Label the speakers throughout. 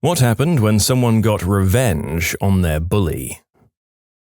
Speaker 1: What happened when someone got revenge on their bully?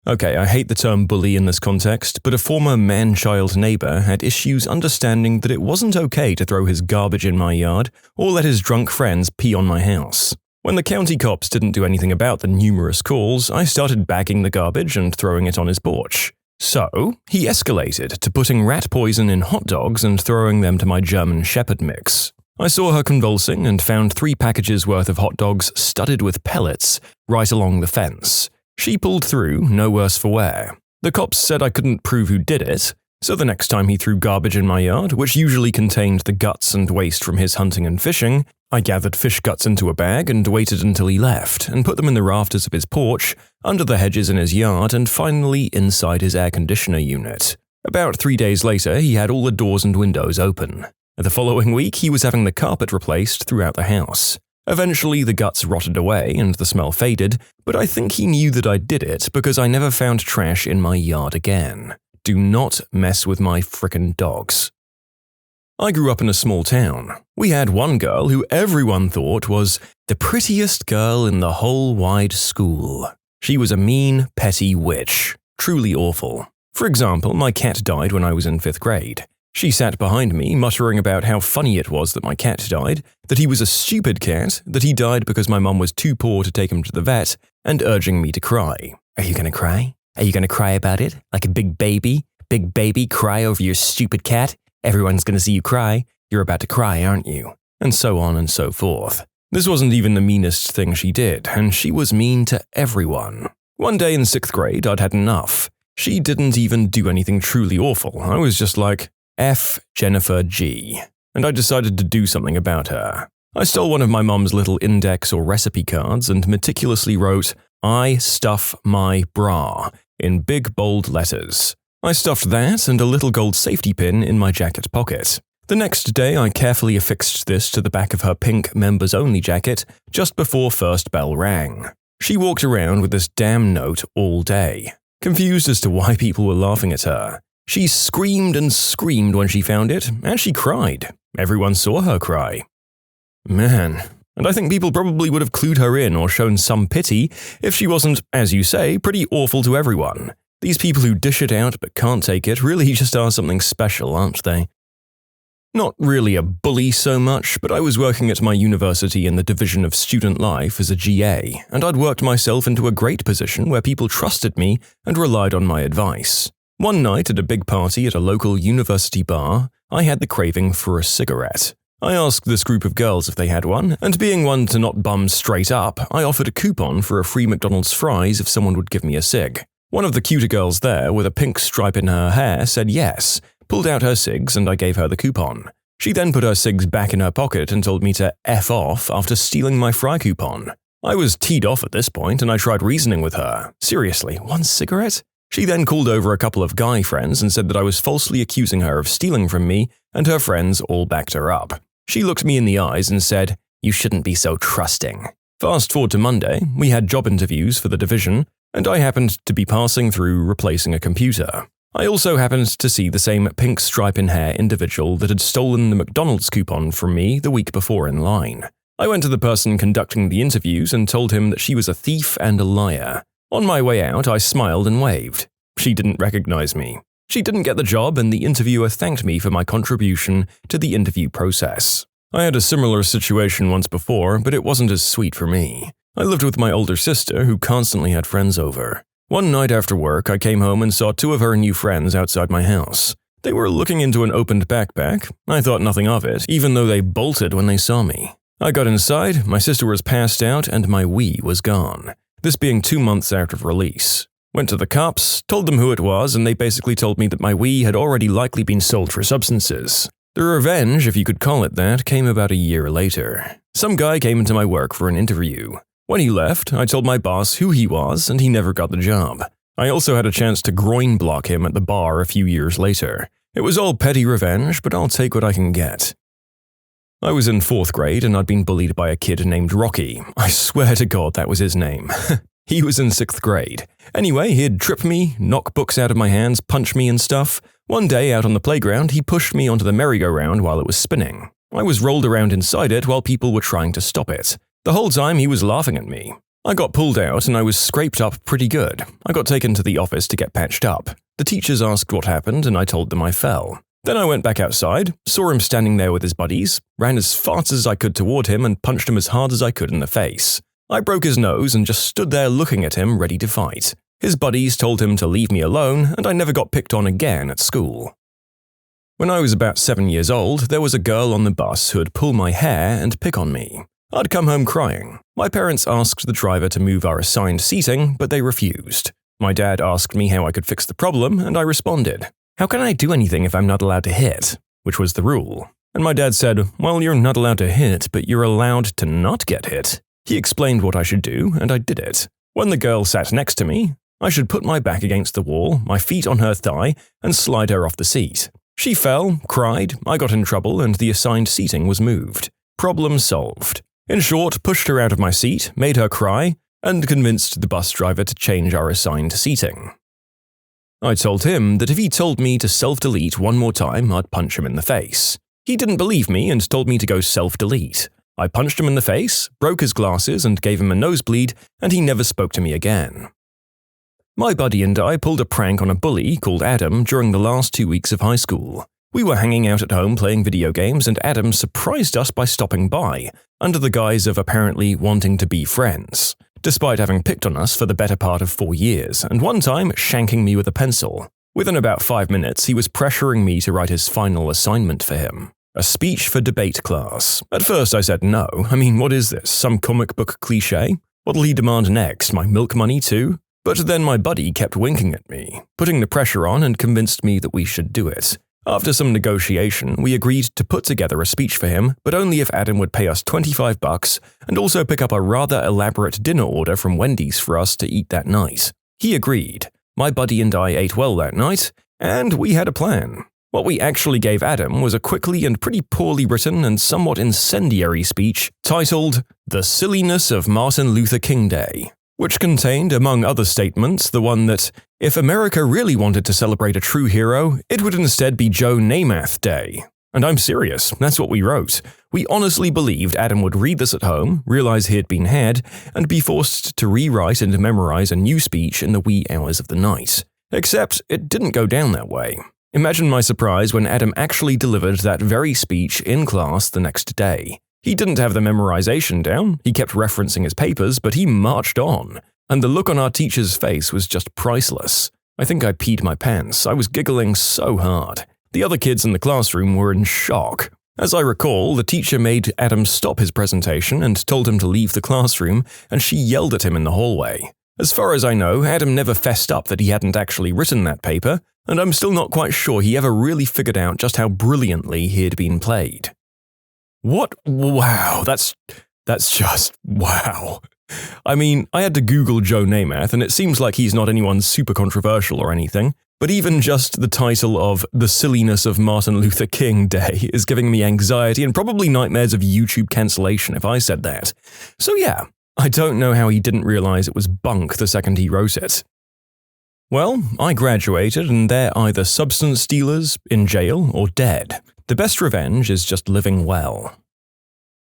Speaker 1: Okay, I hate the term bully in this context, but a former man-child neighbor had issues understanding that it wasn't okay to throw his garbage in my yard or let his drunk friends pee on my house. When the county cops didn't do anything about the numerous calls, I started bagging the garbage and throwing it on his porch. So, he escalated to putting rat poison in hot dogs and throwing them to my German Shepherd mix. I saw her convulsing and found 3 packages worth of hot dogs studded with pellets right along the fence. She pulled through, no worse for wear. The cops said I couldn't prove who did it, so the next time he threw garbage in my yard, which usually contained the guts and waste from his hunting and fishing, I gathered fish guts into a bag and waited until he left and put them in the rafters of his porch, under the hedges in his yard, and finally inside his air conditioner unit. About 3 days later, he had all the doors and windows open. The following week, he was having the carpet replaced throughout the house. Eventually, the guts rotted away and the smell faded, but I think he knew that I did it because I never found trash in my yard again. Do not mess with my frickin' dogs. I grew up in a small town. We had one girl who everyone thought was the prettiest girl in the whole wide school. She was a mean, petty witch. Truly awful. For example, my cat died when I was in 5th grade. She sat behind me, muttering about how funny it was that my cat died, that he was a stupid cat, that he died because my mum was too poor to take him to the vet, and urging me to cry. Are you gonna cry? Are you gonna cry about it? Like a big baby? Big baby, cry over your stupid cat? Everyone's gonna see you cry. You're about to cry, aren't you? And so on and so forth. This wasn't even the meanest thing she did, and she was mean to everyone. One day in 6th grade, I'd had enough. She didn't even do anything truly awful. I was just like, F Jennifer G. And I decided to do something about her. I stole one of my mum's little index or recipe cards and meticulously wrote, I stuff my bra, in big bold letters. I stuffed that and a little gold safety pin in my jacket pocket. The next day, I carefully affixed this to the back of her pink members-only jacket just before first bell rang. She walked around with this damn note all day, confused as to why people were laughing at her. She screamed and screamed when she found it, and she cried. Everyone saw her cry. Man, and I think people probably would have clued her in or shown some pity if she wasn't, as you say, pretty awful to everyone. These people who dish it out but can't take it really just are something special, aren't they? Not really a bully so much, but I was working at my university in the Division of Student Life as a GA, and I'd worked myself into a great position where people trusted me and relied on my advice. One night at a big party at a local university bar, I had the craving for a cigarette. I asked this group of girls if they had one, and being one to not bum straight up, I offered a coupon for a free McDonald's fries if someone would give me a cig. One of the cuter girls there, with a pink stripe in her hair, said yes, pulled out her cigs, and I gave her the coupon. She then put her cigs back in her pocket and told me to F off after stealing my fry coupon. I was teed off at this point, and I tried reasoning with her. Seriously, 1 cigarette? She then called over a couple of guy friends and said that I was falsely accusing her of stealing from me, and her friends all backed her up. She looked me in the eyes and said, "You shouldn't be so trusting." Fast forward to Monday, we had job interviews for the division, and I happened to be passing through replacing a computer. I also happened to see the same pink stripe in hair individual that had stolen the McDonald's coupon from me the week before in line. I went to the person conducting the interviews and told him that she was a thief and a liar. On my way out, I smiled and waved. She didn't recognize me. She didn't get the job, and the interviewer thanked me for my contribution to the interview process. I had a similar situation once before, but it wasn't as sweet for me. I lived with my older sister, who constantly had friends over. One night after work, I came home and saw 2 of her new friends outside my house. They were looking into an opened backpack. I thought nothing of it, even though they bolted when they saw me. I got inside, my sister was passed out, and my Wii was gone. This being 2 months out of release. Went to the cops, told them who it was, and they basically told me that my Wii had already likely been sold for substances. The revenge, if you could call it that, came about a year later. Some guy came into my work for an interview. When he left, I told my boss who he was, and he never got the job. I also had a chance to groin block him at the bar a few years later. It was all petty revenge, but I'll take what I can get. I was in 4th grade and I'd been bullied by a kid named Rocky. I swear to God that was his name. He was in 6th grade. Anyway, he'd trip me, knock books out of my hands, punch me and stuff. One day out on the playground, he pushed me onto the merry-go-round while it was spinning. I was rolled around inside it while people were trying to stop it. The whole time he was laughing at me. I got pulled out and I was scraped up pretty good. I got taken to the office to get patched up. The teachers asked what happened and I told them I fell. Then I went back outside, saw him standing there with his buddies, ran as fast as I could toward him and punched him as hard as I could in the face. I broke his nose and just stood there looking at him ready to fight. His buddies told him to leave me alone and I never got picked on again at school. When I was about 7 years old, there was a girl on the bus who would pull my hair and pick on me. I'd come home crying. My parents asked the driver to move our assigned seating, but they refused. My dad asked me how I could fix the problem, and I responded, "How can I do anything if I'm not allowed to hit?" Which was the rule. And my dad said, "Well, you're not allowed to hit, but you're allowed to not get hit." He explained what I should do, and I did it. When the girl sat next to me, I should put my back against the wall, my feet on her thigh, and slide her off the seat. She fell, cried, I got in trouble, and the assigned seating was moved. Problem solved. In short, pushed her out of my seat, made her cry, and convinced the bus driver to change our assigned seating. I told him that if he told me to self-delete one more time, I'd punch him in the face. He didn't believe me and told me to go self-delete. I punched him in the face, broke his glasses, and gave him a nosebleed, and he never spoke to me again. My buddy and I pulled a prank on a bully called Adam during the last 2 weeks of high school. We were hanging out at home playing video games and Adam surprised us by stopping by, under the guise of apparently wanting to be friends, despite having picked on us for the better part of 4 years, and one time shanking me with a pencil. Within about 5 minutes, he was pressuring me to write his final assignment for him. A speech for debate class. At first I said no. I mean, what is this, some comic book cliché? What'll he demand next, my milk money too? But then my buddy kept winking at me, putting the pressure on and convinced me that we should do it. After some negotiation, we agreed to put together a speech for him, but only if Adam would pay us $25 and also pick up a rather elaborate dinner order from Wendy's for us to eat that night. He agreed. My buddy and I ate well that night, and we had a plan. What we actually gave Adam was a quickly and pretty poorly written and somewhat incendiary speech titled "The Silliness of Martin Luther King Day," which contained, among other statements, the one that, if America really wanted to celebrate a true hero, it would instead be Joe Namath Day. And I'm serious, that's what we wrote. We honestly believed Adam would read this at home, realize he had been had, and be forced to rewrite and memorize a new speech in the wee hours of the night. Except, it didn't go down that way. Imagine my surprise when Adam actually delivered that very speech in class the next day. He didn't have the memorization down, he kept referencing his papers, but he marched on. And the look on our teacher's face was just priceless. I think I peed my pants, I was giggling so hard. The other kids in the classroom were in shock. As I recall, the teacher made Adam stop his presentation and told him to leave the classroom, and she yelled at him in the hallway. As far as I know, Adam never fessed up that he hadn't actually written that paper, and I'm still not quite sure he ever really figured out just how brilliantly he had been played. What? Wow, that's just wow. I mean, I had to Google Joe Namath, and it seems like he's not anyone super controversial or anything, but even just the title of The Silliness of Martin Luther King Day is giving me anxiety and probably nightmares of YouTube cancellation if I said that. So yeah, I don't know how he didn't realize it was bunk the second he wrote it. Well, I graduated and they're either substance dealers, in jail, or dead. The best revenge is just living well.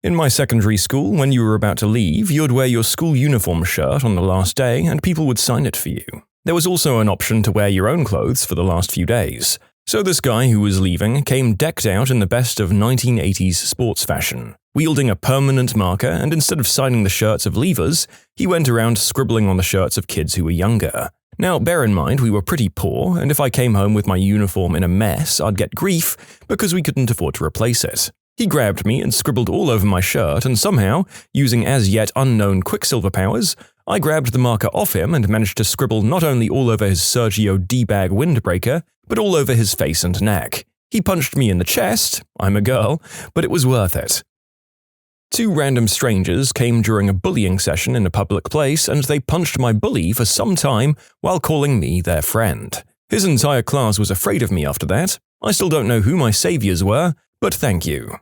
Speaker 1: In my secondary school, when you were about to leave, you would wear your school uniform shirt on the last day and people would sign it for you. There was also an option to wear your own clothes for the last few days. So this guy who was leaving came decked out in the best of 1980s sports fashion, wielding a permanent marker, and instead of signing the shirts of leavers, he went around scribbling on the shirts of kids who were younger. Now, bear in mind, we were pretty poor, and if I came home with my uniform in a mess, I'd get grief because we couldn't afford to replace it. He grabbed me and scribbled all over my shirt, and somehow, using as yet unknown Quicksilver powers, I grabbed the marker off him and managed to scribble not only all over his Sergio D-bag windbreaker, but all over his face and neck. He punched me in the chest, I'm a girl, but it was worth it. 2 random strangers came during a bullying session in a public place and they punched my bully for some time while calling me their friend. His entire class was afraid of me after that. I still don't know who my saviors were, but thank you.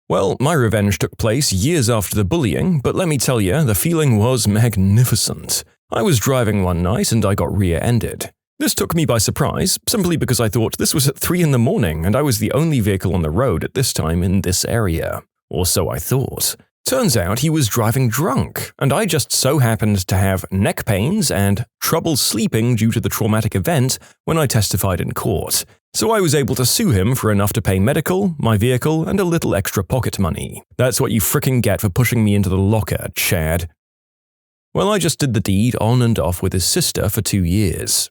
Speaker 1: Well, my revenge took place years after the bullying, but let me tell you, the feeling was magnificent. I was driving one night and I got rear-ended. This took me by surprise, simply because I thought this was at 3 in the morning and I was the only vehicle on the road at this time in this area. Or so I thought. Turns out he was driving drunk, and I just so happened to have neck pains and trouble sleeping due to the traumatic event when I testified in court. So I was able to sue him for enough to pay medical, my vehicle, and a little extra pocket money. That's what you fricking get for pushing me into the locker, Chad. Well, I just did the deed on and off with his sister for 2 years.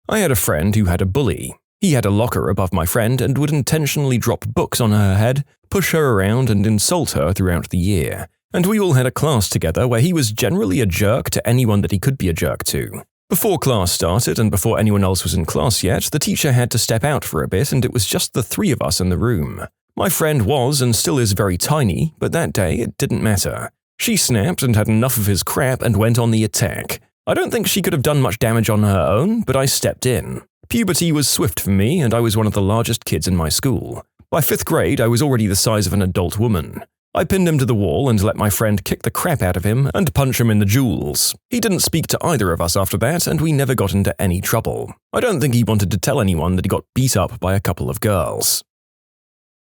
Speaker 1: I had a friend who had a bully. He had a locker above my friend and would intentionally drop books on her head, push her around, and insult her throughout the year. And we all had a class together where he was generally a jerk to anyone that he could be a jerk to. Before class started and before anyone else was in class yet, the teacher had to step out for a bit and it was just the 3 of us in the room. My friend was and still is very tiny, but that day it didn't matter. She snapped and had enough of his crap and went on the attack. I don't think she could have done much damage on her own, but I stepped in. Puberty was swift for me, and I was one of the largest kids in my school. By 5th grade, I was already the size of an adult woman. I pinned him to the wall and let my friend kick the crap out of him and punch him in the jewels. He didn't speak to either of us after that, and we never got into any trouble. I don't think he wanted to tell anyone that he got beat up by a couple of girls.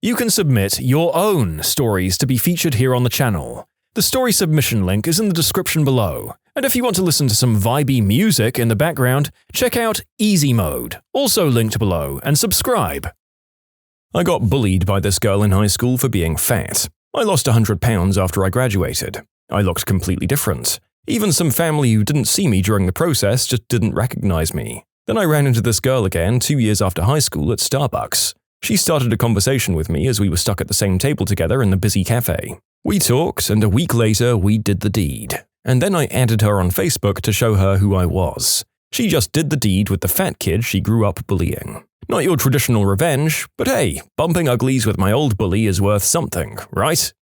Speaker 1: You can submit your own stories to be featured here on the channel. The story submission link is in the description below. And if you want to listen to some vibey music in the background, check out easymode, also linked below, and subscribe. I got bullied by this girl in high school for being fat. I lost 100 pounds after I graduated. I looked completely different. Even some family who didn't see me during the process just didn't recognize me. Then I ran into this girl again 2 years after high school at Starbucks. She started a conversation with me as we were stuck at the same table together in the busy cafe. We talked, and a week later we did the deed. And then I added her on Facebook to show her who I was. She just did the deed with the fat kid she grew up bullying. Not your traditional revenge, but hey, bumping uglies with my old bully is worth something, right?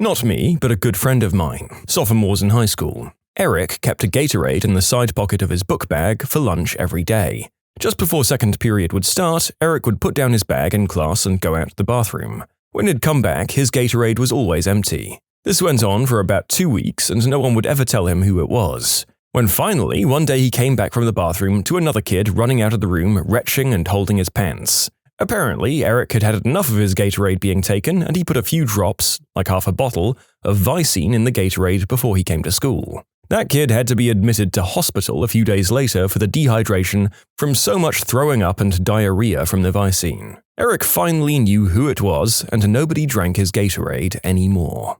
Speaker 1: Not me, but a good friend of mine, sophomores in high school. Eric kept a Gatorade in the side pocket of his book bag for lunch every day. Just before second period would start, Eric would put down his bag in class and go out to the bathroom. When he'd come back, his Gatorade was always empty. This went on for about 2 weeks, and no one would ever tell him who it was. When finally, one day he came back from the bathroom to another kid running out of the room, retching and holding his pants. Apparently, Eric had had enough of his Gatorade being taken, and he put a few drops, like half a bottle, of Vicine in the Gatorade before he came to school. That kid had to be admitted to hospital a few days later for the dehydration from so much throwing up and diarrhea from the Vicine. Eric finally knew who it was, and nobody drank his Gatorade anymore.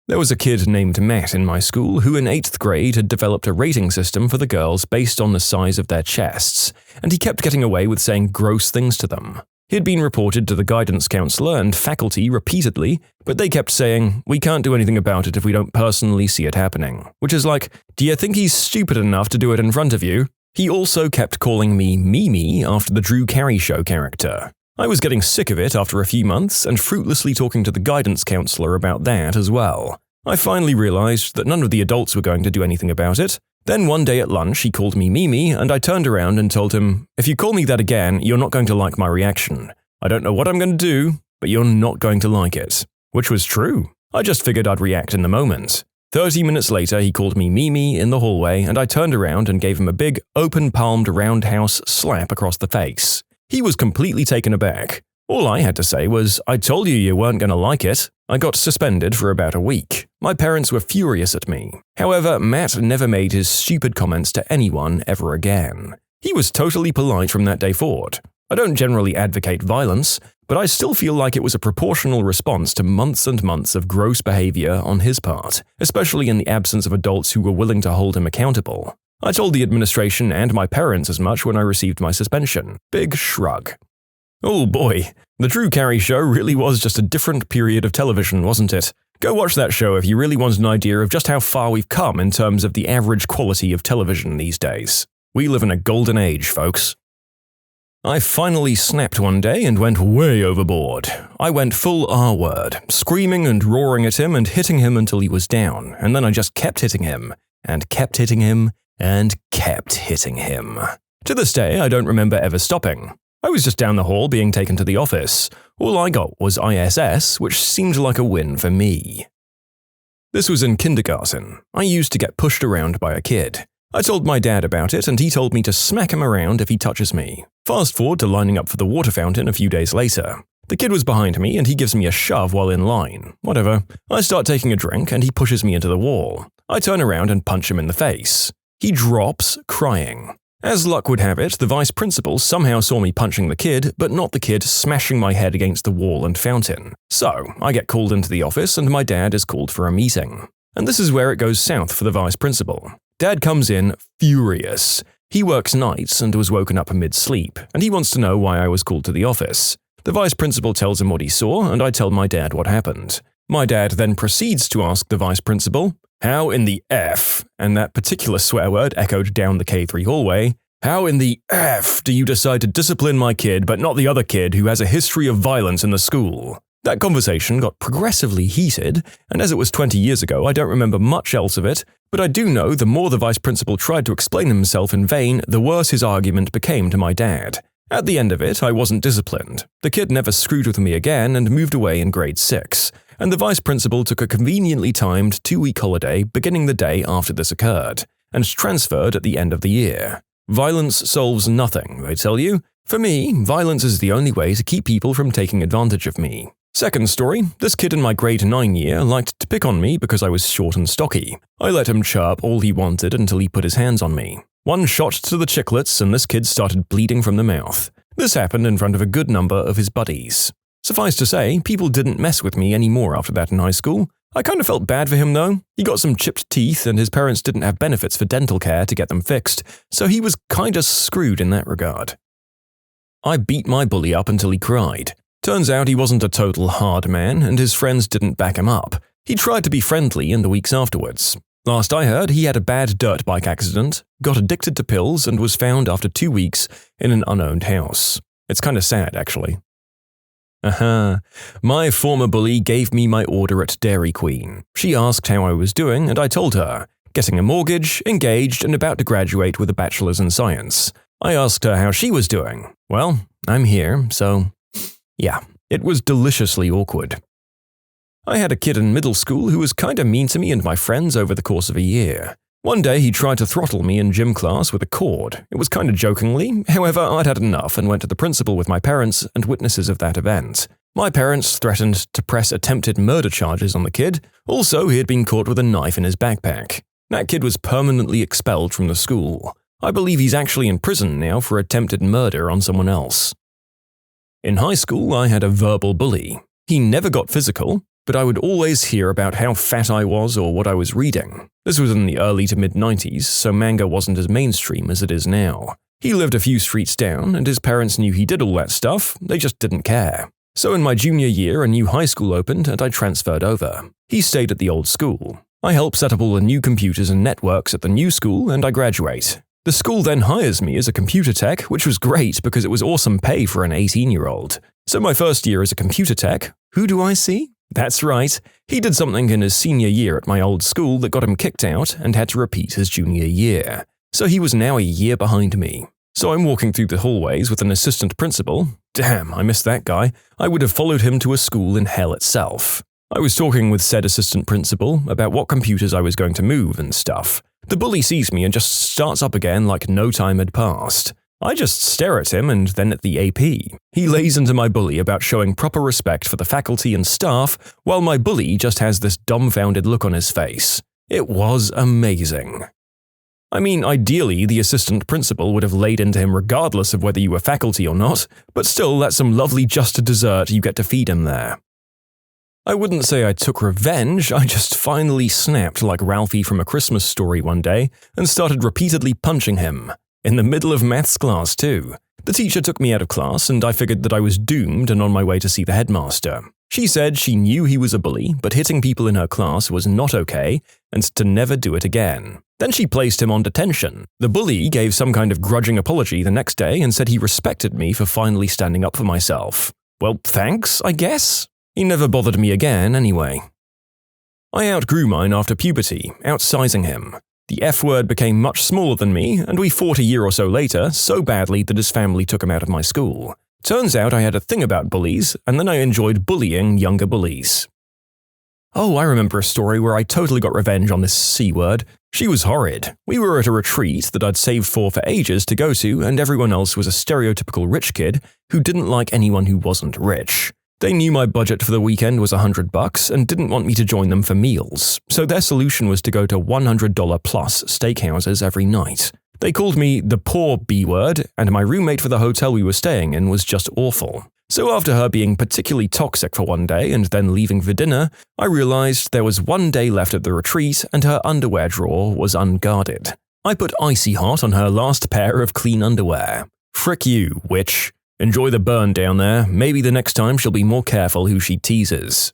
Speaker 1: There was a kid named Matt in my school who in 8th grade had developed a rating system for the girls based on the size of their chests, and he kept getting away with saying gross things to them. He had been reported to the guidance counselor and faculty repeatedly, but they kept saying, "We can't do anything about it if we don't personally see it happening." Which is like, do you think he's stupid enough to do it in front of you? He also kept calling me Mimi after the Drew Carey Show character. I was getting sick of it after a few months and fruitlessly talking to the guidance counselor about that as well. I finally realized that none of the adults were going to do anything about it. Then one day at lunch he called me Mimi and I turned around and told him, "If you call me that again, you're not going to like my reaction. I don't know what I'm going to do, but you're not going to like it." Which was true. I just figured I'd react in the moment. 30 minutes later he called me Mimi in the hallway and I turned around and gave him a big, open-palmed roundhouse slap across the face. He was completely taken aback. All I had to say was, "I told you weren't going to like it." I got suspended for about a week. My parents were furious at me. However, Matt never made his stupid comments to anyone ever again. He was totally polite from that day forward. I don't generally advocate violence, but I still feel like it was a proportional response to months and months of gross behavior on his part, especially in the absence of adults who were willing to hold him accountable. I told the administration and my parents as much when I received my suspension. Big shrug. Oh boy, the Drew Carey Show really was just a different period of television, wasn't it? Go watch that show if you really want an idea of just how far we've come in terms of the average quality of television these days. We live in a golden age, folks. I finally snapped one day and went way overboard. I went full R-word, screaming and roaring at him and hitting him until he was down, and then I just kept hitting him, and kept hitting him, and kept hitting him. To this day, I don't remember ever stopping. I was just down the hall being taken to the office. All I got was ISS, which seemed like a win for me. This was in kindergarten. I used to get pushed around by a kid. I told my dad about it and he told me to smack him around if he touches me. Fast forward to lining up for the water fountain a few days later. The kid was behind me and he gives me a shove while in line. Whatever. I start taking a drink and he pushes me into the wall. I turn around and punch him in the face. He drops, crying. As luck would have it, the vice principal somehow saw me punching the kid, but not the kid smashing my head against the wall and fountain. So, I get called into the office and my dad is called for a meeting. And this is where it goes south for the vice principal. Dad comes in furious. He works nights and was woken up mid-sleep, and he wants to know why I was called to the office. The vice principal tells him what he saw, and I tell my dad what happened. My dad then proceeds to ask the vice principal, "How in the F," and that particular swear word echoed down the K3 hallway, "How in the F do you decide to discipline my kid but not the other kid who has a history of violence in the school?" That conversation got progressively heated, and as it was 20 years ago, I don't remember much else of it, but I do know the more the vice principal tried to explain himself in vain, the worse his argument became to my dad. At the end of it, I wasn't disciplined. The kid never screwed with me again and moved away in grade 6, and the vice principal took a conveniently timed 2-week holiday beginning the day after this occurred, and transferred at the end of the year. Violence solves nothing, they tell you. For me, violence is the only way to keep people from taking advantage of me. Second story, this kid in my grade 9 year liked to pick on me because I was short and stocky. I let him chirp all he wanted until he put his hands on me. One shot to the chiclets and this kid started bleeding from the mouth. This happened in front of a good number of his buddies. Suffice to say, people didn't mess with me anymore after that in high school. I kind of felt bad for him though. He got some chipped teeth and his parents didn't have benefits for dental care to get them fixed, so he was kinda screwed in that regard. I beat my bully up until he cried. Turns out he wasn't a total hard man, and his friends didn't back him up. He tried to be friendly in the weeks afterwards. Last I heard, he had a bad dirt bike accident, got addicted to pills, and was found after 2 weeks in an unowned house. It's kinda sad, actually. My former bully gave me my order at Dairy Queen. She asked how I was doing, and I told her, getting a mortgage, engaged, and about to graduate with a bachelor's in science. I asked her how she was doing. Well, I'm here, so... yeah, it was deliciously awkward. I had a kid in middle school who was kinda mean to me and my friends over the course of a year. One day he tried to throttle me in gym class with a cord. It was kinda jokingly, however I'd had enough and went to the principal with my parents and witnesses of that event. My parents threatened to press attempted murder charges on the kid. Also, he had been caught with a knife in his backpack. That kid was permanently expelled from the school. I believe he's actually in prison now for attempted murder on someone else. In high school, I had a verbal bully. He never got physical, but I would always hear about how fat I was or what I was reading. This was in the early to mid-90s, so manga wasn't as mainstream as it is now. He lived a few streets down, and his parents knew he did all that stuff, they just didn't care. So in my junior year, a new high school opened and I transferred over. He stayed at the old school. I help set up all the new computers and networks at the new school, and I graduate. The school then hires me as a computer tech, which was great because it was awesome pay for an 18-year-old. So my first year as a computer tech, who do I see? That's right, he did something in his senior year at my old school that got him kicked out and had to repeat his junior year. So he was now a year behind me. So I'm walking through the hallways with an assistant principal. Damn, I missed that guy. I would have followed him to a school in hell itself. I was talking with said assistant principal about what computers I was going to move and stuff. The bully sees me and just starts up again like no time had passed. I just stare at him and then at the AP. He lays into my bully about showing proper respect for the faculty and staff, while my bully just has this dumbfounded look on his face. It was amazing. I mean, ideally, the assistant principal would have laid into him regardless of whether you were faculty or not, but still, that's some lovely just dessert you get to feed him there. I wouldn't say I took revenge, I just finally snapped like Ralphie from A Christmas Story one day and started repeatedly punching him. In the middle of maths class, too. The teacher took me out of class and I figured that I was doomed and on my way to see the headmaster. She said she knew he was a bully, but hitting people in her class was not okay and to never do it again. Then she placed him on detention. The bully gave some kind of grudging apology the next day and said he respected me for finally standing up for myself. Well, thanks, I guess. He never bothered me again anyway. I outgrew mine after puberty, outsizing him. The F-word became much smaller than me, and we fought a year or so later so badly that his family took him out of my school. Turns out I had a thing about bullies, and then I enjoyed bullying younger bullies. Oh, I remember a story where I totally got revenge on this C-word. She was horrid. We were at a retreat that I'd saved for ages to go to, and everyone else was a stereotypical rich kid who didn't like anyone who wasn't rich. They knew my budget for the weekend was $100 and didn't want me to join them for meals, so their solution was to go to $100 plus steakhouses every night. They called me the poor B-word, and my roommate for the hotel we were staying in was just awful. So after her being particularly toxic for one day and then leaving for dinner, I realized there was one day left at the retreat and her underwear drawer was unguarded. I put icy hot on her last pair of clean underwear. Frick you, witch. Enjoy the burn down there. Maybe the next time she'll be more careful who she teases.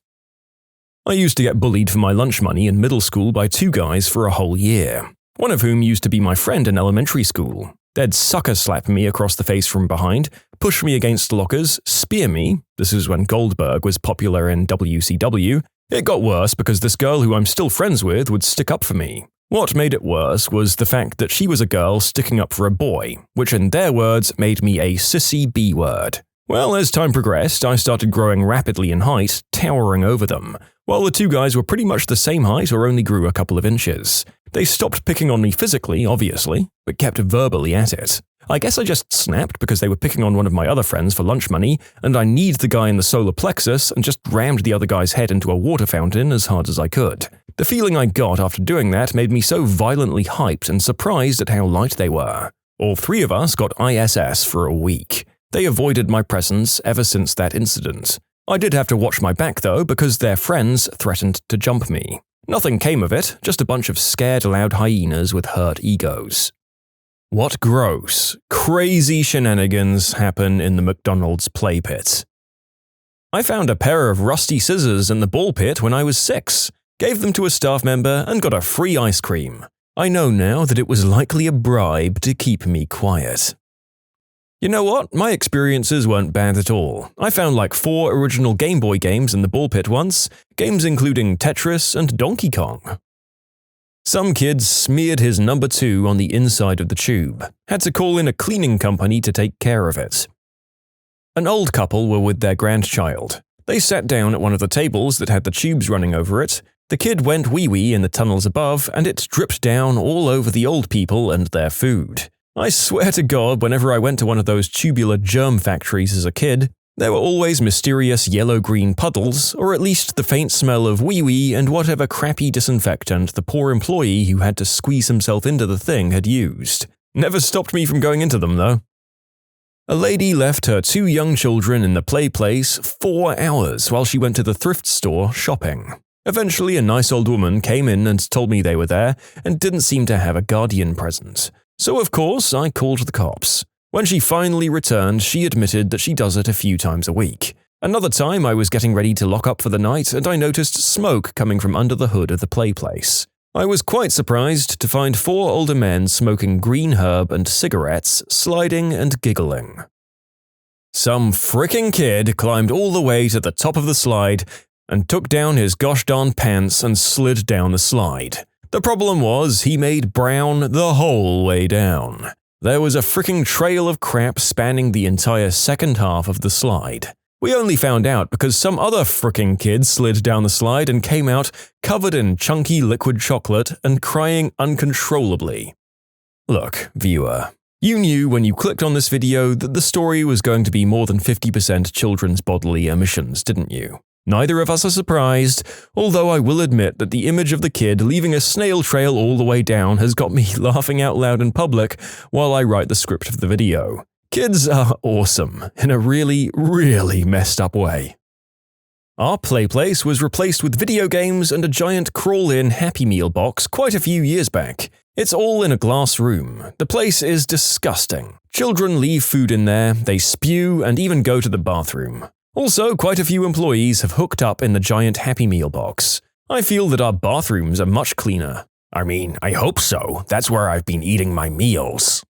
Speaker 1: I used to get bullied for my lunch money in middle school by two guys for a whole year, one of whom used to be my friend in elementary school. They'd sucker slap me across the face from behind, push me against lockers, spear me. This is when Goldberg was popular in WCW. It got worse because this girl who I'm still friends with would stick up for me. What made it worse was the fact that she was a girl sticking up for a boy, which in their words made me a sissy B-word. Well, as time progressed, I started growing rapidly in height, towering over them, while the two guys were pretty much the same height or only grew a couple of inches. They stopped picking on me physically, obviously, but kept verbally at it. I guess I just snapped because they were picking on one of my other friends for lunch money, and I kneed the guy in the solar plexus and just rammed the other guy's head into a water fountain as hard as I could. The feeling I got after doing that made me so violently hyped and surprised at how light they were. All three of us got ISS for a week. They avoided my presence ever since that incident. I did have to watch my back though because their friends threatened to jump me. Nothing came of it, just a bunch of scared loud hyenas with hurt egos. What gross, crazy shenanigans happen in the McDonald's play pit? I found a pair of rusty scissors in the ball pit when I was 6, gave them to a staff member and got a free ice cream. I know now that it was likely a bribe to keep me quiet. You know what? My experiences weren't bad at all. I found like 4 original Game Boy games in the ball pit once, games including Tetris and Donkey Kong. Some kid smeared his number 2 on the inside of the tube, had to call in a cleaning company to take care of it. An old couple were with their grandchild. They sat down at one of the tables that had the tubes running over it. The kid went wee-wee in the tunnels above, and it dripped down all over the old people and their food. I swear to God, whenever I went to one of those tubular germ factories as a kid, there were always mysterious yellow-green puddles, or at least the faint smell of wee-wee and whatever crappy disinfectant the poor employee who had to squeeze himself into the thing had used. Never stopped me from going into them, though. A lady left her 2 young children in the play place 4 hours while she went to the thrift store shopping. Eventually, a nice old woman came in and told me they were there and didn't seem to have a guardian present. So of course, I called the cops. When she finally returned, she admitted that she does it a few times a week. Another time, I was getting ready to lock up for the night and I noticed smoke coming from under the hood of the play place. I was quite surprised to find 4 older men smoking green herb and cigarettes, sliding and giggling. Some fricking kid climbed all the way to the top of the slide and took down his gosh darn pants and slid down the slide. The problem was he made brown the whole way down. There was a fricking trail of crap spanning the entire second half of the slide. We only found out because some other fricking kid slid down the slide and came out covered in chunky liquid chocolate and crying uncontrollably. Look, viewer, you knew when you clicked on this video that the story was going to be more than 50% children's bodily emissions, didn't you? Neither of us are surprised, although I will admit that the image of the kid leaving a snail trail all the way down has got me laughing out loud in public while I write the script of the video. Kids are awesome, in a really, really messed up way. Our play place was replaced with video games and a giant crawl-in Happy Meal box quite a few years back. It's all in a glass room. The place is disgusting. Children leave food in there, they spew, and even go to the bathroom. Also, quite a few employees have hooked up in the giant Happy Meal box. I feel that our bathrooms are much cleaner. I mean, I hope so. That's where I've been eating my meals.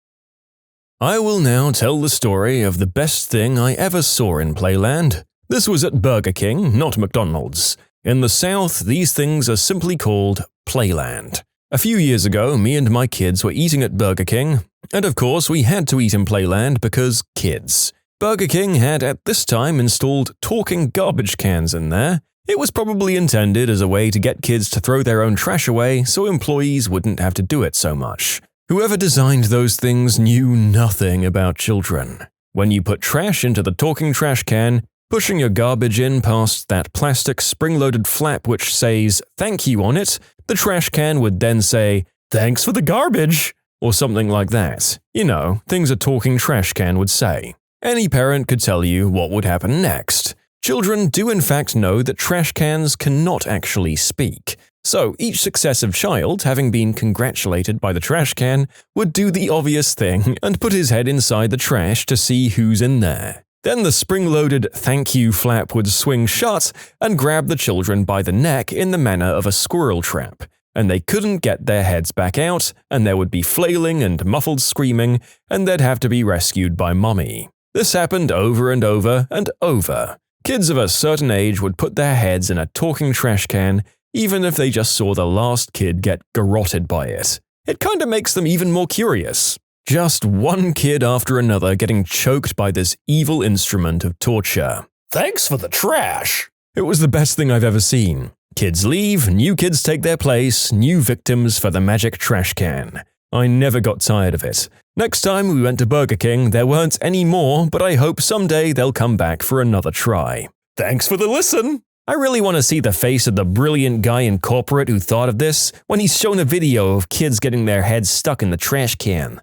Speaker 1: I will now tell the story of the best thing I ever saw in Playland. This was at Burger King, not McDonald's. In the South, these things are simply called Playland. A few years ago, me and my kids were eating at Burger King, and of course we had to eat in Playland because kids. Burger King had at this time installed talking garbage cans in there. It was probably intended as a way to get kids to throw their own trash away so employees wouldn't have to do it so much. Whoever designed those things knew nothing about children. When you put trash into the talking trash can, Pushing your garbage in past that plastic spring-loaded flap which says "thank you" on it, the trash can would then say, "Thanks for the garbage," or something like that. You know, things a talking trash can would say. Any parent could tell you what would happen next. Children do in fact know that trash cans cannot actually speak. So each successive child, having been congratulated by the trash can, would do the obvious thing and put his head inside the trash to see who's in there. Then the spring-loaded "thank you" flap would swing shut and grab the children by the neck in the manner of a squirrel trap, and they couldn't get their heads back out, and there would be flailing and muffled screaming, and they'd have to be rescued by mommy. This happened over and over and over. Kids of a certain age would put their heads in a talking trash can, even if they just saw the last kid get garroted by it. It kinda makes them even more curious. Just one kid after another getting choked by this evil instrument of torture. Thanks for the trash! It was the best thing I've ever seen. Kids leave, new kids take their place, new victims for the magic trash can. I never got tired of it. Next time we went to Burger King, there weren't any more, but I hope someday they'll come back for another try. Thanks for the listen! I really want to see the face of the brilliant guy in corporate who thought of this when he's shown a video of kids getting their heads stuck in the trash can.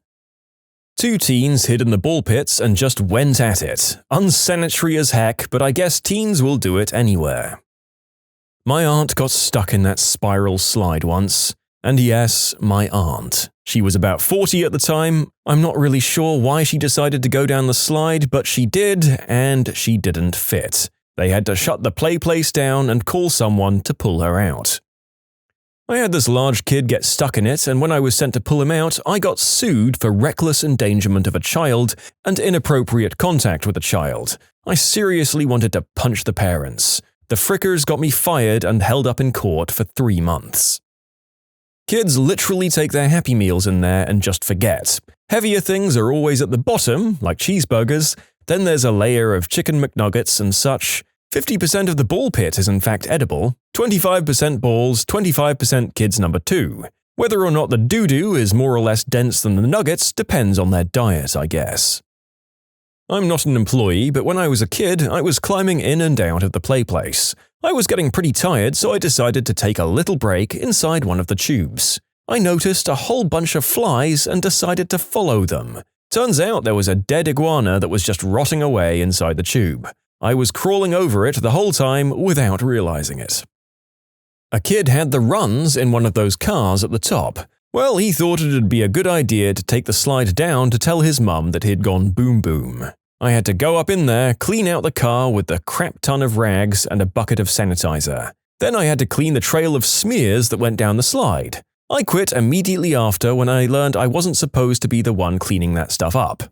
Speaker 1: Two teens hid in the ball pits and just went at it. Unsanitary as heck, but I guess teens will do it anywhere. My aunt got stuck in that spiral slide once. And yes, my aunt. She was about 40 at the time. I'm not really sure why she decided to go down the slide, but she did, and she didn't fit. They had to shut the play place down and call someone to pull her out. I had this large kid get stuck in it, and when I was sent to pull him out, I got sued for reckless endangerment of a child and inappropriate contact with a child. I seriously wanted to punch the parents. The frickers got me fired and held up in court for 3 months. Kids literally take their Happy Meals in there and just forget. Heavier things are always at the bottom, like cheeseburgers, then there's a layer of chicken McNuggets and such. 50% of the ball pit is in fact edible, 25% balls, 25% kids number 2. Whether or not the doo-doo is more or less dense than the nuggets depends on their diet, I guess. I'm not an employee, but when I was a kid, I was climbing in and out of the play place. I was getting pretty tired, so I decided to take a little break inside one of the tubes. I noticed a whole bunch of flies and decided to follow them. Turns out there was a dead iguana that was just rotting away inside the tube. I was crawling over it the whole time without realizing it. A kid had the runs in one of those cars at the top. Well, he thought it'd be a good idea to take the slide down to tell his mum that he'd gone boom boom. I had to go up in there, clean out the car with a crap ton of rags and a bucket of sanitizer. Then I had to clean the trail of smears that went down the slide. I quit immediately after when I learned I wasn't supposed to be the one cleaning that stuff up.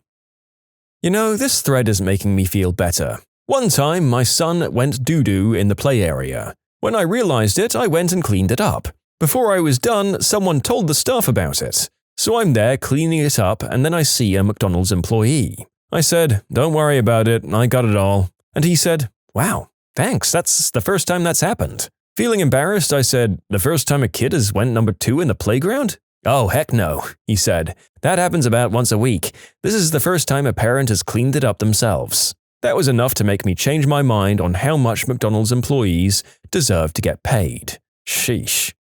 Speaker 1: You know, this thread is making me feel better. One time, my son went doo-doo in the play area. When I realized it, I went and cleaned it up. Before I was done, someone told the staff about it. So I'm there cleaning it up, and then I see a McDonald's employee. I said, "Don't worry about it, I got it all." And he said, "Wow, thanks, that's the first time that's happened." Feeling embarrassed, I said, "The first time a kid has went number 2 in the playground?" "Oh, heck no," he said. "That happens about once a week. This is the first time a parent has cleaned it up themselves." That was enough to make me change my mind on how much McDonald's employees deserve to get paid. Sheesh.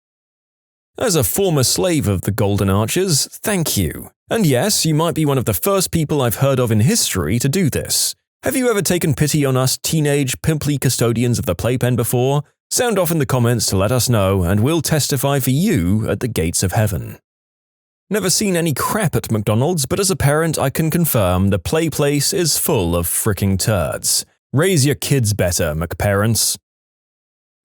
Speaker 1: As a former slave of the Golden Arches, thank you. And yes, you might be one of the first people I've heard of in history to do this. Have you ever taken pity on us teenage, pimply custodians of the playpen before? Sound off in the comments to let us know, and we'll testify for you at the gates of heaven. Never seen any crap at McDonald's, but as a parent I can confirm the play place is full of fricking turds. Raise your kids better, McParents.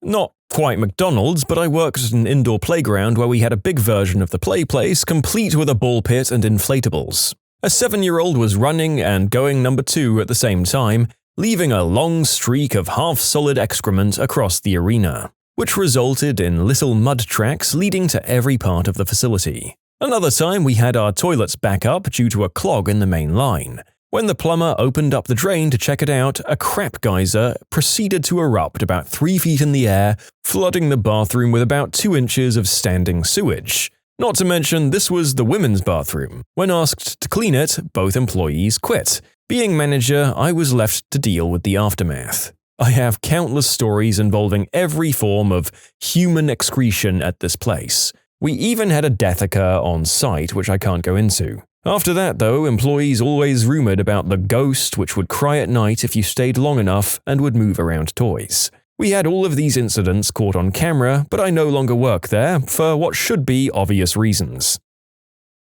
Speaker 1: Not quite McDonald's, but I worked at an indoor playground where we had a big version of the play place, complete with a ball pit and inflatables. A 7-year-old was running and going number 2 at the same time, leaving a long streak of half-solid excrement across the arena, which resulted in little mud tracks leading to every part of the facility. Another time we had our toilets back up due to a clog in the main line. When the plumber opened up the drain to check it out, a crap geyser proceeded to erupt about 3 feet in the air, flooding the bathroom with about 2 inches of standing sewage. Not to mention, this was the women's bathroom. When asked to clean it, both employees quit. Being manager, I was left to deal with the aftermath. I have countless stories involving every form of human excretion at this place. We even had a death occur on site, which I can't go into. After that, though, employees always rumored about the ghost which would cry at night if you stayed long enough and would move around toys. We had all of these incidents caught on camera, but I no longer work there for what should be obvious reasons.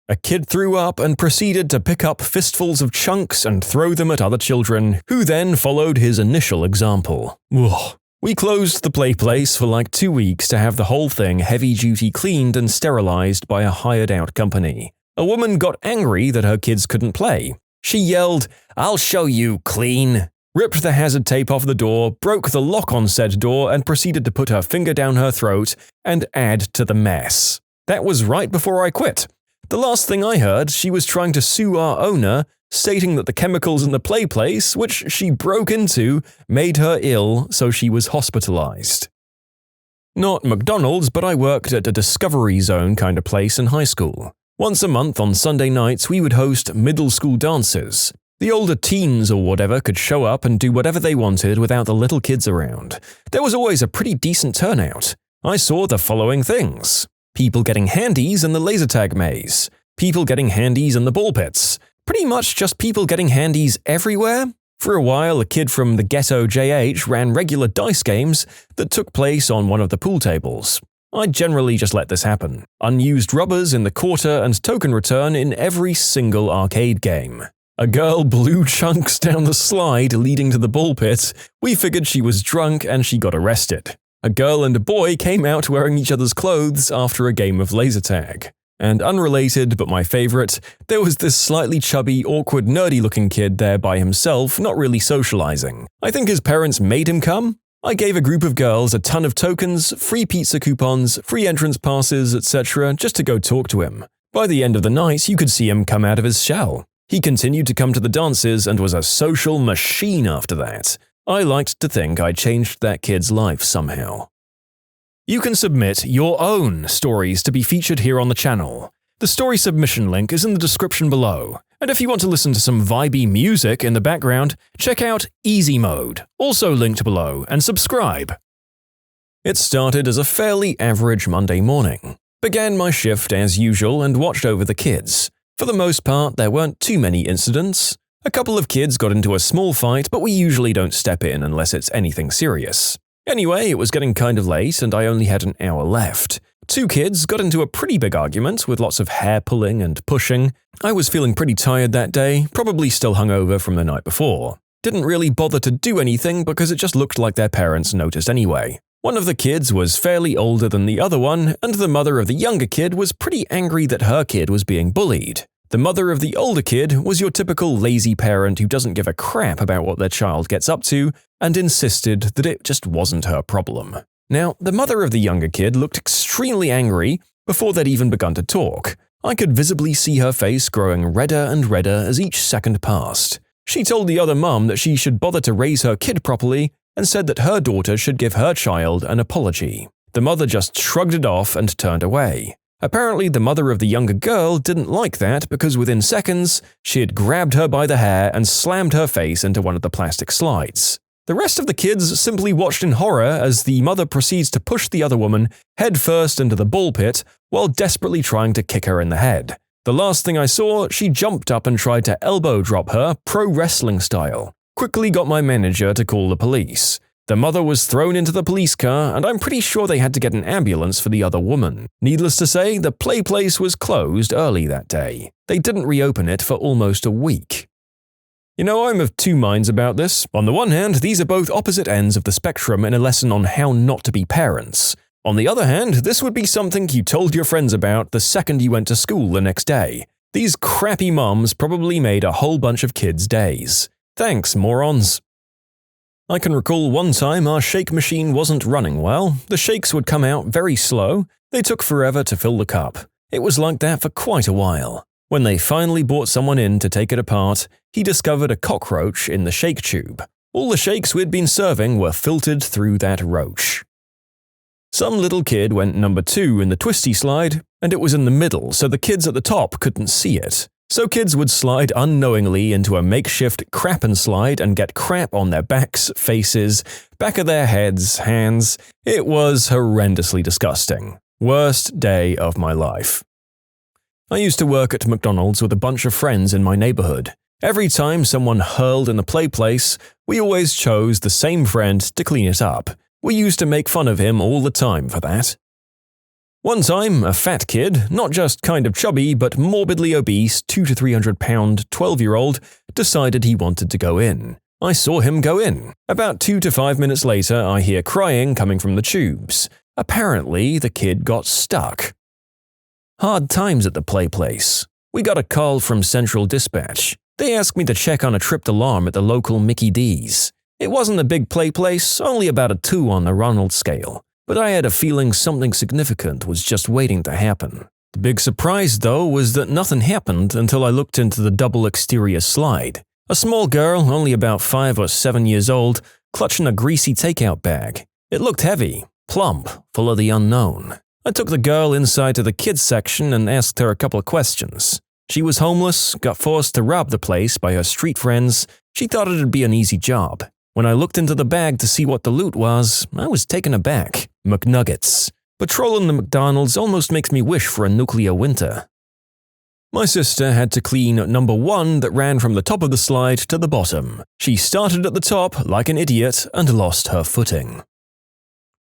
Speaker 1: A kid threw up and proceeded to pick up fistfuls of chunks and throw them at other children, who then followed his initial example. Ugh. We closed the play place for like 2 weeks to have the whole thing heavy-duty cleaned and sterilized by a hired-out company. A woman got angry that her kids couldn't play. She yelled, "I'll show you, clean!" ripped the hazard tape off the door, broke the lock on said door, and proceeded to put her finger down her throat and add to the mess. That was right before I quit. The last thing I heard, she was trying to sue our owner, stating that the chemicals in the play place, which she broke into, made her ill, so she was hospitalized. Not McDonald's, but I worked at a Discovery Zone kind of place in high school. Once a month on Sunday nights, we would host middle school dances. The older teens or whatever could show up and do whatever they wanted without the little kids around. There was always a pretty decent turnout. I saw the following things. People getting handies in the laser tag maze. People getting handies in the ball pits. Pretty much just people getting handies everywhere. For a while, a kid from the ghetto JH ran regular dice games that took place on one of the pool tables. I generally just let this happen. Unused rubbers in the quarter and token return in every single arcade game. A girl blew chunks down the slide leading to the ball pit. We figured she was drunk and she got arrested. A girl and a boy came out wearing each other's clothes after a game of laser tag. And unrelated, but my favorite, there was this slightly chubby, awkward, nerdy-looking kid there by himself, not really socializing. I think his parents made him come. I gave a group of girls a ton of tokens, free pizza coupons, free entrance passes, etc., just to go talk to him. By the end of the night, you could see him come out of his shell. He continued to come to the dances and was a social machine after that. I liked to think I changed that kid's life somehow. You can submit your own stories to be featured here on the channel. The story submission link is in the description below. And if you want to listen to some vibey music in the background, check out easymode, also linked below, and subscribe. It started as a fairly average Monday morning. Began my shift as usual and watched over the kids. For the most part, there weren't too many incidents. A couple of kids got into a small fight, but we usually don't step in unless it's anything serious. Anyway, it was getting kind of late and I only had an hour left. 2 kids got into a pretty big argument with lots of hair pulling and pushing. I was feeling pretty tired that day, probably still hungover from the night before. Didn't really bother to do anything because it just looked like their parents noticed anyway. One of the kids was fairly older than the other one, and the mother of the younger kid was pretty angry that her kid was being bullied. The mother of the older kid was your typical lazy parent who doesn't give a crap about what their child gets up to and insisted that it just wasn't her problem. Now, the mother of the younger kid looked extremely angry before they'd even begun to talk. I could visibly see her face growing redder and redder as each second passed. She told the other mum that she should bother to raise her kid properly and said that her daughter should give her child an apology. The mother just shrugged it off and turned away. Apparently, the mother of the younger girl didn't like that because within seconds, she had grabbed her by the hair and slammed her face into one of the plastic slides. The rest of the kids simply watched in horror as the mother proceeds to push the other woman headfirst into the ball pit while desperately trying to kick her in the head. The last thing I saw, she jumped up and tried to elbow drop her pro-wrestling style. Quickly got my manager to call the police. The mother was thrown into the police car, and I'm pretty sure they had to get an ambulance for the other woman. Needless to say, the play place was closed early that day. They didn't reopen it for almost a week. You know, I'm of 2 minds about this. On the one hand, these are both opposite ends of the spectrum in a lesson on how not to be parents. On the other hand, this would be something you told your friends about the second you went to school the next day. These crappy moms probably made a whole bunch of kids' days. Thanks, morons. I can recall one time our shake machine wasn't running well. The shakes would come out very slow. They took forever to fill the cup. It was like that for quite a while. When they finally brought someone in to take it apart, he discovered a cockroach in the shake tube. All the shakes we'd been serving were filtered through that roach. Some little kid went number 2 in the twisty slide, and it was in the middle, so the kids at the top couldn't see it. So kids would slide unknowingly into a makeshift crap and slide and get crap on their backs, faces, back of their heads, hands. It was horrendously disgusting. Worst day of my life. I used to work at McDonald's with a bunch of friends in my neighborhood. Every time someone hurled in the play place, we always chose the same friend to clean it up. We used to make fun of him all the time for that. One time, a fat kid, not just kind of chubby but morbidly obese 200 to 300 pound 12-year-old, decided he wanted to go in. I saw him go in. About 2 to 5 minutes later, I hear crying coming from the tubes. Apparently, the kid got stuck. Hard times at the play place. We got a call from Central Dispatch. They asked me to check on a tripped alarm at the local Mickey D's. It wasn't a big play place, only about a 2 on the Ronald scale. But I had a feeling something significant was just waiting to happen. The big surprise, though, was that nothing happened until I looked into the double exterior slide. A small girl, only about 5 or 7 years old, clutching a greasy takeout bag. It looked heavy, plump, full of the unknown. I took the girl inside to the kids section and asked her a couple of questions. She was homeless, got forced to rob the place by her street friends. She thought it'd be an easy job. When I looked into the bag to see what the loot was, I was taken aback. McNuggets. Patrolling the McDonald's almost makes me wish for a nuclear winter. My sister had to clean number 1 that ran from the top of the slide to the bottom. She started at the top like an idiot and lost her footing.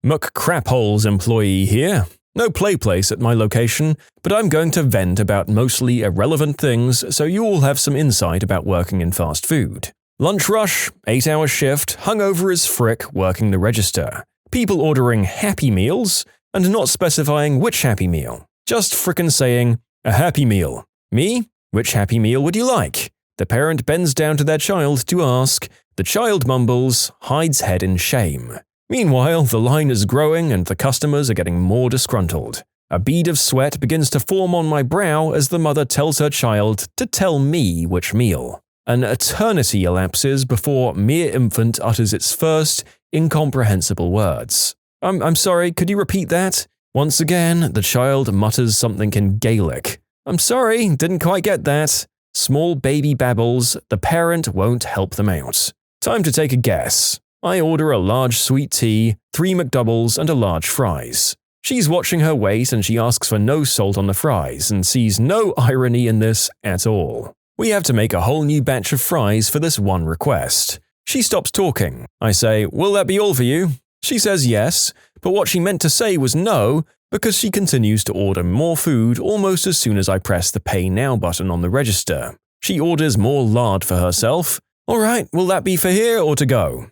Speaker 1: McCraphole's employee here. No play place at my location, but I'm going to vent about mostly irrelevant things so you all have some insight about working in fast food. Lunch rush, 8-hour shift, hungover as frick working the register. People ordering Happy Meals and not specifying which Happy Meal. Just frickin' saying, a Happy Meal. Me? Which Happy Meal would you like? The parent bends down to their child to ask. The child mumbles, hides head in shame. Meanwhile, the line is growing and the customers are getting more disgruntled. A bead of sweat begins to form on my brow as the mother tells her child to tell me which meal. An eternity elapses before mere infant utters its first, incomprehensible words. I'm sorry, could you repeat that? Once again, the child mutters something in Gaelic. I'm sorry, didn't quite get that. Small baby babbles, the parent won't help them out. Time to take a guess. I order a large sweet tea, 3 McDoubles, and a large fries. She's watching her weight and she asks for no salt on the fries and sees no irony in this at all. We have to make a whole new batch of fries for this one request. She stops talking. I say, will that be all for you? She says yes, but what she meant to say was no, because she continues to order more food almost as soon as I press the Pay Now button on the register. She orders more lard for herself. Alright, will that be for here or to go?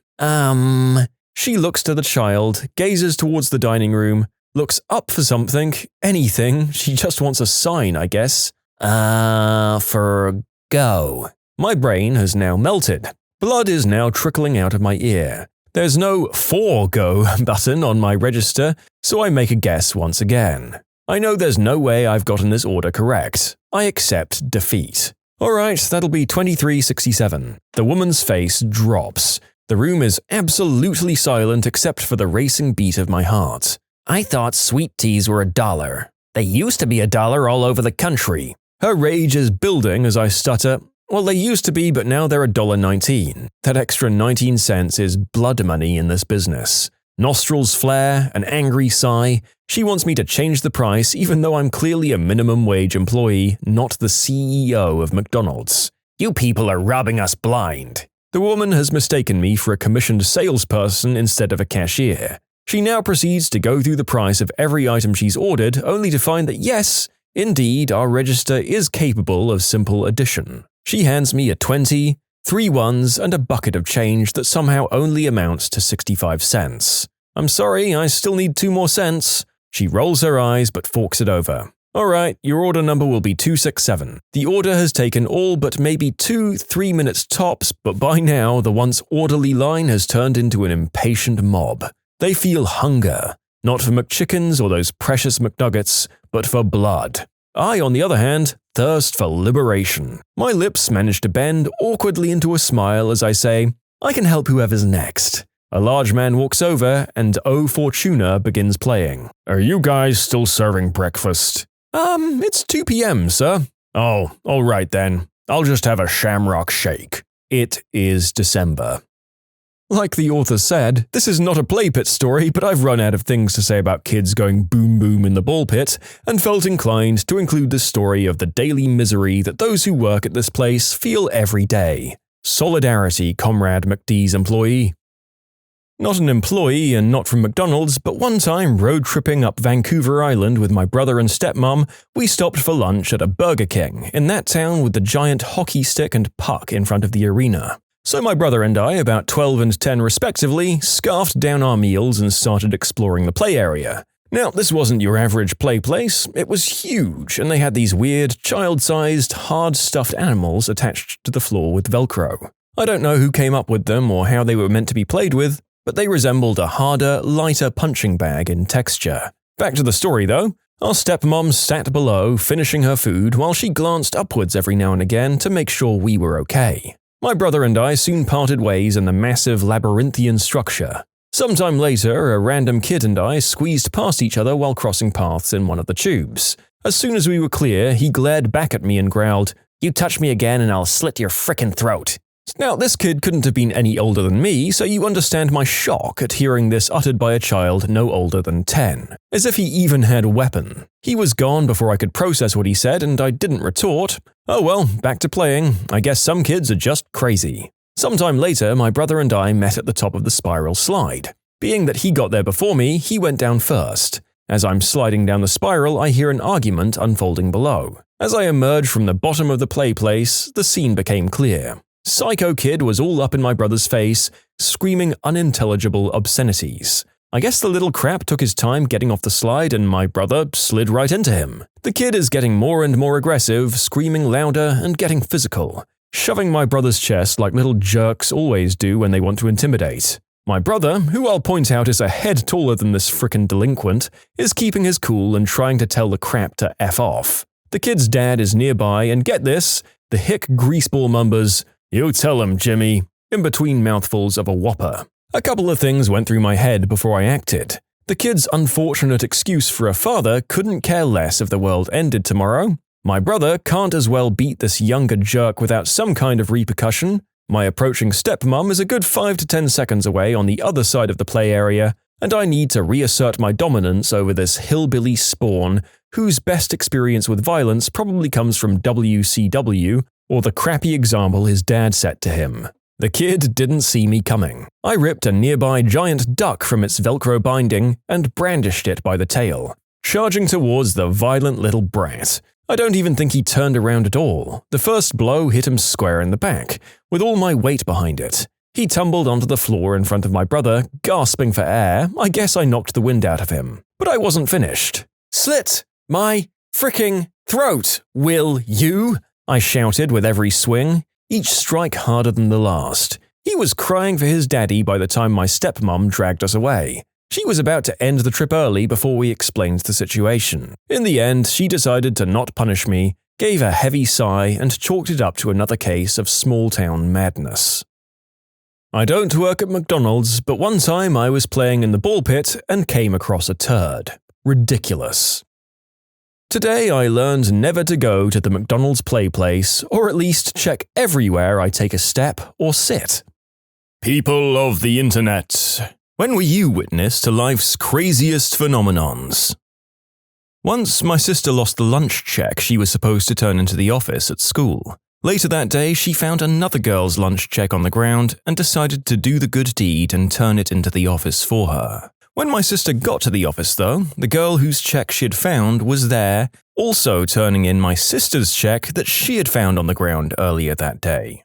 Speaker 1: She looks to the child, gazes towards the dining room, looks up for something, anything, she just wants a sign, I guess. For go. My brain has now melted. Blood is now trickling out of my ear. There's no for go button on my register, so I make a guess once again. I know there's no way I've gotten this order correct. I accept defeat. Alright, that'll be $23.67. The woman's face drops. The room is absolutely silent except for the racing beat of my heart. I thought sweet teas were $1. They used to be $1 all over the country. Her rage is building as I stutter. Well, they used to be, but now they're $1.19. That extra 19 cents is blood money in this business. Nostrils flare, an angry sigh. She wants me to change the price even though I'm clearly a minimum wage employee, not the CEO of McDonald's. You people are robbing us blind. The woman has mistaken me for a commissioned salesperson instead of a cashier. She now proceeds to go through the price of every item she's ordered, only to find that yes, indeed, our register is capable of simple addition. She hands me a 20, 3 ones, and a bucket of change that somehow only amounts to 65 cents. I'm sorry, I still need 2 more cents. She rolls her eyes but forks it over. Alright, your order number will be 267. The order has taken all but maybe 2-3 minutes tops, but by now the once orderly line has turned into an impatient mob. They feel hunger, not for McChickens or those precious McNuggets, but for blood. I, on the other hand, thirst for liberation. My lips manage to bend awkwardly into a smile as I say, I can help whoever's next. A large man walks over and O Fortuna begins playing. Are you guys still serving breakfast? It's 2 p.m., sir. Oh, all right then. I'll just have a shamrock shake. It is December. Like the author said, this is not a play pit story, but I've run out of things to say about kids going boom boom in the ball pit, and felt inclined to include the story of the daily misery that those who work at this place feel every day. Solidarity, Comrade McD's employee. Not an employee and not from McDonald's, but one time road tripping up Vancouver Island with my brother and stepmom, we stopped for lunch at a Burger King in that town with the giant hockey stick and puck in front of the arena. So my brother and I, about 12 and 10 respectively, scarfed down our meals and started exploring the play area. Now, this wasn't your average play place, it was huge, and they had these weird, child-sized, hard stuffed animals attached to the floor with Velcro. I don't know who came up with them or how they were meant to be played with, but they resembled a harder, lighter punching bag in texture. Back to the story though. Our stepmom sat below, finishing her food, while she glanced upwards every now and again to make sure we were okay. My brother and I soon parted ways in the massive labyrinthian structure. Sometime later, a random kid and I squeezed past each other while crossing paths in one of the tubes. As soon as we were clear, he glared back at me and growled, "You touch me again and I'll slit your frickin' throat." Now, this kid couldn't have been any older than me, so you understand my shock at hearing this uttered by a child no older than 10. As if he even had a weapon. He was gone before I could process what he said, and I didn't retort. Oh well, back to playing. I guess some kids are just crazy. Sometime later, my brother and I met at the top of the spiral slide. Being that he got there before me, he went down first. As I'm sliding down the spiral, I hear an argument unfolding below. As I emerge from the bottom of the play place, the scene became clear. Psycho Kid was all up in my brother's face, screaming unintelligible obscenities. I guess the little crap took his time getting off the slide and my brother slid right into him. The kid is getting more and more aggressive, screaming louder and getting physical, shoving my brother's chest like little jerks always do when they want to intimidate. My brother, who I'll point out is a head taller than this frickin' delinquent, is keeping his cool and trying to tell the crap to F off. The kid's dad is nearby and get this, the hick greaseball mumbers, "You tell him, Jimmy," in between mouthfuls of a Whopper. A couple of things went through my head before I acted. The kid's unfortunate excuse for a father couldn't care less if the world ended tomorrow. My brother can't as well beat this younger jerk without some kind of repercussion. My approaching stepmom is a good 5 to 10 seconds away on the other side of the play area, and I need to reassert my dominance over this hillbilly spawn whose best experience with violence probably comes from WCW or the crappy example his dad set to him. The kid didn't see me coming. I ripped a nearby giant duck from its Velcro binding and brandished it by the tail, charging towards the violent little brat. I don't even think he turned around at all. The first blow hit him square in the back, with all my weight behind it. He tumbled onto the floor in front of my brother, gasping for air. I guess I knocked the wind out of him. But I wasn't finished. "Slit my fricking throat, will you?" I shouted with every swing, each strike harder than the last. He was crying for his daddy by the time my stepmom dragged us away. She was about to end the trip early before we explained the situation. In the end, she decided to not punish me, gave a heavy sigh, and chalked it up to another case of small-town madness. I don't work at McDonald's, but one time I was playing in the ball pit and came across a turd. Ridiculous. Today I learned never to go to the McDonald's play place, or at least check everywhere I take a step or sit. People of the internet, when were you witness to life's craziest phenomenons? Once, my sister lost the lunch check she was supposed to turn into the office at school. Later that day, she found another girl's lunch check on the ground and decided to do the good deed and turn it into the office for her. When my sister got to the office, though, the girl whose check she'd found was there, also turning in my sister's check that she had found on the ground earlier that day.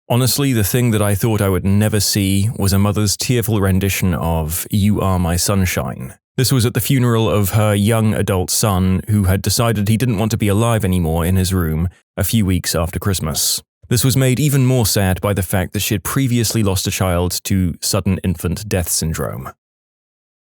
Speaker 1: Honestly, the thing that I thought I would never see was a mother's tearful rendition of "You Are My Sunshine." This was at the funeral of her young adult son who had decided he didn't want to be alive anymore in his room a few weeks after Christmas. This was made even more sad by the fact that she had previously lost a child to sudden infant death syndrome.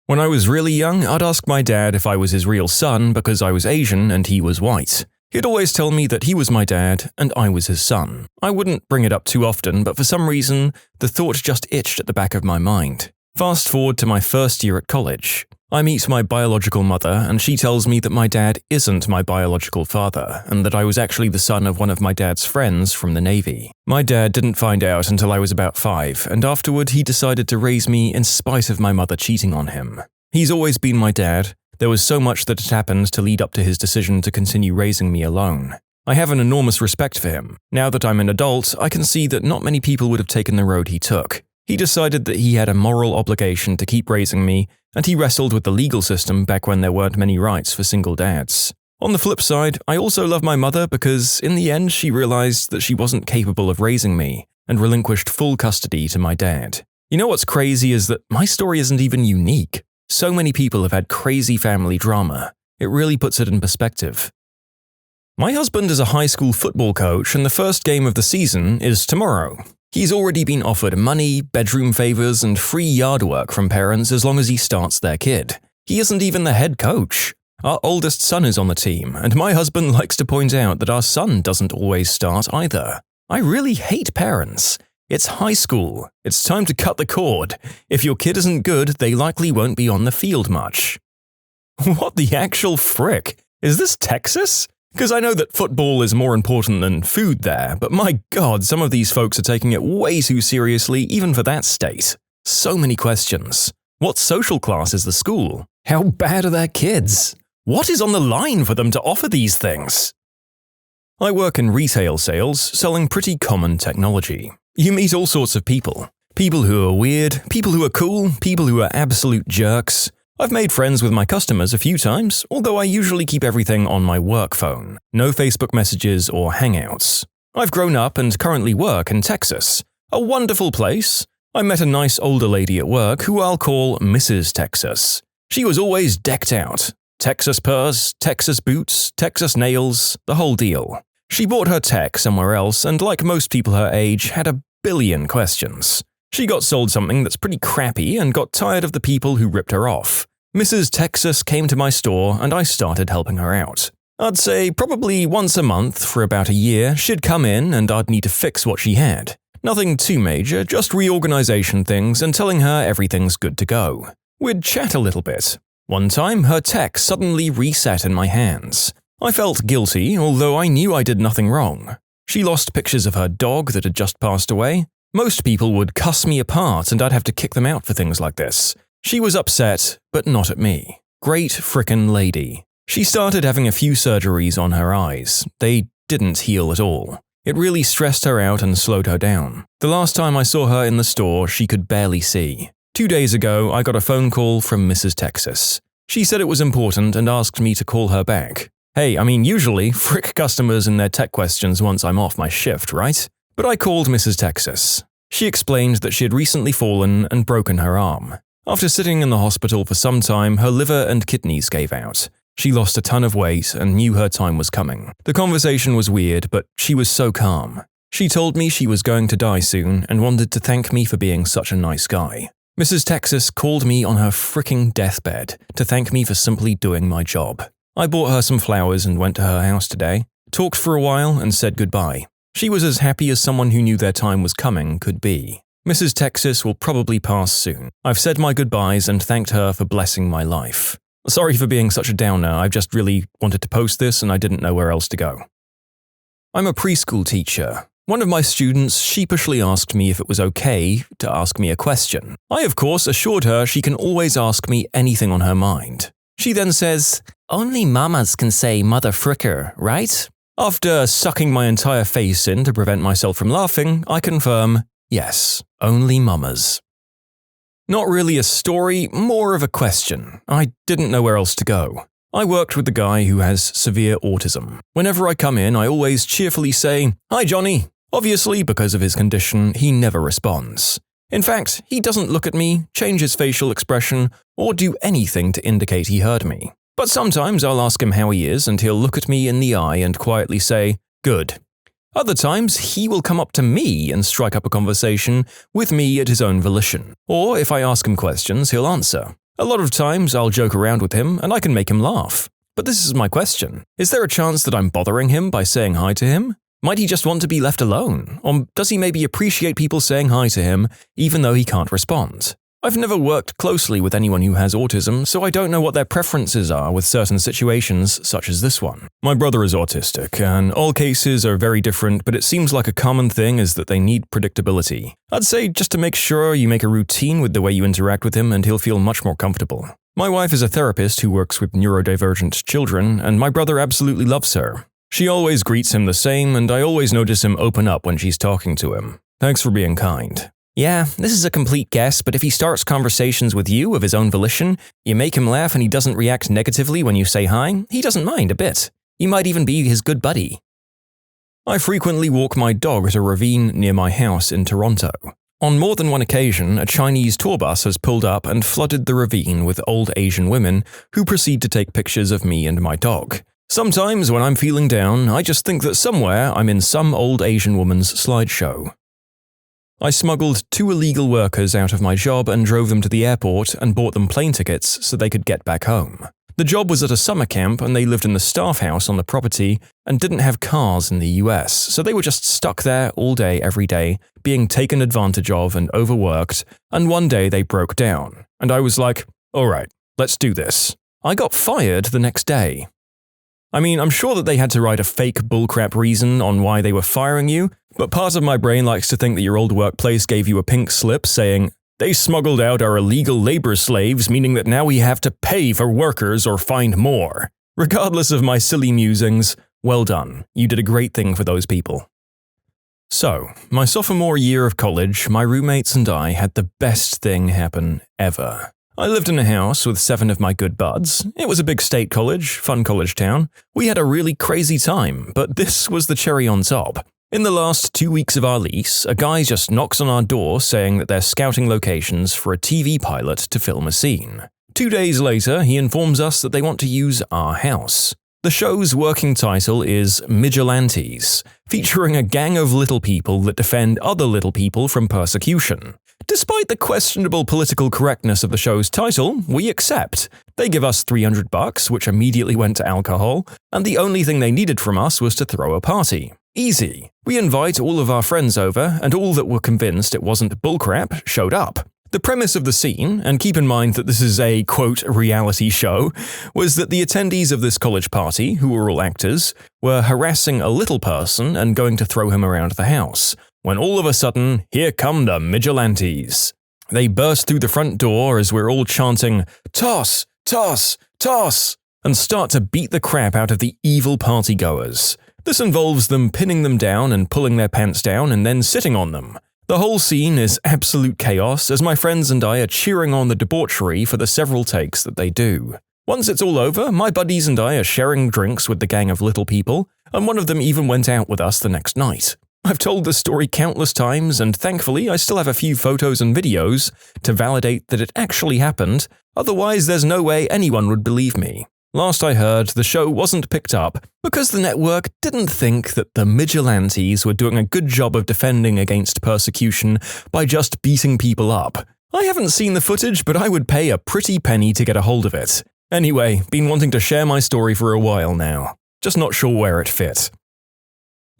Speaker 1: When I was really young, I'd ask my dad if I was his real son because I was Asian and he was white. He'd always tell me that he was my dad and I was his son. I wouldn't bring it up too often, but for some reason, the thought just itched at the back of my mind. Fast forward to my first year at college. I meet my biological mother, and she tells me that my dad isn't my biological father, and that I was actually the son of one of my dad's friends from the Navy. My dad didn't find out until I was about 5, and afterward he decided to raise me in spite of my mother cheating on him. He's always been my dad. There was so much that had happened to lead up to his decision to continue raising me alone. I have an enormous respect for him. Now that I'm an adult, I can see that not many people would have taken the road he took. He decided that he had a moral obligation to keep raising me, and he wrestled with the legal system back when there weren't many rights for single dads. On the flip side, I also love my mother because in the end she realized that she wasn't capable of raising me, and relinquished full custody to my dad. You know what's crazy is that my story isn't even unique. So many people have had crazy family drama. It really puts it in perspective. My husband is a high school football coach, and the first game of the season is tomorrow. He's already been offered money, bedroom favors, and free yard work from parents as long as he starts their kid. He isn't even the head coach. Our oldest son is on the team, and my husband likes to point out that our son doesn't always start either. I really hate parents. It's high school. It's time to cut the cord. If your kid isn't good, they likely won't be on the field much. What the actual frick? Is this Texas? Because I know that football is more important than food there, but my god, some of these folks are taking it way too seriously even for that state. So many questions. What social class is the school? How bad are their kids? What is on the line for them to offer these things? I work in retail sales, selling pretty common technology. You meet all sorts of people. People who are weird, people who are cool, people who are absolute jerks. I've made friends with my customers a few times, although I usually keep everything on my work phone. No Facebook messages or hangouts. I've grown up and currently work in Texas. A wonderful place. I met a nice older lady at work who I'll call Mrs. Texas. She was always decked out. Texas purse, Texas boots, Texas nails, the whole deal. She bought her tech somewhere else and, like most people her age, had a billion questions. She got sold something that's pretty crappy and got tired of the people who ripped her off. Mrs. Texas came to my store and I started helping her out. I'd say probably once a month for about a year, she'd come in and I'd need to fix what she had. Nothing too major, just reorganization things and telling her everything's good to go. We'd chat a little bit. One time, her tech suddenly reset in my hands. I felt guilty, although I knew I did nothing wrong. She lost pictures of her dog that had just passed away. Most people would cuss me apart and I'd have to kick them out for things like this. She was upset, but not at me. Great frickin' lady. She started having a few surgeries on her eyes. They didn't heal at all. It really stressed her out and slowed her down. The last time I saw her in the store, she could barely see. 2 days ago, I got a phone call from Mrs. Texas. She said it was important and asked me to call her back. Hey, usually, frick customers and their tech questions once I'm off my shift, right? But I called Mrs. Texas. She explained that she had recently fallen and broken her arm. After sitting in the hospital for some time, her liver and kidneys gave out. She lost a ton of weight and knew her time was coming. The conversation was weird, but she was so calm. She told me she was going to die soon and wanted to thank me for being such a nice guy. Mrs. Texas called me on her fricking deathbed to thank me for simply doing my job. I bought her some flowers and went to her house today, talked for a while and said goodbye. She was as happy as someone who knew their time was coming could be. Mrs. Texas will probably pass soon. I've said my goodbyes and thanked her for blessing my life. Sorry for being such a downer, I just really wanted to post this and I didn't know where else to go. I'm a preschool teacher. One of my students sheepishly asked me if it was okay to ask me a question. I, of course, assured her she can always ask me anything on her mind. She then says, "Only mamas can say mother fricker, right?" After sucking my entire face in to prevent myself from laughing, I confirm, yes, only mamas. Not really a story, more of a question. I didn't know where else to go. I worked with the guy who has severe autism. Whenever I come in, I always cheerfully say, "Hi, Johnny." Obviously, because of his condition, he never responds. In fact, he doesn't look at me, change his facial expression, or do anything to indicate he heard me. But sometimes I'll ask him how he is and he'll look at me in the eye and quietly say, "Good." Other times, he will come up to me and strike up a conversation with me at his own volition. Or if I ask him questions, he'll answer. A lot of times, I'll joke around with him and I can make him laugh. But this is my question. Is there a chance that I'm bothering him by saying hi to him? Might he just want to be left alone? Or does he maybe appreciate people saying hi to him even though he can't respond? I've never worked closely with anyone who has autism, so I don't know what their preferences are with certain situations such as this one. My brother is autistic, and all cases are very different, but it seems like a common thing is that they need predictability. I'd say just to make sure you make a routine with the way you interact with him and he'll feel much more comfortable. My wife is a therapist who works with neurodivergent children, and my brother absolutely loves her. She always greets him the same, and I always notice him open up when she's talking to him. Thanks for being kind. Yeah, this is a complete guess, but if he starts conversations with you of his own volition, you make him laugh and he doesn't react negatively when you say hi, he doesn't mind a bit. You might even be his good buddy. I frequently walk my dog at a ravine near my house in Toronto. On more than one occasion, a Chinese tour bus has pulled up and flooded the ravine with old Asian women who proceed to take pictures of me and my dog. Sometimes when I'm feeling down, I just think that somewhere I'm in some old Asian woman's slideshow. I smuggled 2 illegal workers out of my job and drove them to the airport and bought them plane tickets so they could get back home. The job was at a summer camp and they lived in the staff house on the property and didn't have cars in the US, so they were just stuck there all day every day, being taken advantage of and overworked, and one day they broke down. And I was like, alright, let's do this. I got fired the next day. I mean, I'm sure that they had to write a fake bullcrap reason on why they were firing you, but part of my brain likes to think that your old workplace gave you a pink slip saying, "They smuggled out our illegal labor slaves, meaning that now we have to pay for workers or find more." Regardless of my silly musings, well done. You did a great thing for those people. So, my sophomore year of college, my roommates and I had the best thing happen ever. I lived in a house with 7 of my good buds. It was a big state college, fun college town. We had a really crazy time, but this was the cherry on top. In the last 2 weeks of our lease, a guy just knocks on our door saying that they're scouting locations for a TV pilot to film a scene. 2 days later, he informs us that they want to use our house. The show's working title is Migilantes, featuring a gang of little people that defend other little people from persecution. Despite the questionable political correctness of the show's title, we accept. They give us $300, which immediately went to alcohol, and the only thing they needed from us was to throw a party. Easy. We invite all of our friends over, and all that were convinced it wasn't bullcrap showed up. The premise of the scene, and keep in mind that this is a, quote, reality show, was that the attendees of this college party, who were all actors, were harassing a little person and going to throw him around the house, when all of a sudden, here come the Migilantes. They burst through the front door as we're all chanting, "Toss! Toss! Toss!" and start to beat the crap out of the evil partygoers. This involves them pinning them down and pulling their pants down and then sitting on them. The whole scene is absolute chaos as my friends and I are cheering on the debauchery for the several takes that they do. Once it's all over, my buddies and I are sharing drinks with the gang of little people, and one of them even went out with us the next night. I've told this story countless times, and thankfully I still have a few photos and videos to validate that it actually happened, otherwise there's no way anyone would believe me. Last I heard, the show wasn't picked up because the network didn't think that the Migilantes were doing a good job of defending against persecution by just beating people up. I haven't seen the footage, but I would pay a pretty penny to get a hold of it. Anyway, been wanting to share my story for a while now. Just not sure where it fit.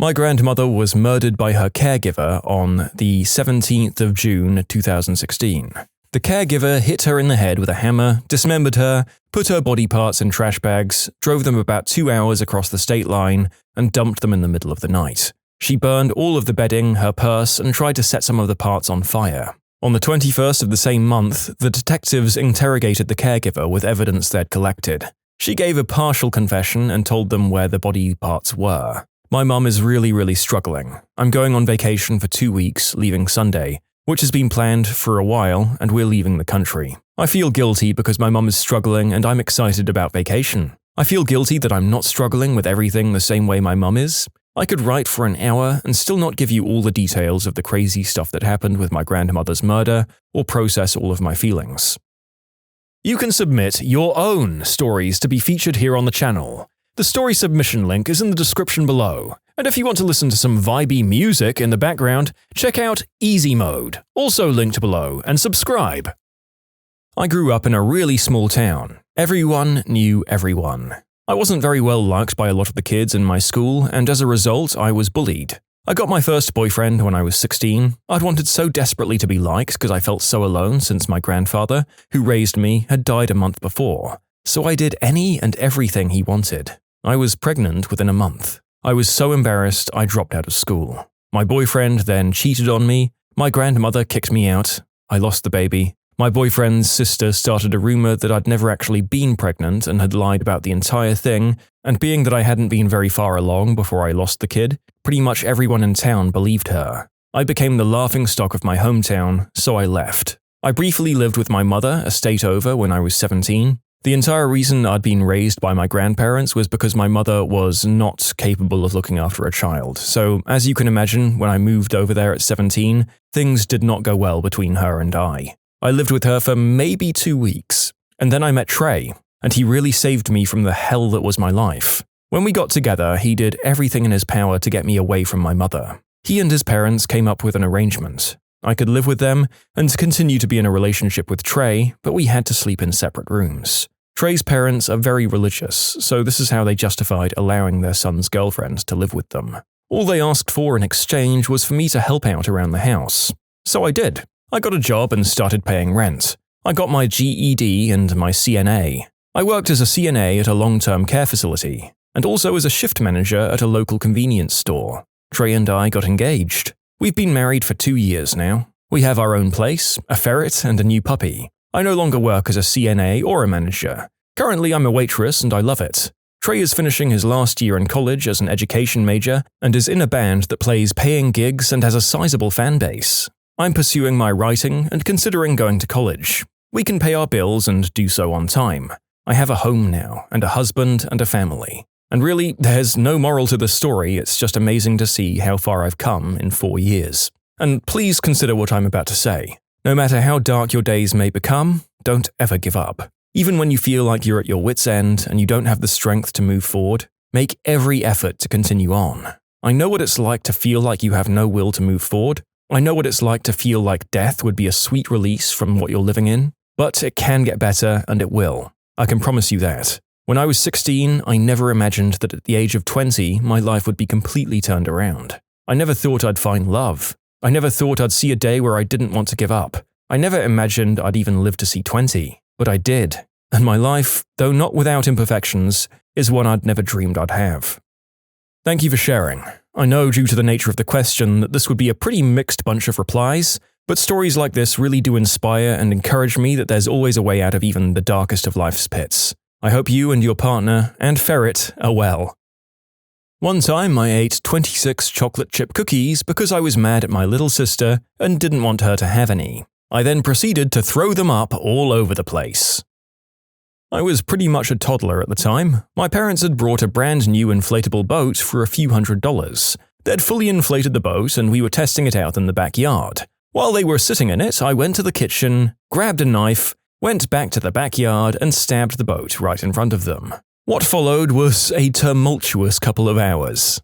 Speaker 1: My grandmother was murdered by her caregiver on the 17th of June 2016. The caregiver hit her in the head with a hammer, dismembered her, put her body parts in trash bags, drove them about 2 hours across the state line, and dumped them in the middle of the night. She burned all of the bedding, her purse, and tried to set some of the parts on fire. On the 21st of the same month, the detectives interrogated the caregiver with evidence they'd collected. She gave a partial confession and told them where the body parts were. My mum is really struggling. I'm going on vacation for 2 weeks, leaving Sunday, which has been planned for a while, and we're leaving the country. I feel guilty because my mum is struggling and I'm excited about vacation. I feel guilty that I'm not struggling with everything the same way my mum is. I could write for an hour and still not give you all the details of the crazy stuff that happened with my grandmother's murder, or process all of my feelings. You can submit your own stories to be featured here on the channel. The story submission link is in the description below, and if you want to listen to some vibey music in the background, check out easymode, also linked below, and subscribe. I grew up in a really small town. Everyone knew everyone. I wasn't very well liked by a lot of the kids in my school, and as a result, I was bullied. I got my first boyfriend when I was 16. I'd wanted so desperately to be liked because I felt so alone since my grandfather, who raised me, had died a month before. So I did any and everything he wanted. I was pregnant within a month. I was so embarrassed I dropped out of school. My boyfriend then cheated on me. My grandmother kicked me out. I lost the baby. My boyfriend's sister started a rumor that I'd never actually been pregnant and had lied about the entire thing, and being that I hadn't been very far along before I lost the kid, pretty much everyone in town believed her. I became the laughingstock of my hometown, so I left. I briefly lived with my mother a state over when I was 17. The entire reason I'd been raised by my grandparents was because my mother was not capable of looking after a child, so as you can imagine, when I moved over there at 17, things did not go well between her and I. I lived with her for maybe 2 weeks, and then I met Trey, and he really saved me from the hell that was my life. When we got together, he did everything in his power to get me away from my mother. He and his parents came up with an arrangement. I could live with them and continue to be in a relationship with Trey, but we had to sleep in separate rooms. Trey's parents are very religious, so this is how they justified allowing their son's girlfriend to live with them. All they asked for in exchange was for me to help out around the house. So I did. I got a job and started paying rent. I got my GED and my CNA. I worked as a CNA at a long-term care facility, and also as a shift manager at a local convenience store. Trey and I got engaged. We've been married for 2 years now. We have our own place, a ferret, and a new puppy. I no longer work as a CNA or a manager. Currently, I'm a waitress and I love it. Trey is finishing his last year in college as an education major and is in a band that plays paying gigs and has a sizable fan base. I'm pursuing my writing and considering going to college. We can pay our bills and do so on time. I have a home now, and a husband and a family. And really, there's no moral to the story, it's just amazing to see how far I've come in 4 years. And please consider what I'm about to say. No matter how dark your days may become, don't ever give up. Even when you feel like you're at your wit's end and you don't have the strength to move forward, make every effort to continue on. I know what it's like to feel like you have no will to move forward. I know what it's like to feel like death would be a sweet release from what you're living in, but it can get better and it will. I can promise you that. When I was 16, I never imagined that at the age of 20, my life would be completely turned around. I never thought I'd find love. I never thought I'd see a day where I didn't want to give up. I never imagined I'd even live to see 20, but I did. And my life, though not without imperfections, is one I'd never dreamed I'd have. Thank you for sharing. I know due to the nature of the question that this would be a pretty mixed bunch of replies, but stories like this really do inspire and encourage me that there's always a way out of even the darkest of life's pits. I hope you and your partner and ferret are well. One time I ate 26 chocolate chip cookies because I was mad at my little sister and didn't want her to have any. I then proceeded to throw them up all over the place. I was pretty much a toddler at the time. My parents had brought a brand new inflatable boat for a few $100s. They'd fully inflated the boat and we were testing it out in the backyard. While they were sitting in it, I went to the kitchen, grabbed a knife, went back to the backyard and stabbed the boat right in front of them. What followed was a tumultuous couple of hours.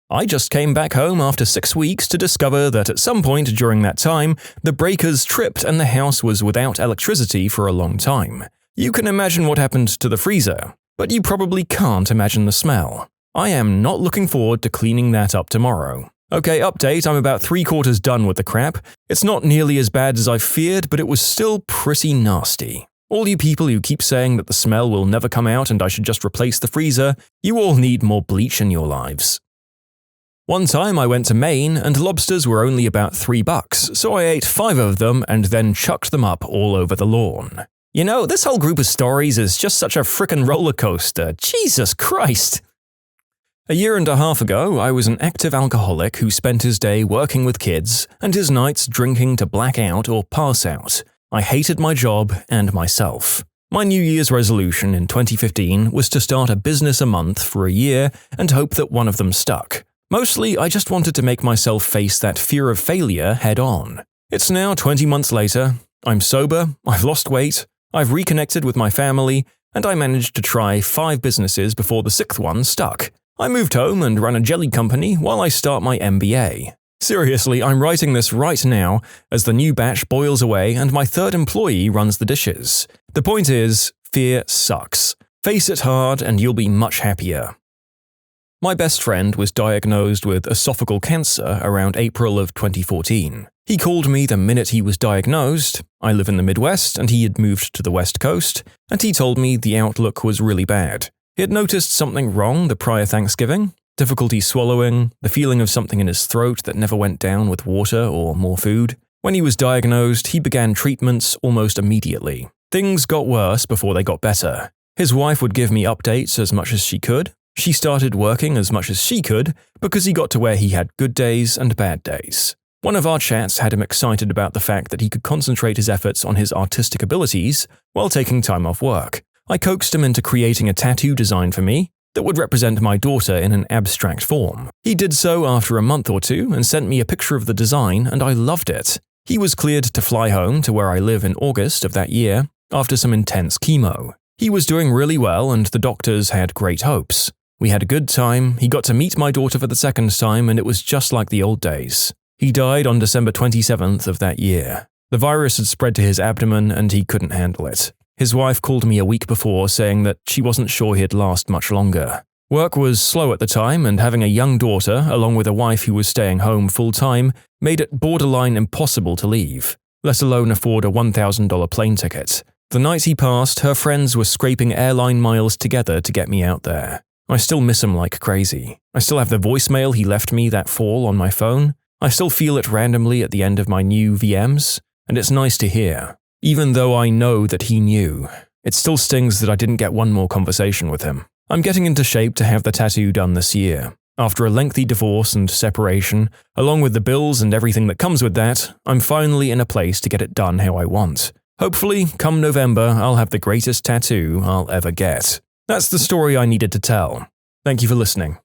Speaker 1: I just came back home after 6 weeks to discover that at some point during that time, the breakers tripped and the house was without electricity for a long time. You can imagine what happened to the freezer, but you probably can't imagine the smell. I am not looking forward to cleaning that up tomorrow. Okay, update, I'm about 3/4 done with the crap. It's not nearly as bad as I feared, but it was still pretty nasty. All you people who keep saying that the smell will never come out and I should just replace the freezer, you all need more bleach in your lives. One time I went to Maine and lobsters were only about $3, so I ate 5 of them and then chucked them up all over the lawn. You know, this whole group of stories is just such a frickin' roller coaster. Jesus Christ! A year and a half ago, I was an active alcoholic who spent his day working with kids and his nights drinking to black out or pass out. I hated my job and myself. My New Year's resolution in 2015 was to start a business a month for a year and hope that one of them stuck. Mostly, I just wanted to make myself face that fear of failure head on. It's now 20 months later. I'm sober, I've lost weight, I've reconnected with my family, and I managed to try 5 businesses before the 6th one stuck. I moved home and run a jelly company while I start my MBA. Seriously, I'm writing this right now as the new batch boils away and my 3rd employee runs the dishes. The point is, fear sucks. Face it hard and you'll be much happier. My best friend was diagnosed with esophageal cancer around April of 2014. He called me the minute he was diagnosed. I live in the Midwest and he had moved to the West Coast, and he told me the outlook was really bad. He had noticed something wrong the prior Thanksgiving, difficulty swallowing, the feeling of something in his throat that never went down with water or more food. When he was diagnosed, he began treatments almost immediately. Things got worse before they got better. His wife would give me updates as much as she could. She started working as much as she could because he got to where he had good days and bad days. One of our chats had him excited about the fact that he could concentrate his efforts on his artistic abilities while taking time off work. I coaxed him into creating a tattoo design for me that would represent my daughter in an abstract form. He did so after a month or two and sent me a picture of the design, and I loved it. He was cleared to fly home to where I live in August of that year after some intense chemo. He was doing really well and the doctors had great hopes. We had a good time, he got to meet my daughter for the second time, and it was just like the old days. He died on December 27th of that year. The virus had spread to his abdomen and he couldn't handle it. His wife called me a week before saying that she wasn't sure he'd last much longer. Work was slow at the time, and having a young daughter, along with a wife who was staying home full-time, made it borderline impossible to leave, let alone afford a $1,000 plane ticket. The night he passed, her friends were scraping airline miles together to get me out there. I still miss him like crazy. I still have the voicemail he left me that fall on my phone. I still feel it randomly at the end of my new VMs, and it's nice to hear. Even though I know that he knew, it still stings that I didn't get one more conversation with him. I'm getting into shape to have the tattoo done this year. After a lengthy divorce and separation, along with the bills and everything that comes with that, I'm finally in a place to get it done how I want. Hopefully, come November, I'll have the greatest tattoo I'll ever get. That's the story I needed to tell. Thank you for listening.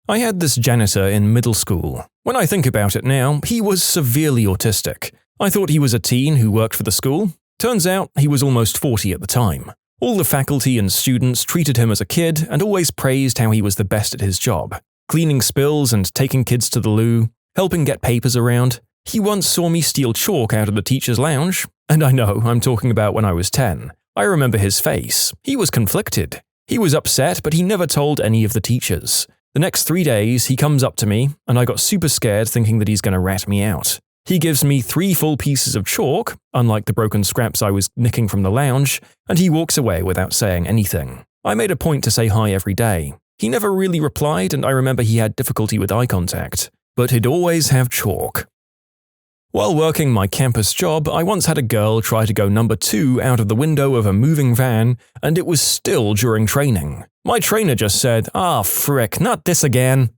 Speaker 1: I had this janitor in middle school. When I think about it now, he was severely autistic. I thought he was a teen who worked for the school. Turns out he was almost 40 at the time. All the faculty and students treated him as a kid and always praised how he was the best at his job. Cleaning spills and taking kids to the loo, helping get papers around. He once saw me steal chalk out of the teacher's lounge. And I know, I'm talking about when I was 10. I remember his face. He was conflicted. He was upset, but he never told any of the teachers. The next 3 days, he comes up to me, and I got super scared thinking that he's going to rat me out. He gives me 3 full pieces of chalk, unlike the broken scraps I was nicking from the lounge, and he walks away without saying anything. I made a point to say hi every day. He never really replied, and I remember he had difficulty with eye contact, but he'd always have chalk. While working my campus job, I once had a girl try to go number 2 out of the window of a moving van, and it was still during training. My trainer just said, "Ah, frick, not this again."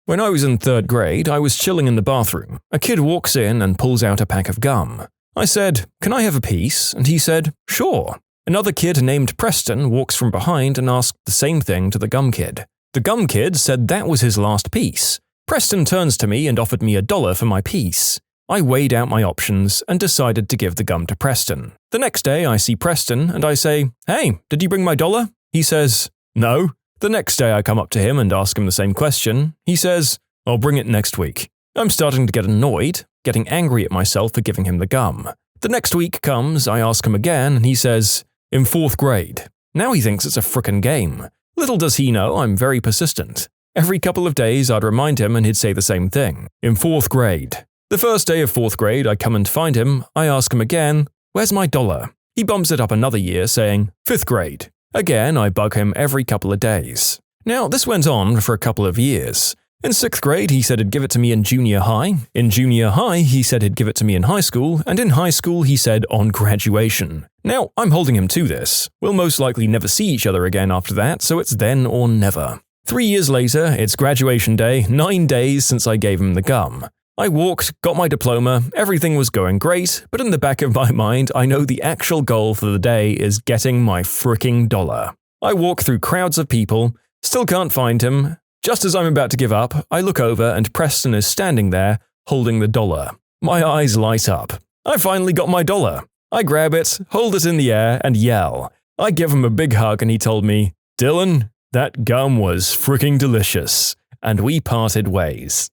Speaker 1: When I was in 3rd grade, I was chilling in the bathroom. A kid walks in and pulls out a pack of gum. I said, "Can I have a piece?" And he said, "Sure." Another kid named Preston walks from behind and asked the same thing to the gum kid. The gum kid said that was his last piece. Preston turns to me and offered me $1 for my piece. I weighed out my options and decided to give the gum to Preston. The next day, I see Preston and I say, "Hey, did you bring my $1?" He says, "No." The next day I come up to him and ask him the same question. He says, "I'll bring it next week." I'm starting to get annoyed, getting angry at myself for giving him the gum. The next week comes, I ask him again, and he says, "In 4th grade." Now he thinks it's a frickin' game. Little does he know I'm very persistent. Every couple of days I'd remind him and he'd say the same thing. "In 4th grade." The first day of 4th grade I come and find him, I ask him again, "Where's my $1?" He bumps it up another year saying, 5th grade. Again, I bug him every couple of days. Now, this went on for a couple of years. In 6th grade, he said he'd give it to me in junior high. In junior high, he said he'd give it to me in high school. And in high school, he said on graduation. Now, I'm holding him to this. We'll most likely never see each other again after that, so it's then or never. 3 years later, it's graduation day, 9 days since I gave him the gum. I walked, got my diploma, everything was going great, but in the back of my mind, I know the actual goal for the day is getting my fricking $1. I walk through crowds of people, still can't find him. Just as I'm about to give up, I look over and Preston is standing there, holding the $1. My eyes light up. I finally got my $1. I grab it, hold it in the air, and yell. I give him a big hug and he told me, "Dylan, that gum was fricking delicious." And we parted ways.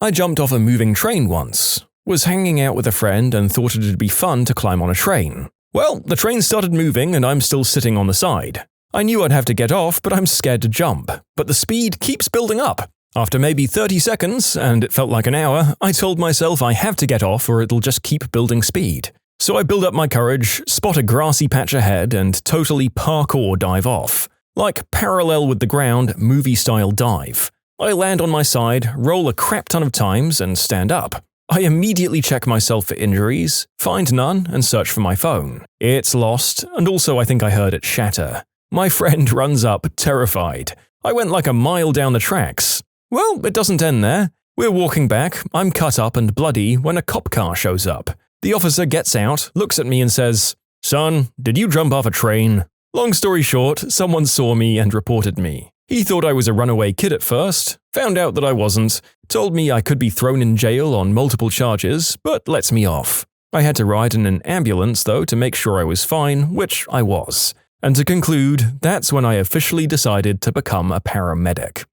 Speaker 1: I jumped off a moving train once, was hanging out with a friend and thought it'd be fun to climb on a train. Well, the train started moving and I'm still sitting on the side. I knew I'd have to get off, but I'm scared to jump. But the speed keeps building up. After maybe 30 seconds, and it felt like an hour, I told myself I have to get off or it'll just keep building speed. So I build up my courage, spot a grassy patch ahead, and totally parkour dive off. Like parallel with the ground, movie-style dive. I land on my side, roll a crap ton of times, and stand up. I immediately check myself for injuries, find none, and search for my phone. It's lost, and also I think I heard it shatter. My friend runs up, terrified. I went like a mile down the tracks. Well, it doesn't end there. We're walking back, I'm cut up and bloody when a cop car shows up. The officer gets out, looks at me and says, "Son, did you jump off a train?" Long story short, someone saw me and reported me. He thought I was a runaway kid at first, found out that I wasn't, told me I could be thrown in jail on multiple charges, but lets me off. I had to ride in an ambulance though to make sure I was fine, which I was. And to conclude, that's when I officially decided to become a paramedic.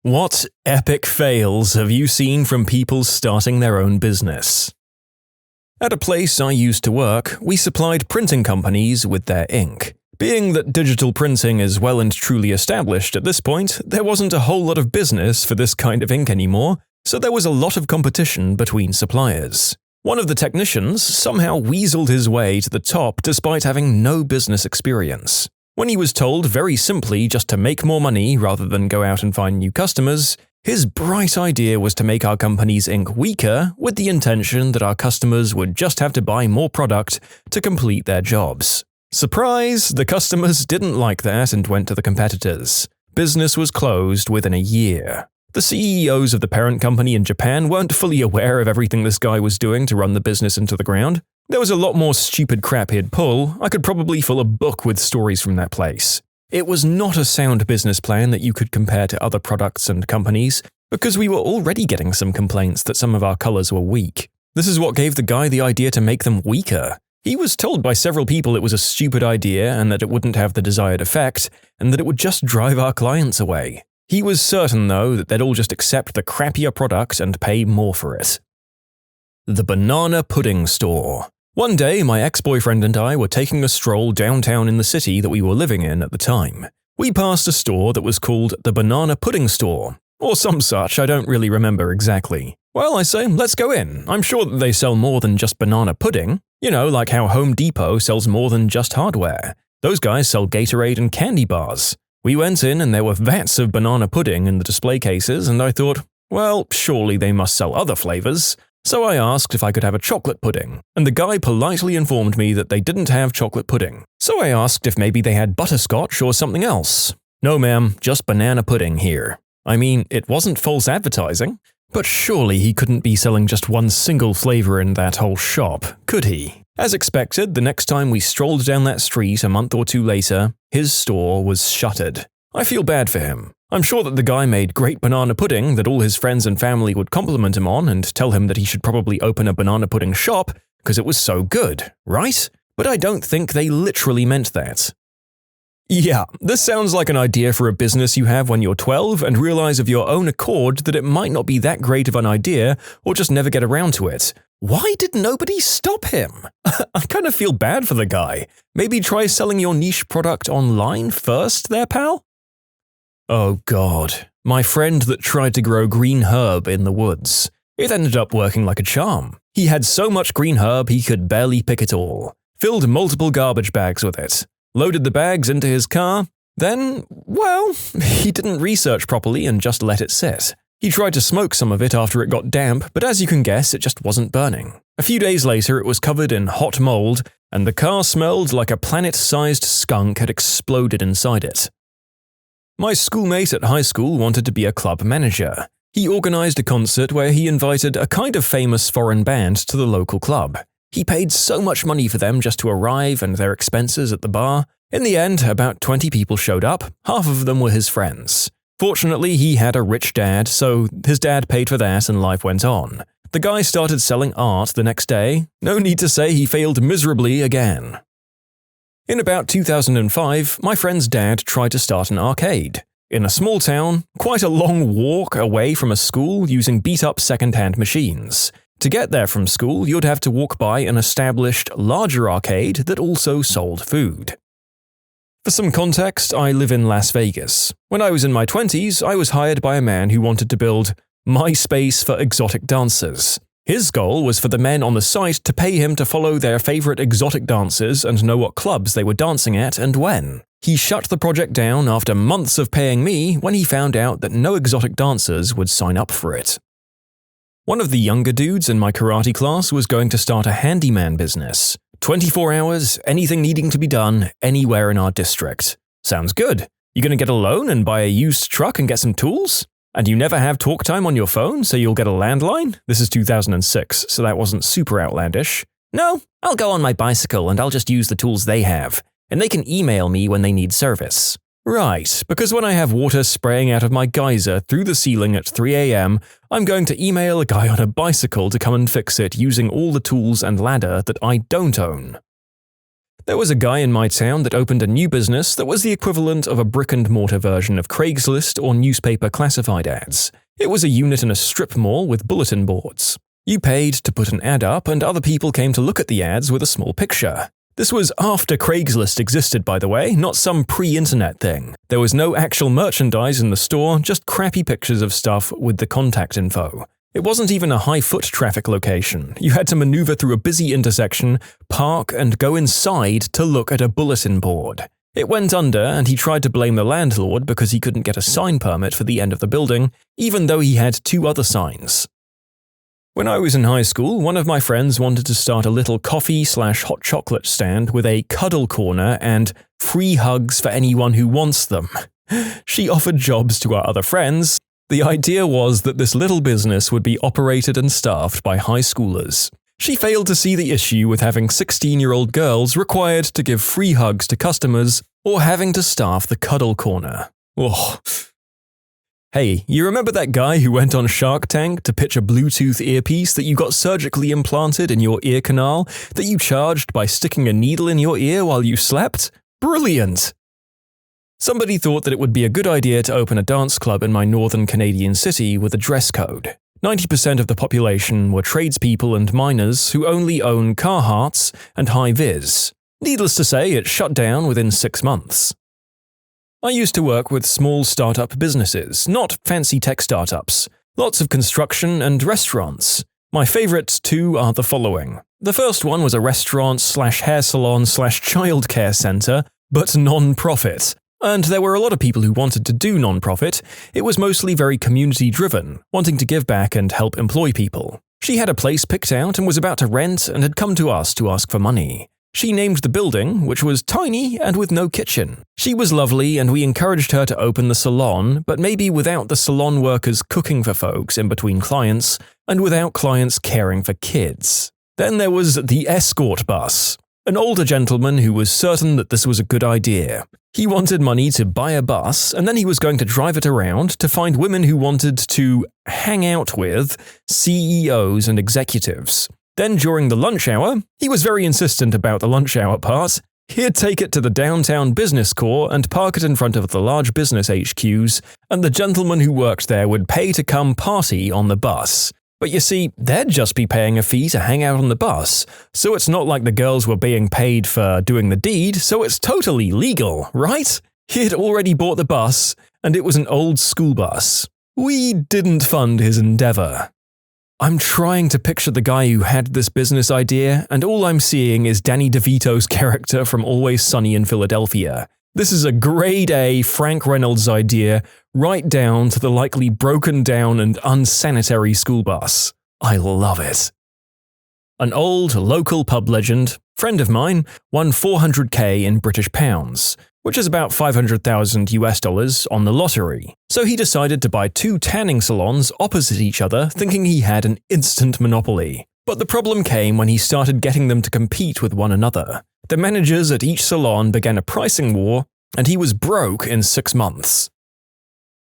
Speaker 1: What epic fails have you seen from people starting their own business? At a place I used to work, we supplied printing companies with their ink. Being that digital printing is well and truly established at this point, there wasn't a whole lot of business for this kind of ink anymore, so there was a lot of competition between suppliers. One of the technicians somehow weaseled his way to the top despite having no business experience. When he was told very simply just to make more money rather than go out and find new customers, his bright idea was to make our company's ink weaker with the intention that our customers would just have to buy more product to complete their jobs. Surprise! The customers didn't like that and went to the competitors. Business was closed within a year. The CEOs of the parent company in Japan weren't fully aware of everything this guy was doing to run the business into the ground. There was a lot more stupid crap he'd pull. I could probably fill a book with stories from that place. It was not a sound business plan that you could compare to other products and companies, because we were already getting some complaints that some of our colors were weak. This is what gave the guy the idea to make them weaker. He was told by several people it was a stupid idea and that it wouldn't have the desired effect, and that it would just drive our clients away. He was certain, though, that they'd all just accept the crappier product and pay more for it. The Banana Pudding Store. One day, my ex-boyfriend and I were taking a stroll downtown in the city that we were living in at the time. We passed a store that was called the Banana Pudding Store, or some such, I don't really remember exactly. Well, I say, let's go in. I'm sure that they sell more than just banana pudding. You know, like how Home Depot sells more than just hardware. Those guys sell Gatorade and candy bars. We went in and there were vats of banana pudding in the display cases, and I thought, well, surely they must sell other flavors. So I asked if I could have a chocolate pudding, and the guy politely informed me that they didn't have chocolate pudding. So I asked if maybe they had butterscotch or something else. No ma'am, just banana pudding here. I mean, it wasn't false advertising, but surely he couldn't be selling just one single flavor in that whole shop, could he? As expected, the next time we strolled down that street a month or two later, his store was shuttered. I feel bad for him. I'm sure that the guy made great banana pudding that all his friends and family would compliment him on and tell him that he should probably open a banana pudding shop because it was so good, right? But I don't think they literally meant that. Yeah, this sounds like an idea for a business you have when you're 12 and realize of your own accord that it might not be that great of an idea or just never get around to it. Why did nobody stop him? I kind of feel bad for the guy. Maybe try selling your niche product online first there, pal? Oh god, my friend that tried to grow green herb in the woods. It ended up working like a charm. He had so much green herb he could barely pick it all. Filled multiple garbage bags with it. Loaded the bags into his car. Then, well, he didn't research properly and just let it sit. He tried to smoke some of it after it got damp, but as you can guess, it just wasn't burning. A few days later, it was covered in hot mold, and the car smelled like a planet-sized skunk had exploded inside it. My schoolmate at high school wanted to be a club manager. He organized a concert where he invited a kind of famous foreign band to the local club. He paid so much money for them just to arrive and their expenses at the bar. In the end, about 20 people showed up, half of them were his friends. Fortunately, he had a rich dad, so his dad paid for that and life went on. The guy started selling art the next day. No need to say he failed miserably again. In about 2005, my friend's dad tried to start an arcade. In a small town, quite a long walk away from a school using beat-up second-hand machines. To get there from school, you'd have to walk by an established, larger arcade that also sold food. For some context, I live in Las Vegas. When I was in my 20s, I was hired by a man who wanted to build MySpace for exotic dancers. His goal was for the men on the site to pay him to follow their favorite exotic dancers and know what clubs they were dancing at and when. He shut the project down after months of paying me when he found out that no exotic dancers would sign up for it. One of the younger dudes in my karate class was going to start a handyman business. 24 hours, anything needing to be done, anywhere in our district. Sounds good. You gonna get a loan and buy a used truck and get some tools? And you never have talk time on your phone, so you'll get a landline? This is 2006, so that wasn't super outlandish. No, I'll go on my bicycle and I'll just use the tools they have, and they can email me when they need service. Right, because when I have water spraying out of my geyser through the ceiling at 3 a.m., I'm going to email a guy on a bicycle to come and fix it using all the tools and ladder that I don't own. There was a guy in my town that opened a new business that was the equivalent of a brick-and-mortar version of Craigslist or newspaper classified ads. It was a unit in a strip mall with bulletin boards. You paid to put an ad up and other people came to look at the ads with a small picture. This was after Craigslist existed, by the way, not some pre-internet thing. There was no actual merchandise in the store, just crappy pictures of stuff with the contact info. It wasn't even a high-foot traffic location. You had to maneuver through a busy intersection, park, and go inside to look at a bulletin board. It went under, and he tried to blame the landlord because he couldn't get a sign permit for the end of the building, even though he had 2 other signs. When I was in high school, one of my friends wanted to start a little coffee/hot chocolate stand with a cuddle corner and free hugs for anyone who wants them. She offered jobs to our other friends. The idea was that this little business would be operated and staffed by high schoolers. She failed to see the issue with having 16-year-old girls required to give free hugs to customers or having to staff the cuddle corner. Ugh. Hey, you remember that guy who went on Shark Tank to pitch a Bluetooth earpiece that you got surgically implanted in your ear canal that you charged by sticking a needle in your ear while you slept? Brilliant! Somebody thought that it would be a good idea to open a dance club in my northern Canadian city with a dress code. 90% of the population were tradespeople and miners who only own Carhartts and high-vis. Needless to say, it shut down within 6 months. I used to work with small startup businesses, not fancy tech startups. Lots of construction and restaurants. My favorite 2 are the following. The first one was a restaurant/hair salon/childcare center, but non-profit. And there were a lot of people who wanted to do non-profit. It was mostly very community-driven, wanting to give back and help employ people. She had a place picked out and was about to rent and had come to us to ask for money. She named the building, which was tiny and with no kitchen. She was lovely and we encouraged her to open the salon, but maybe without the salon workers cooking for folks in between clients, and without clients caring for kids. Then there was the escort bus. An older gentleman who was certain that this was a good idea. He wanted money to buy a bus, and then he was going to drive it around to find women who wanted to hang out with CEOs and executives. Then during the lunch hour, he was very insistent about the lunch hour part. He'd take it to the downtown business core and park it in front of the large business HQs, and the gentleman who worked there would pay to come party on the bus. But you see, they'd just be paying a fee to hang out on the bus, so it's not like the girls were being paid for doing the deed, so it's totally legal, right? He'd already bought the bus, and it was an old school bus. We didn't fund his endeavor. I'm trying to picture the guy who had this business idea, and all I'm seeing is Danny DeVito's character from Always Sunny in Philadelphia. This is a grade A Frank Reynolds idea, right down to the likely broken down and unsanitary school bus. I love it. An old local pub legend, friend of mine, won $400K in British pounds, which is about $500,000 on the lottery. So he decided to buy 2 tanning salons opposite each other, thinking he had an instant monopoly. But the problem came when he started getting them to compete with one another. The managers at each salon began a pricing war, and he was broke in 6 months.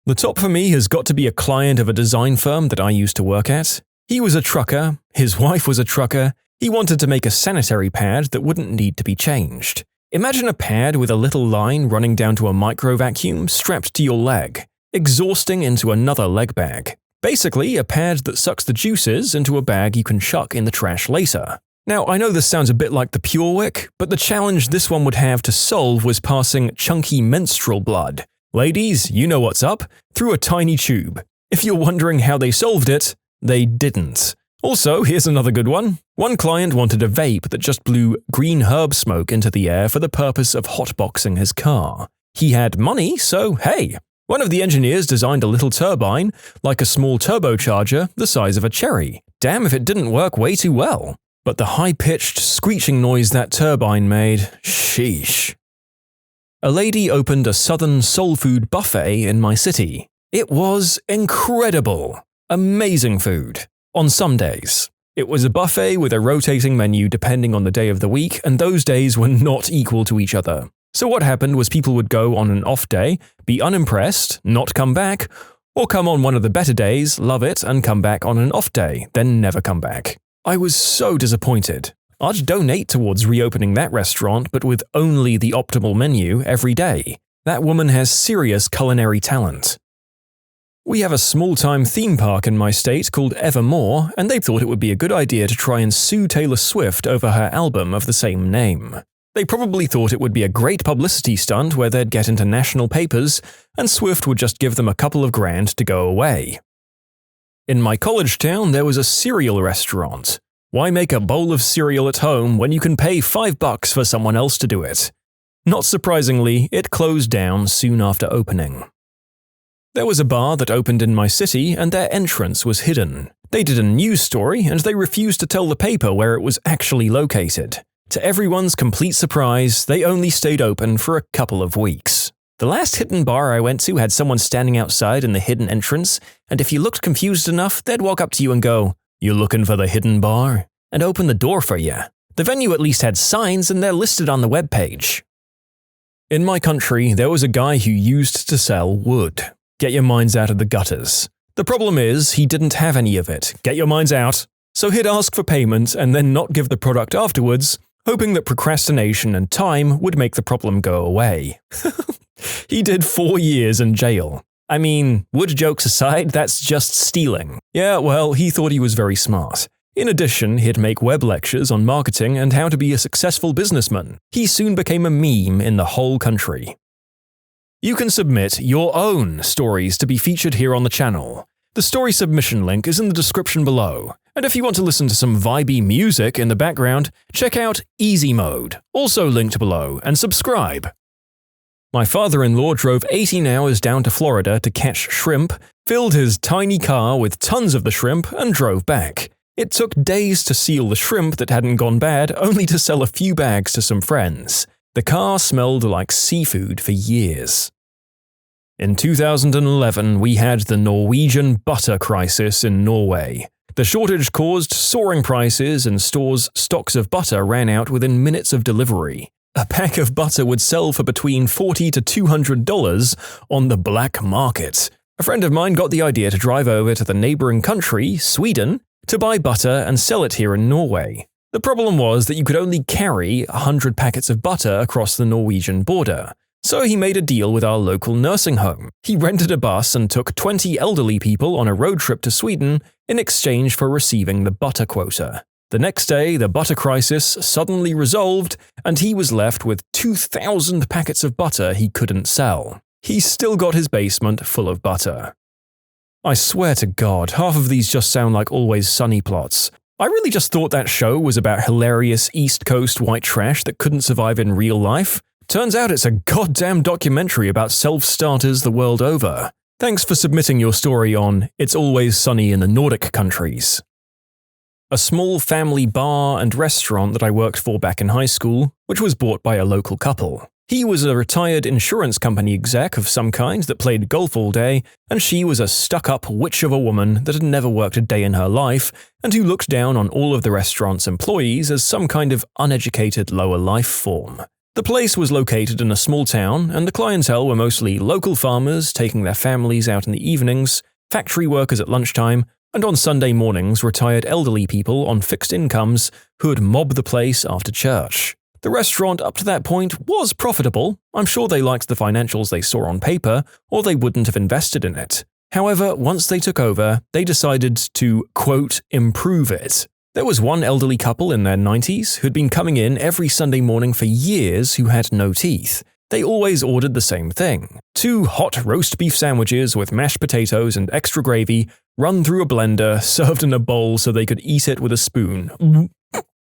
Speaker 1: The top for me has got to be a client of a design firm that I used to work at. He was a trucker, his wife was a trucker, he wanted to make a sanitary pad that wouldn't need to be changed. Imagine a pad with a little line running down to a micro vacuum strapped to your leg, exhausting into another leg bag. Basically, a pad that sucks the juices into a bag you can chuck in the trash later. Now, I know this sounds a bit like the Pure Wick, but the challenge this one would have to solve was passing chunky menstrual blood. Ladies, you know what's up, through a tiny tube. If you're wondering how they solved it, they didn't. Also, here's another good one. One client wanted a vape that just blew green herb smoke into the air for the purpose of hotboxing his car. He had money, so hey. One of the engineers designed a little turbine, like a small turbocharger the size of a cherry. Damn if it didn't work way too well. But the high-pitched screeching noise that turbine made, sheesh. A lady opened a southern soul food buffet in my city. It was incredible. Amazing food. On some days. It was a buffet with a rotating menu depending on the day of the week, and those days were not equal to each other. So what happened was people would go on an off day, be unimpressed, not come back, or come on one of the better days, love it, and come back on an off day, then never come back. I was so disappointed. I'd donate towards reopening that restaurant, but with only the optimal menu every day. That woman has serious culinary talent. We have a small-time theme park in my state called Evermore, and they thought it would be a good idea to try and sue Taylor Swift over her album of the same name. They probably thought it would be a great publicity stunt where they'd get into national papers, and Swift would just give them a couple of grand to go away. In my college town, there was a cereal restaurant. Why make a bowl of cereal at home when you can pay $5 for someone else to do it? Not surprisingly, it closed down soon after opening. There was a bar that opened in my city, and their entrance was hidden. They did a news story, and they refused to tell the paper where it was actually located. To everyone's complete surprise, they only stayed open for a couple of weeks. The last hidden bar I went to had someone standing outside in the hidden entrance, and if you looked confused enough, they'd walk up to you and go, "You looking for the hidden bar?" and open the door for you. The venue at least had signs, and they're listed on the webpage. In my country, there was a guy who used to sell wood. Get your minds out of the gutters. The problem is, he didn't have any of it. Get your minds out. So he'd ask for payment and then not give the product afterwards, hoping that procrastination and time would make the problem go away. He did 4 years in jail. I mean, wood jokes aside, that's just stealing. Yeah, well, he thought he was very smart. In addition, he'd make web lectures on marketing and how to be a successful businessman. He soon became a meme in the whole country. You can submit your own stories to be featured here on the channel. The story submission link is in the description below. And if you want to listen to some vibey music in the background, check out easymode, also linked below, and subscribe. My father-in-law drove 18 hours down to Florida to catch shrimp, filled his tiny car with tons of the shrimp, and drove back. It took days to seal the shrimp that hadn't gone bad, only to sell a few bags to some friends. The car smelled like seafood for years. In 2011, we had the Norwegian butter crisis in Norway. The shortage caused soaring prices, and stores' stocks of butter ran out within minutes of delivery. A pack of butter would sell for between $40 to $200 on the black market. A friend of mine got the idea to drive over to the neighboring country, Sweden, to buy butter and sell it here in Norway. The problem was that you could only carry 100 packets of butter across the Norwegian border. So he made a deal with our local nursing home. He rented a bus and took 20 elderly people on a road trip to Sweden in exchange for receiving the butter quota. The next day, the butter crisis suddenly resolved, and he was left with 2,000 packets of butter he couldn't sell. He still got his basement full of butter. I swear to God, half of these just sound like Always Sunny plots. I really just thought that show was about hilarious East Coast white trash that couldn't survive in real life. Turns out it's a goddamn documentary about self-starters the world over. Thanks for submitting your story on It's Always Sunny in the Nordic Countries. A small family bar and restaurant that I worked for back in high school, which was bought by a local couple. He was a retired insurance company exec of some kind that played golf all day, and she was a stuck-up witch of a woman that had never worked a day in her life, and who looked down on all of the restaurant's employees as some kind of uneducated lower life form. The place was located in a small town, and the clientele were mostly local farmers taking their families out in the evenings, factory workers at lunchtime, and on Sunday mornings retired elderly people on fixed incomes who would mob the place after church. The restaurant up to that point was profitable. I'm sure they liked the financials they saw on paper, or they wouldn't have invested in it. However, once they took over, they decided to, quote, improve it. There was one elderly couple in their 90s who'd been coming in every Sunday morning for years who had no teeth. They always ordered the same thing: 2 hot roast beef sandwiches with mashed potatoes and extra gravy, run through a blender, served in a bowl so they could eat it with a spoon.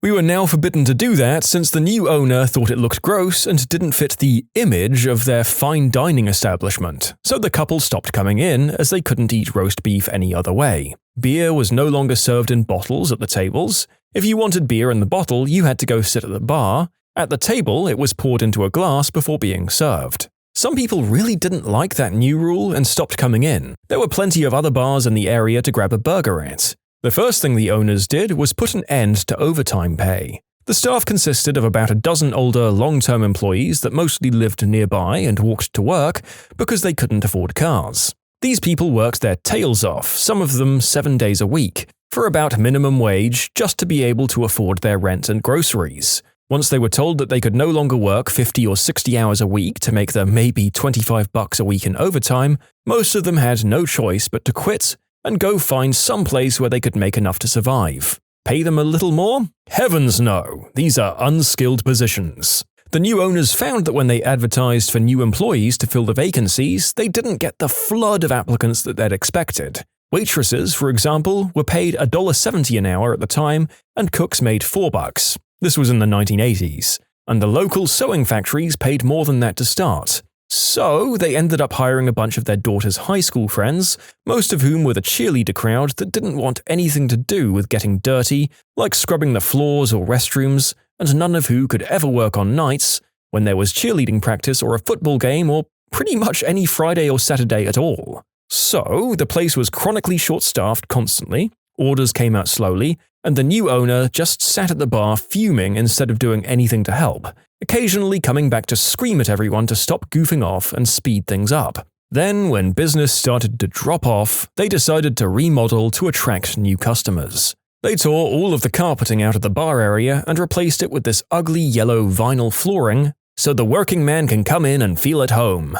Speaker 1: We were now forbidden to do that since the new owner thought it looked gross and didn't fit the image of their fine dining establishment, so the couple stopped coming in as they couldn't eat roast beef any other way. Beer was no longer served in bottles at the tables. If you wanted beer in the bottle, you had to go sit at the bar. At the table, it was poured into a glass before being served. Some people really didn't like that new rule and stopped coming in. There were plenty of other bars in the area to grab a burger at. The first thing the owners did was put an end to overtime pay. The staff consisted of about a dozen older, long-term employees that mostly lived nearby and walked to work because they couldn't afford cars. These people worked their tails off, some of them 7 days a week, for about minimum wage just to be able to afford their rent and groceries. Once they were told that they could no longer work 50 or 60 hours a week to make the maybe $25 a week in overtime, most of them had no choice but to quit and go find some place where they could make enough to survive. Pay them a little more? Heavens no, these are unskilled positions. The new owners found that when they advertised for new employees to fill the vacancies, they didn't get the flood of applicants that they'd expected. Waitresses, for example, were paid $1.70 an hour at the time, and cooks made $4. This was in the 1980s, and the local sewing factories paid more than that to start. So they ended up hiring a bunch of their daughter's high school friends, most of whom were the cheerleader crowd that didn't want anything to do with getting dirty, like scrubbing the floors or restrooms, and none of who could ever work on nights when there was cheerleading practice or a football game or pretty much any Friday or Saturday at all. So the place was chronically short-staffed constantly, orders came out slowly, and the new owner just sat at the bar fuming instead of doing anything to help, occasionally coming back to scream at everyone to stop goofing off and speed things up. Then, when business started to drop off, they decided to remodel to attract new customers. They tore all of the carpeting out of the bar area and replaced it with this ugly yellow vinyl flooring so the working man can come in and feel at home.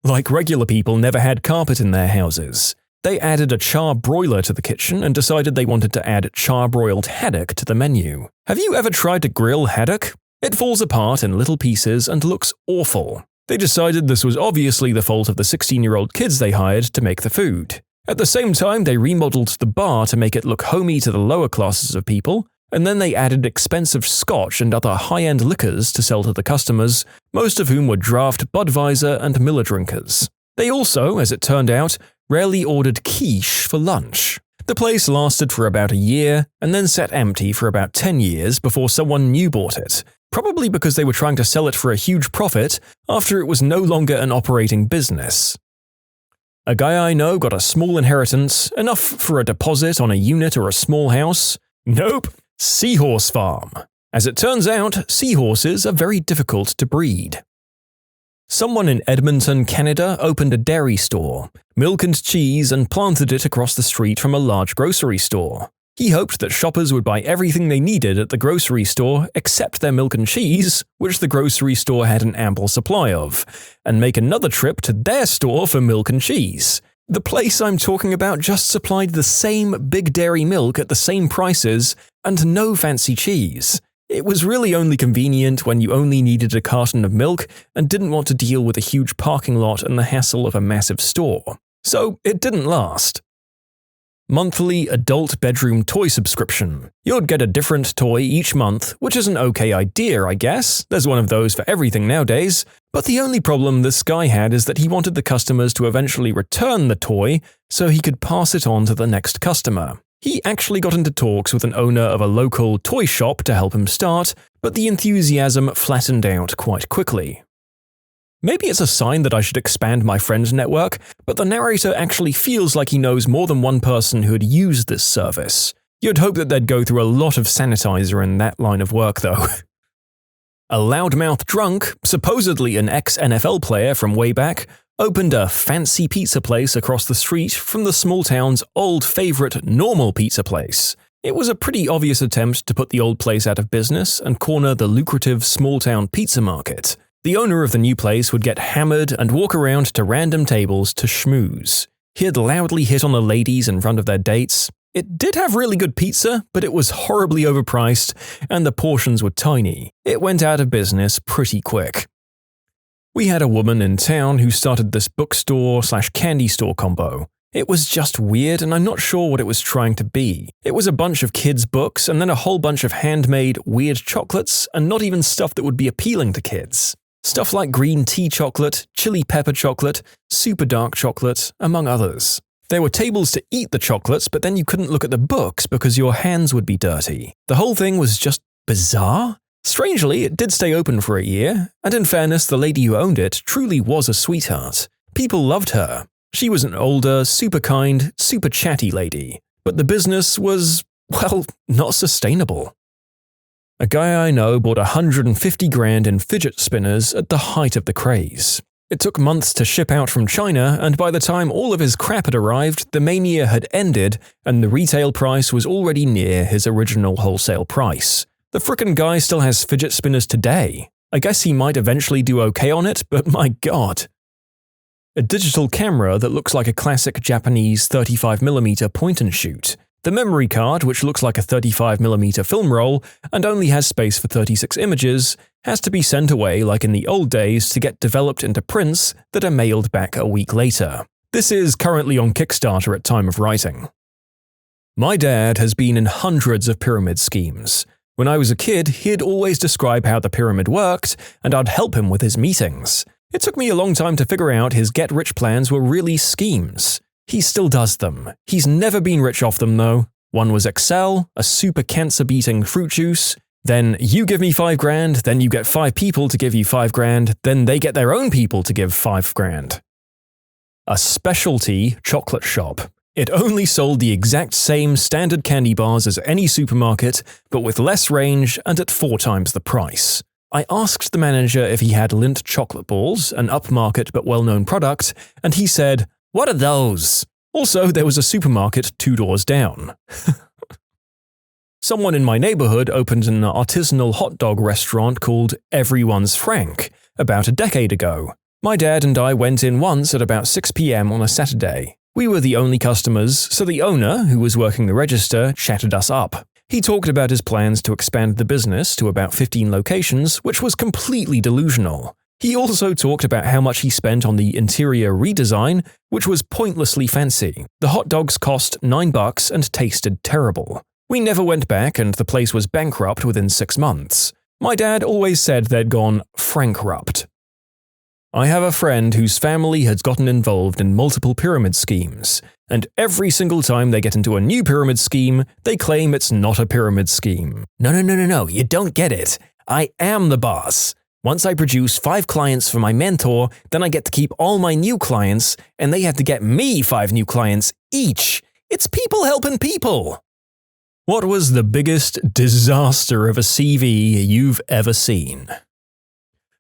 Speaker 1: Like regular people never had carpet in their houses. They added a char-broiler to the kitchen and decided they wanted to add char-broiled haddock to the menu. Have you ever tried to grill haddock? It falls apart in little pieces and looks awful. They decided this was obviously the fault of the 16-year-old kids they hired to make the food. At the same time, they remodeled the bar to make it look homey to the lower classes of people, and then they added expensive scotch and other high-end liquors to sell to the customers, most of whom were draft Budweiser and Miller drinkers. They also, as it turned out, rarely ordered quiche for lunch. The place lasted for about a year and then sat empty for about 10 years before someone new bought it, probably because they were trying to sell it for a huge profit after it was no longer an operating business. A guy I know got a small inheritance, enough for a deposit on a unit or a small house. Nope, seahorse farm. As it turns out, seahorses are very difficult to breed. Someone in Edmonton, Canada opened a dairy store, milk and cheese, and planted it across the street from a large grocery store. He hoped that shoppers would buy everything they needed at the grocery store except their milk and cheese, which the grocery store had an ample supply of, and make another trip to their store for milk and cheese. The place I'm talking about just supplied the same big dairy milk at the same prices and no fancy cheese. It was really only convenient when you only needed a carton of milk and didn't want to deal with a huge parking lot and the hassle of a massive store. So it didn't last. Monthly adult bedroom toy subscription. You'd get a different toy each month, which is an okay idea, I guess. There's one of those for everything nowadays. But the only problem this guy had is that he wanted the customers to eventually return the toy so he could pass it on to the next customer. He actually got into talks with an owner of a local toy shop to help him start, but the enthusiasm flattened out quite quickly. Maybe it's a sign that I should expand my friend network, but the narrator actually feels like he knows more than one person who had used this service. You'd hope that they'd go through a lot of sanitizer in that line of work, though. A loudmouth drunk, supposedly an ex-NFL player from way back, opened a fancy pizza place across the street from the small town's old favorite normal pizza place. It was a pretty obvious attempt to put the old place out of business and corner the lucrative small-town pizza market. The owner of the new place would get hammered and walk around to random tables to schmooze. He'd loudly hit on the ladies in front of their dates, It did have really good pizza, but it was horribly overpriced, and the portions were tiny. It went out of business pretty quick. We had a woman in town who started this bookstore/candy store combo. It was just weird, and I'm not sure what it was trying to be. It was a bunch of kids' books and then a whole bunch of handmade, weird chocolates, and not even stuff that would be appealing to kids. Stuff like green tea chocolate, chili pepper chocolate, super dark chocolate, among others. There were tables to eat the chocolates, but then you couldn't look at the books because your hands would be dirty. The whole thing was just bizarre. Strangely, it did stay open for a year, and in fairness, the lady who owned it truly was a sweetheart. People loved her. She was an older, super kind, super chatty lady, but the business was, well, not sustainable. A guy I know bought $150,000 in fidget spinners at the height of the craze. It took months to ship out from China, and by the time all of his crap had arrived, the mania had ended, and the retail price was already near his original wholesale price. The frickin' guy still has fidget spinners today. I guess he might eventually do okay on it, but my god. A digital camera that looks like a classic Japanese 35mm point-and-shoot. The memory card, which looks like a 35mm film roll and only has space for 36 images, has to be sent away like in the old days to get developed into prints that are mailed back a week later. This is currently on Kickstarter at time of writing. My dad has been in hundreds of pyramid schemes. When I was a kid, he'd always describe how the pyramid worked, and I'd help him with his meetings. It took me a long time to figure out his get-rich plans were really schemes. He still does them. He's never been rich off them, though. One was Excel, a super cancer-beating fruit juice. Then you give me $5,000, then you get 5 people to give you $5,000, then they get their own people to give $5,000. A specialty chocolate shop. It only sold the exact same standard candy bars as any supermarket, but with less range and at 4 times the price. I asked the manager if he had Lindt chocolate balls, an upmarket but well-known product, and he said, "What are those?" Also, there was a supermarket 2 doors down. Someone in my neighborhood opened an artisanal hot dog restaurant called Everyone's Frank about a decade ago. My dad and I went in once at about 6 p.m. on a Saturday. We were the only customers, so the owner, who was working the register, chatted us up. He talked about his plans to expand the business to about 15 locations, which was completely delusional. He also talked about how much he spent on the interior redesign, which was pointlessly fancy. The hot dogs cost $9 and tasted terrible. We never went back, and the place was bankrupt within 6 months. My dad always said they'd gone Frankrupt. I have a friend whose family has gotten involved in multiple pyramid schemes, and every single time they get into a new pyramid scheme, they claim it's not a pyramid scheme. No, you don't get it. I am the boss. Once I produce 5 clients for my mentor, then I get to keep all my new clients, and they have to get me 5 new clients each. It's people helping people. What was the biggest disaster of a CV you've ever seen?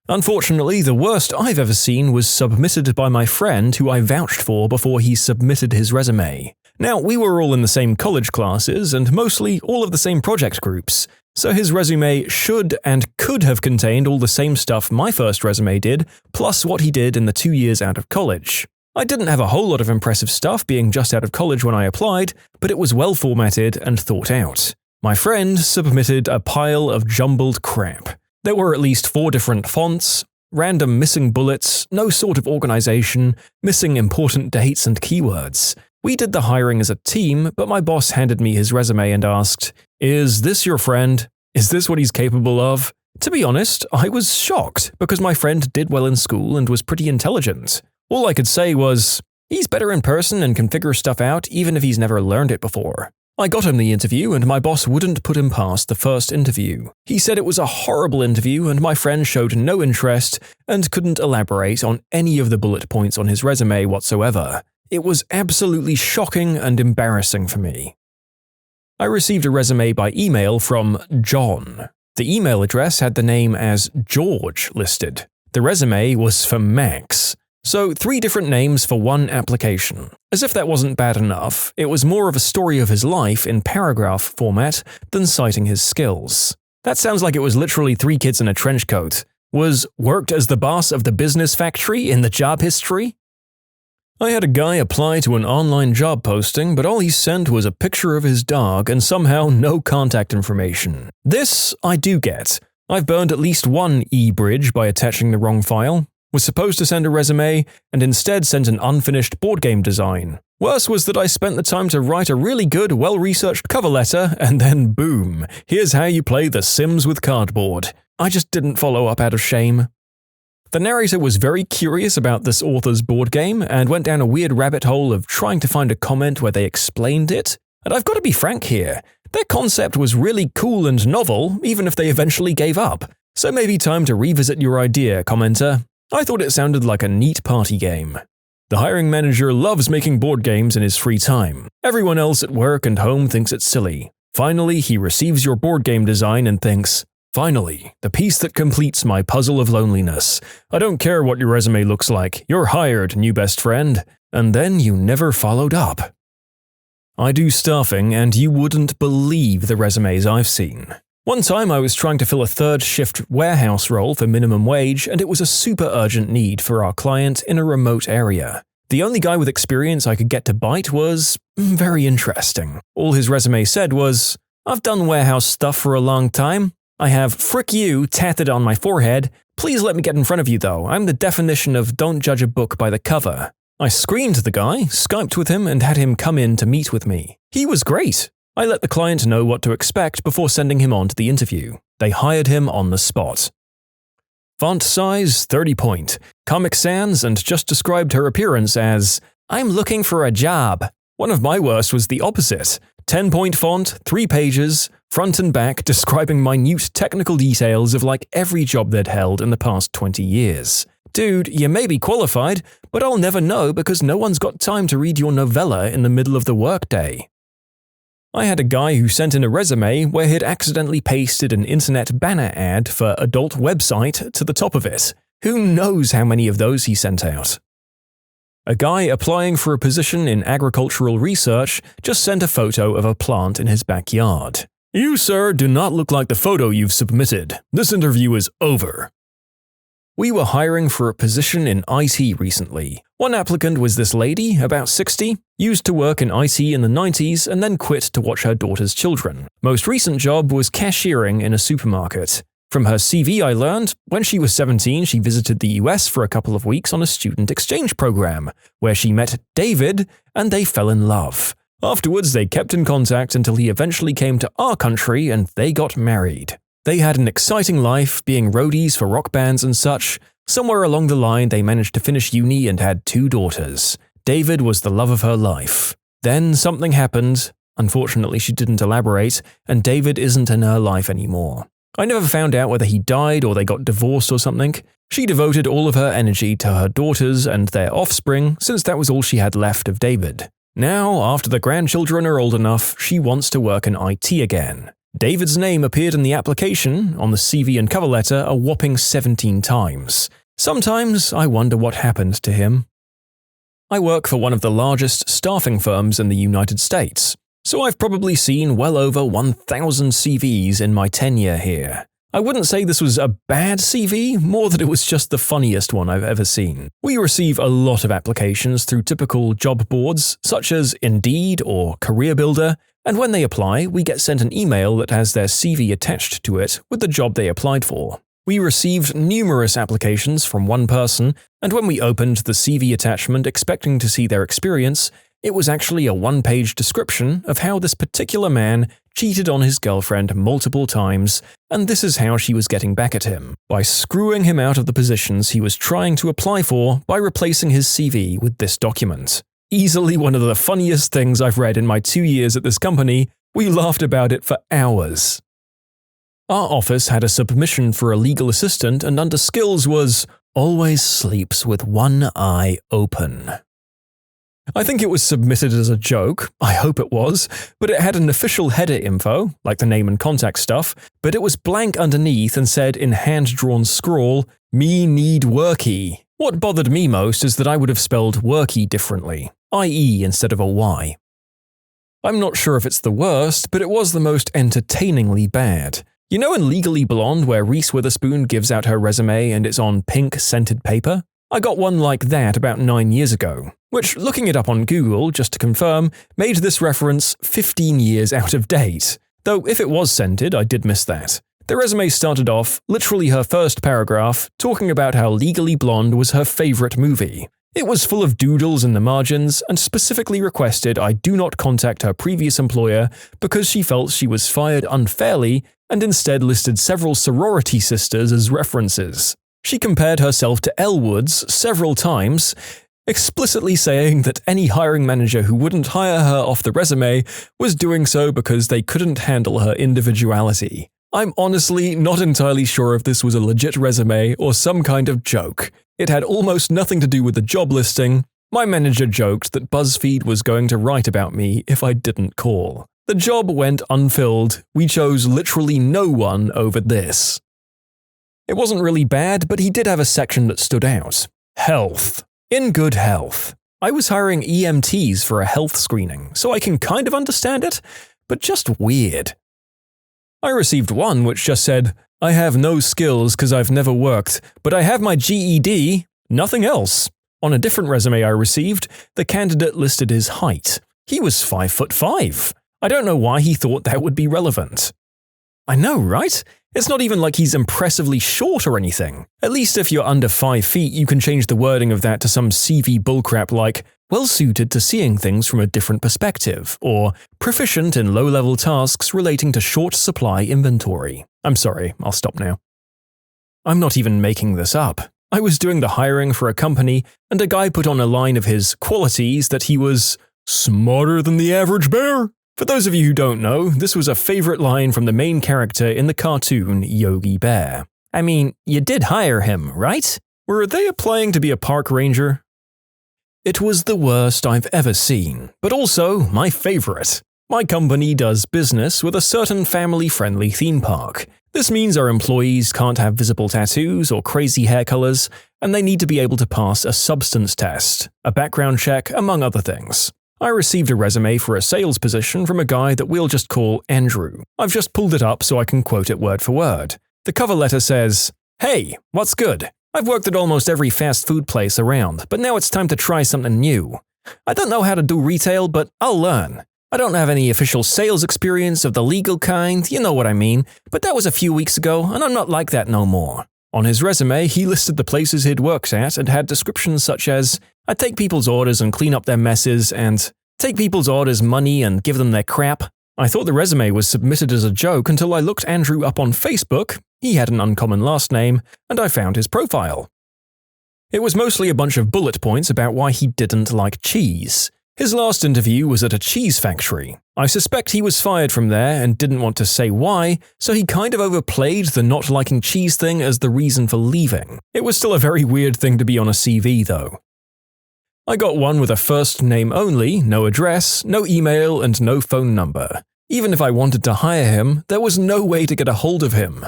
Speaker 1: Unfortunately, the worst I've ever seen was submitted by my friend who I vouched for before he submitted his resume. Now, we were all in the same college classes and mostly all of the same project groups, so his resume should and could have contained all the same stuff my first resume did, plus what he did in the 2 years out of college. I didn't have a whole lot of impressive stuff being just out of college when I applied, but it was well formatted and thought out. My friend submitted a pile of jumbled crap. There were at least 4 different fonts, random missing bullets, no sort of organization, missing important dates and keywords. We did the hiring as a team, but my boss handed me his resume and asked, "Is this your friend? Is this what he's capable of?" To be honest, I was shocked, because my friend did well in school and was pretty intelligent. All I could say was, he's better in person and can figure stuff out even if he's never learned it before. I got him the interview, and my boss wouldn't put him past the first interview. He said it was a horrible interview, and my friend showed no interest and couldn't elaborate on any of the bullet points on his resume whatsoever. It was absolutely shocking and embarrassing for me. I received a resume by email from John. The email address had the name as George listed. The resume was for Max. So 3 different names for 1 application. As if that wasn't bad enough, it was more of a story of his life in paragraph format than citing his skills. That sounds like it was literally 3 kids in a trench coat. Was worked as the boss of the business factory in the job history? I had a guy apply to an online job posting, but all he sent was a picture of his dog and somehow no contact information. This I do get. I've burned at least one e-bridge by attaching the wrong file. Was supposed to send a resume, and instead sent an unfinished board game design. Worse was that I spent the time to write a really good, well-researched cover letter, and then boom, here's how you play The Sims with cardboard. I just didn't follow up out of shame. The narrator was very curious about this author's board game, and went down a weird rabbit hole of trying to find a comment where they explained it. And I've got to be frank here, their concept was really cool and novel, even if they eventually gave up. So maybe time to revisit your idea, commenter. I thought it sounded like a neat party game. The hiring manager loves making board games in his free time. Everyone else at work and home thinks it's silly. Finally, he receives your board game design and thinks, finally, the piece that completes my puzzle of loneliness. I don't care what your resume looks like. You're hired, new best friend. And then you never followed up. I do staffing, and you wouldn't believe the resumes I've seen. One time I was trying to fill a third-shift warehouse role for minimum wage, and it was a super urgent need for our client in a remote area. The only guy with experience I could get to bite was very interesting. All his resume said was, I've done warehouse stuff for a long time. I have "frick you" tatted on my forehead. Please let me get in front of you though. I'm the definition of don't judge a book by the cover. I screened the guy, Skyped with him, and had him come in to meet with me. He was great. I let the client know what to expect before sending him on to the interview. They hired him on the spot. Font size 30 point. Comic Sans, and just described her appearance as, I'm looking for a job. One of my worst was the opposite. 10-point font, 3 pages, front and back, describing minute technical details of like every job they'd held in the past 20 years. Dude, you may be qualified, but I'll never know because no one's got time to read your novella in the middle of the workday. I had a guy who sent in a resume where he'd accidentally pasted an internet banner ad for adult website to the top of it. Who knows how many of those he sent out? A guy applying for a position in agricultural research just sent a photo of a plant in his backyard. You, sir, do not look like the photo you've submitted. This interview is over. We were hiring for a position in IT recently. One applicant was this lady, about 60, used to work in IT in the 90s and then quit to watch her daughter's children. Most recent job was cashiering in a supermarket. From her CV I learned, when she was 17 she visited the US for a couple of weeks on a student exchange program, where she met David and they fell in love. Afterwards they kept in contact until he eventually came to our country and they got married. They had an exciting life, being roadies for rock bands and such. Somewhere along the line they managed to finish uni and had 2 daughters. David was the love of her life. Then something happened. Unfortunately she didn't elaborate, and David isn't in her life anymore. I never found out whether he died or they got divorced or something. She devoted all of her energy to her daughters and their offspring, since that was all she had left of David. Now, after the grandchildren are old enough, she wants to work in IT again. David's name appeared in the application, on the CV and cover letter, a whopping 17 times. Sometimes I wonder what happened to him. I work for one of the largest staffing firms in the United States, so I've probably seen well over 1,000 CVs in my tenure here. I wouldn't say this was a bad CV, more that it was just the funniest one I've ever seen. We receive a lot of applications through typical job boards, such as Indeed or Career Builder, and when they apply, we get sent an email that has their CV attached to it with the job they applied for. We received numerous applications from one person, and when we opened the CV attachment expecting to see their experience, it was actually a 1-page description of how this particular man cheated on his girlfriend multiple times, and this is how she was getting back at him, by screwing him out of the positions he was trying to apply for by replacing his CV with this document. Easily one of the funniest things I've read in my 2 years at this company. We laughed about it for hours. Our office had a submission for a legal assistant, and under skills was, always sleeps with one eye open. I think it was submitted as a joke, I hope it was, but it had an official header info, like the name and contact stuff, but it was blank underneath and said in hand-drawn scrawl, "Me need worky." What bothered me most is that I would have spelled worky differently, i.e. instead of a Y. I'm not sure if it's the worst, but it was the most entertainingly bad. You know in Legally Blonde where Reese Witherspoon gives out her resume and it's on pink scented paper? I got one like that about 9 years ago, which, looking it up on Google just to confirm, made this reference 15 years out of date. Though if it was scented, I did miss that. The resume started off, literally her first paragraph, talking about how Legally Blonde was her favorite movie. It was full of doodles in the margins and specifically requested I do not contact her previous employer because she felt she was fired unfairly and instead listed several sorority sisters as references. She compared herself to Elle Woods several times, explicitly saying that any hiring manager who wouldn't hire her off the resume was doing so because they couldn't handle her individuality. I'm honestly not entirely sure if this was a legit resume or some kind of joke. It had almost nothing to do with the job listing. My manager joked that BuzzFeed was going to write about me if I didn't call. The job went unfilled. We chose literally no one over this. It wasn't really bad, but he did have a section that stood out. Health. In good health. I was hiring EMTs for a health screening, so I can kind of understand it, but just weird. I received one which just said, I have no skills because I've never worked, but I have my GED, nothing else. On a different resume I received, the candidate listed his height. He was 5'5". I don't know why he thought that would be relevant. I know, right? It's not even like he's impressively short or anything. At least if you're under 5 feet, you can change the wording of that to some CV bullcrap like, well-suited to seeing things from a different perspective, or proficient in low-level tasks relating to short supply inventory. I'm sorry, I'll stop now. I'm not even making this up. I was doing the hiring for a company, and a guy put on a line of his qualities that he was smarter than the average bear. For those of you who don't know, this was a favorite line from the main character in the cartoon Yogi Bear. I mean, you did hire him, right? Were they applying to be a park ranger? It was the worst I've ever seen, but also my favorite. My company does business with a certain family-friendly theme park. This means our employees can't have visible tattoos or crazy hair colors, and they need to be able to pass a substance test, a background check, among other things. I received a resume for a sales position from a guy that we'll just call Andrew. I've just pulled it up so I can quote it word for word. The cover letter says, "Hey, what's good? I've worked at almost every fast food place around, but now it's time to try something new. I don't know how to do retail, but I'll learn. I don't have any official sales experience of the legal kind, you know what I mean, but that was a few weeks ago, and I'm not like that no more." On his resume, he listed the places he'd worked at and had descriptions such as, "I take people's orders and clean up their messes," and "take people's orders money and give them their crap." I thought the resume was submitted as a joke until I looked Andrew up on Facebook. He had an uncommon last name, and I found his profile. It was mostly a bunch of bullet points about why he didn't like cheese. His last interview was at a cheese factory. I suspect he was fired from there and didn't want to say why, so he kind of overplayed the not liking cheese thing as the reason for leaving. It was still a very weird thing to be on a CV, though. I got one with a first name only, no address, no email, and no phone number. Even if I wanted to hire him, there was no way to get a hold of him.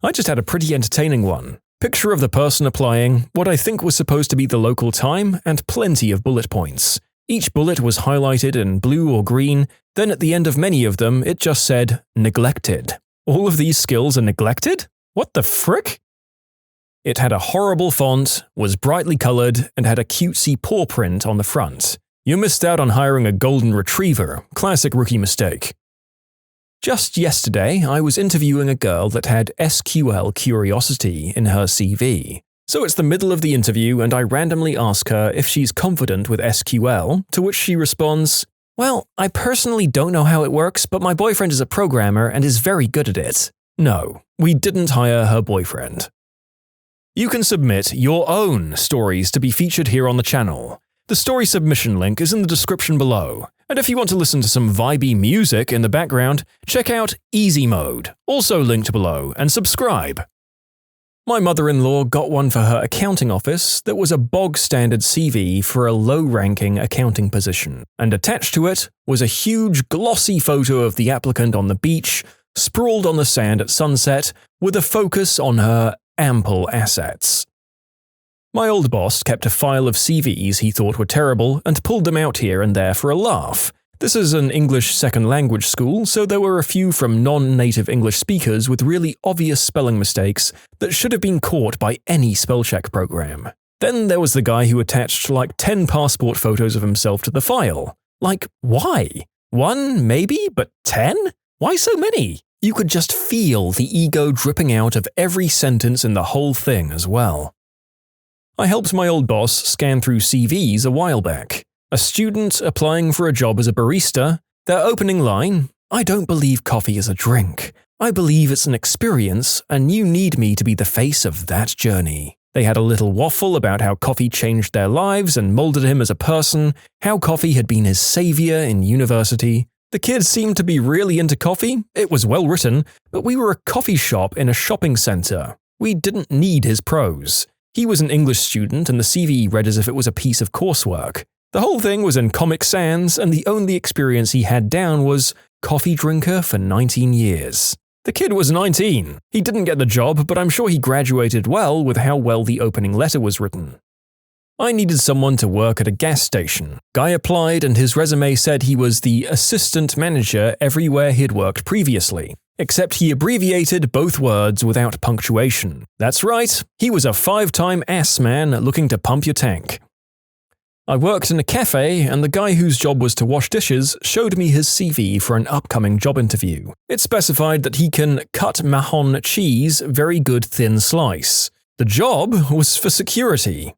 Speaker 1: I just had a pretty entertaining one. Picture of the person applying, what I think was supposed to be the local time, and plenty of bullet points. Each bullet was highlighted in blue or green, then at the end of many of them it just said, neglected. All of these skills are neglected? What the frick? It had a horrible font, was brightly colored, and had a cutesy paw print on the front. You missed out on hiring a golden retriever. Classic rookie mistake. Just yesterday, I was interviewing a girl that had SQL curiosity in her CV. So it's the middle of the interview and I randomly ask her if she's confident with SQL, to which she responds, "Well, I personally don't know how it works, but my boyfriend is a programmer and is very good at it." No, we didn't hire her boyfriend. You can submit your own stories to be featured here on the channel. The story submission link is in the description below. And if you want to listen to some vibey music in the background, check out easymode, also linked below, and subscribe. My mother-in-law got one for her accounting office that was a bog-standard CV for a low-ranking accounting position, and attached to it was a huge glossy photo of the applicant on the beach, sprawled on the sand at sunset, with a focus on her ample assets. My old boss kept a file of CVs he thought were terrible and pulled them out here and there for a laugh. This is an English second language school, so there were a few from non-native English speakers with really obvious spelling mistakes that should have been caught by any spell check program. Then there was the guy who attached like 10 passport photos of himself to the file. Like, why? 1, maybe, but 10? Why so many? You could just feel the ego dripping out of every sentence in the whole thing as well. I helped my old boss scan through CVs a while back. A student applying for a job as a barista, their opening line, "I don't believe coffee is a drink. I believe it's an experience, and you need me to be the face of that journey." They had a little waffle about how coffee changed their lives and molded him as a person, how coffee had been his savior in university. The kid seemed to be really into coffee. It was well written, but we were a coffee shop in a shopping center. We didn't need his prose. He was an English student, and the CV read as if it was a piece of coursework. The whole thing was in Comic Sans, and the only experience he had down was coffee drinker for 19 years. The kid was 19. He didn't get the job, but I'm sure he graduated well with how well the opening letter was written. I needed someone to work at a gas station. Guy applied, and his resume said he was the assistant manager everywhere he'd worked previously, except he abbreviated both words without punctuation. That's right, he was a 5-time ass man looking to pump your tank. I worked in a cafe, and the guy whose job was to wash dishes showed me his CV for an upcoming job interview. It specified that he can cut mahon cheese very good thin slice. The job was for security.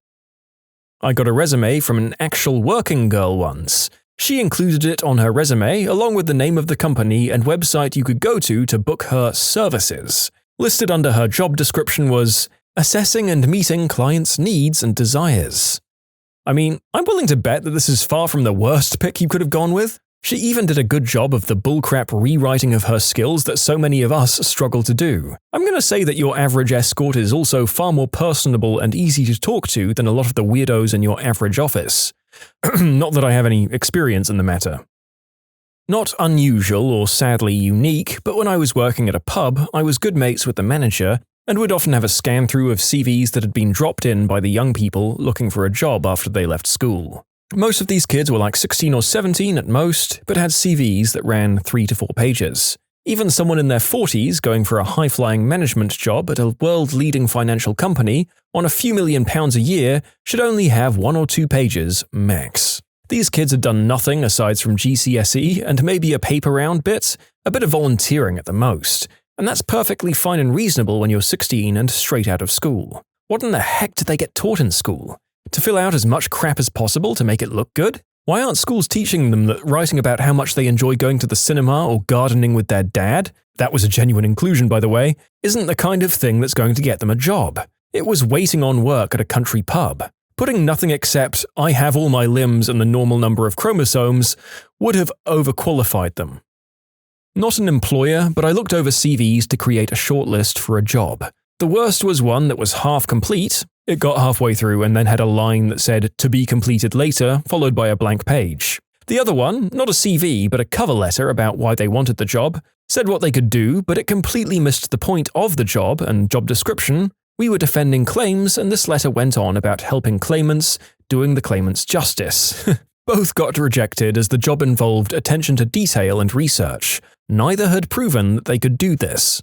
Speaker 1: I got a resume from an actual working girl once. She included it on her resume along with the name of the company and website you could go to book her services. Listed under her job description was assessing and meeting clients' needs and desires. I mean, I'm willing to bet that this is far from the worst pick you could have gone with. She even did a good job of the bullcrap rewriting of her skills that so many of us struggle to do. I'm going to say that your average escort is also far more personable and easy to talk to than a lot of the weirdos in your average office. Not that I have any experience in the matter. Not unusual or sadly unique, but when I was working at a pub, I was good mates with the manager, and would often have a scan through of CVs that had been dropped in by the young people looking for a job after they left school. Most of these kids were like 16 or 17 at most, but had CVs that ran 3 to 4 pages. Even someone in their 40s going for a high-flying management job at a world-leading financial company on a few £1,000,000 a year should only have 1 or 2 pages max. These kids had done nothing aside from GCSE and maybe a paper round bit, a bit of volunteering at the most. And that's perfectly fine and reasonable when you're 16 and straight out of school. What in the heck did they get taught in school? To fill out as much crap as possible to make it look good? Why aren't schools teaching them that writing about how much they enjoy going to the cinema or gardening with their dad, that was a genuine inclusion by the way, isn't the kind of thing that's going to get them a job? It was waiting on work at a country pub. Putting nothing except, I have all my limbs and the normal number of chromosomes, would have overqualified them. Not an employer, but I looked over CVs to create a shortlist for a job. The worst was one that was half complete. It got halfway through and then had a line that said, "To be completed later," followed by a blank page. The other one, not a CV, but a cover letter about why they wanted the job, said what they could do, but it completely missed the point of the job and job description. We were defending claims, and this letter went on about helping claimants, doing the claimants justice. Both got rejected as the job involved attention to detail and research. Neither had proven that they could do this.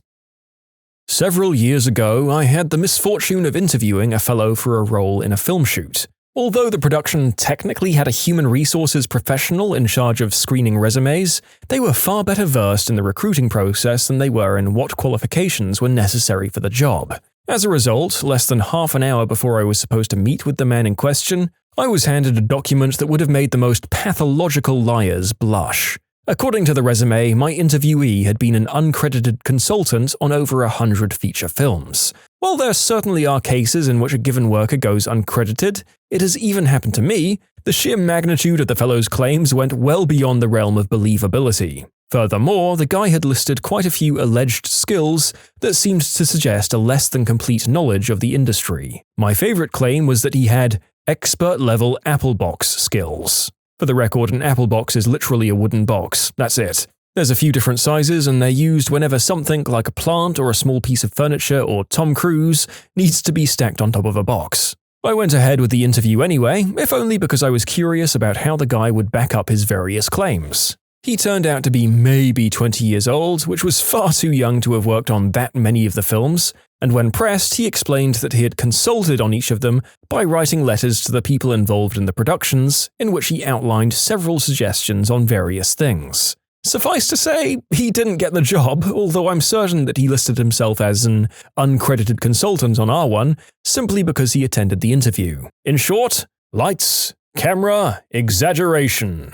Speaker 1: Several years ago, I had the misfortune of interviewing a fellow for a role in a film shoot. Although the production technically had a human resources professional in charge of screening resumes, they were far better versed in the recruiting process than they were in what qualifications were necessary for the job. As a result, less than half an hour before I was supposed to meet with the man in question, I was handed a document that would have made the most pathological liars blush. According to the resume, my interviewee had been an uncredited consultant on over 100 feature films. While there certainly are cases in which a given worker goes uncredited, it has even happened to me, the sheer magnitude of the fellow's claims went well beyond the realm of believability. Furthermore, the guy had listed quite a few alleged skills that seemed to suggest a less than complete knowledge of the industry. My favorite claim was that he had expert-level Apple box skills. For the record, an Apple box is literally a wooden box. That's it. There's a few different sizes, and they're used whenever something like a plant or a small piece of furniture or Tom Cruise needs to be stacked on top of a box. I went ahead with the interview anyway, if only because I was curious about how the guy would back up his various claims. He turned out to be maybe 20 years old, which was far too young to have worked on that many of the films, and when pressed, he explained that he had consulted on each of them by writing letters to the people involved in the productions, in which he outlined several suggestions on various things. Suffice to say, he didn't get the job, although I'm certain that he listed himself as an uncredited consultant on R1 simply because he attended the interview. In short, lights, camera, exaggeration.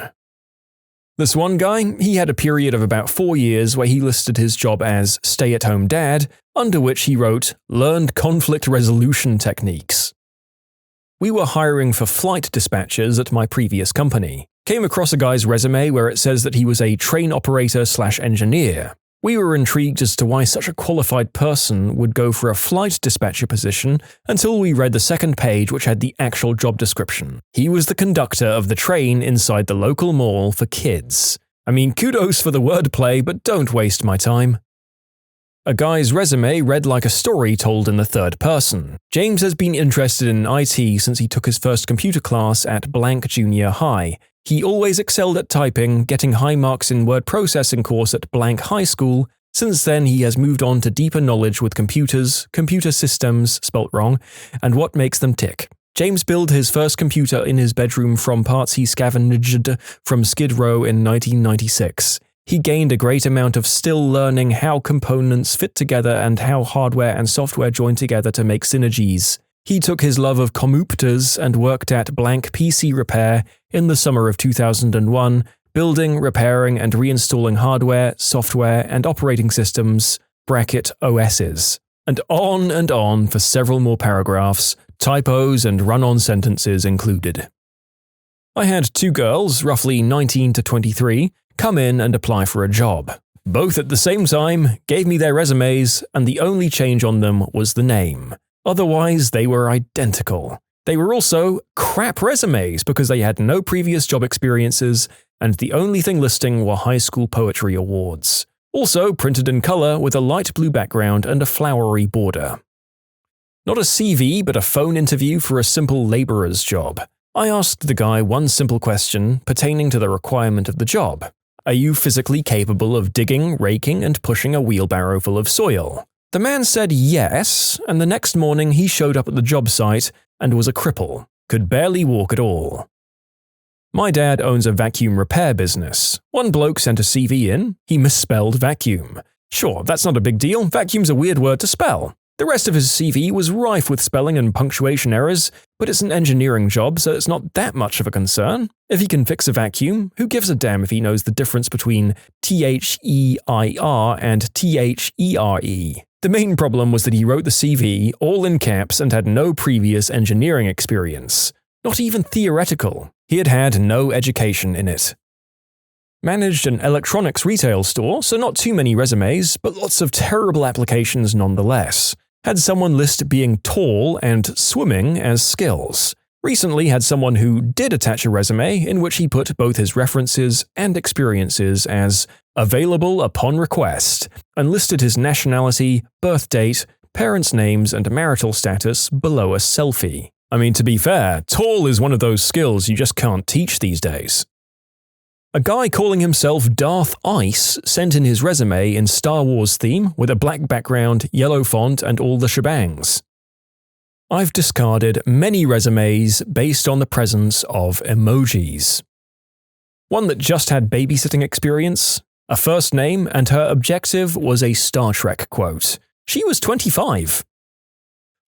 Speaker 1: This one guy, he had a period of about 4 years where he listed his job as stay-at-home dad, under which he wrote, learned conflict resolution techniques. We were hiring for flight dispatchers at my previous company. Came across a guy's resume where it says that he was a train operator/engineer. We were intrigued as to why such a qualified person would go for a flight dispatcher position until we read the second page, which had the actual job description. He was the conductor of the train inside the local mall for kids. I mean, kudos for the wordplay, but don't waste my time. A guy's resume read like a story told in the third person. James has been interested in IT since he took his first computer class at blank junior high. He always excelled at typing, getting high marks in word processing course at blank high school. Since then, he has moved on to deeper knowledge with computers, computer systems, spelt wrong, and what makes them tick. James built his first computer in his bedroom from parts he scavenged from Skid Row in 1996. He gained a great amount of still learning how components fit together and how hardware and software join together to make synergies. He took his love of computers and worked at blank PC repair in the summer of 2001, building, repairing, and reinstalling hardware, software, and operating systems, bracket OSs. And on for several more paragraphs, typos and run-on sentences included. I had 2 girls, roughly 19 to 23, come in and apply for a job. Both at the same time gave me their resumes, and the only change on them was the name. Otherwise, they were identical. They were also crap resumes because they had no previous job experiences, and the only thing listing were high school poetry awards. Also printed in color with a light blue background and a flowery border. Not a CV, but a phone interview for a simple laborer's job. I asked the guy one simple question pertaining to the requirement of the job. Are you physically capable of digging, raking, and pushing a wheelbarrow full of soil? The man said yes, and the next morning he showed up at the job site and was a cripple, could barely walk at all. My dad owns a vacuum repair business. One bloke sent a CV in, he misspelled vacuum. Sure, that's not a big deal, vacuum's a weird word to spell. The rest of his CV was rife with spelling and punctuation errors, but it's an engineering job, so it's not that much of a concern. If he can fix a vacuum, who gives a damn if he knows the difference between THEIR and THERE? The main problem was that he wrote the CV all in caps and had no previous engineering experience. Not even theoretical. He had had no education in it. Managed an electronics retail store, so not too many resumes, but lots of terrible applications nonetheless. Had someone list being tall and swimming as skills. Recently had someone who did attach a resume in which he put both his references and experiences as available upon request, and listed his nationality, birth date, parents' names, and marital status below a selfie. I mean, to be fair, tall is one of those skills you just can't teach these days. A guy calling himself Darth Ice sent in his resume in Star Wars theme with a black background, yellow font, and all the shebangs. I've discarded many resumes based on the presence of emojis. One that just had babysitting experience, a first name, and her objective was a Star Trek quote. She was 25.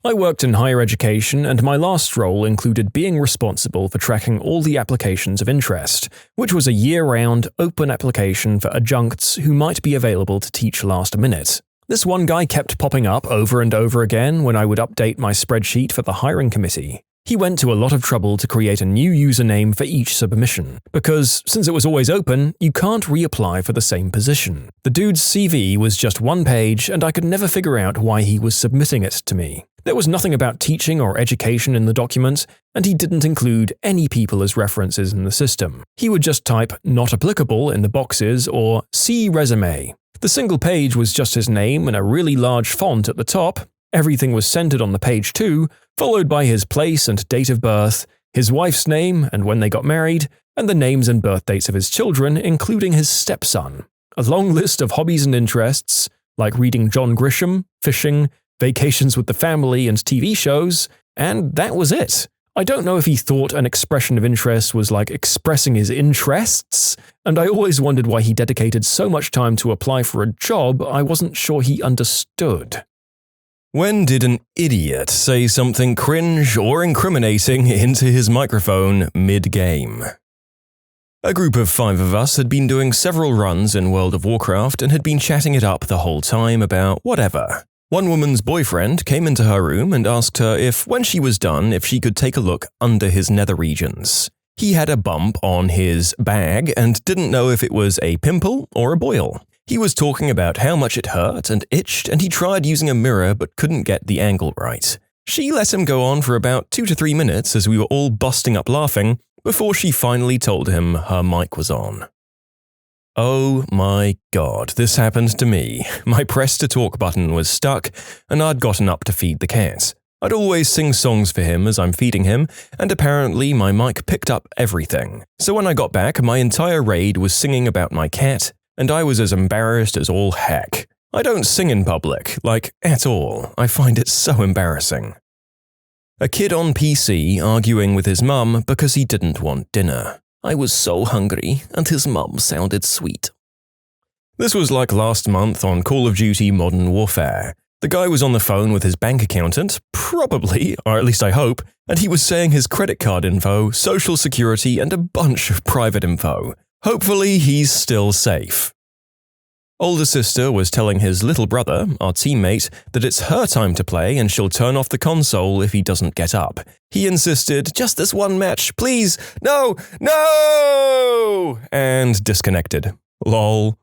Speaker 1: I worked in higher education, and my last role included being responsible for tracking all the applications of interest, which was a year-round, open application for adjuncts who might be available to teach last minute. This one guy kept popping up over and over again when I would update my spreadsheet for the hiring committee. He went to a lot of trouble to create a new username for each submission, because since it was always open, you can't reapply for the same position. The dude's CV was just one page, and I could never figure out why he was submitting it to me. There was nothing about teaching or education in the document, and he didn't include any people as references in the system. He would just type "not applicable" in the boxes or "see resume." The single page was just his name in a really large font at the top. Everything was centered on the page too, followed by his place and date of birth, his wife's name and when they got married, and the names and birth dates of his children, including his stepson. A long list of hobbies and interests, like reading John Grisham, fishing, vacations with the family, and TV shows, and that was it. I don't know if he thought an expression of interest was like expressing his interests, and I always wondered why he dedicated so much time to apply for a job I wasn't sure he understood. When did an idiot say something cringe or incriminating into his microphone mid-game? A group of 5 of us had been doing several runs in World of Warcraft and had been chatting it up the whole time about whatever. One woman's boyfriend came into her room and asked her if, when she was done, if she could take a look under his nether regions. He had a bump on his bag and didn't know if it was a pimple or a boil. He was talking about how much it hurt and itched, and he tried using a mirror but couldn't get the angle right. She let him go on for about 2 to 3 minutes as we were all busting up laughing before she finally told him her mic was on. Oh my god, this happened to me. My press to talk button was stuck, and I'd gotten up to feed the cat. I'd always sing songs for him as I'm feeding him, and apparently my mic picked up everything. So when I got back, my entire raid was singing about my cat, and I was as embarrassed as all heck. I don't sing in public, like, at all. I find it so embarrassing. A kid on PC arguing with his mum because he didn't want dinner. I was so hungry, and his mum sounded sweet. This was like last month on Call of Duty Modern Warfare. The guy was on the phone with his bank accountant, probably, or at least I hope, and he was saying his credit card info, social security, and a bunch of private info. Hopefully he's still safe. Older sister was telling his little brother, our teammate, that it's her time to play and she'll turn off the console if he doesn't get up. He insisted, "Just this one match, please! No! No!" and disconnected. Lol.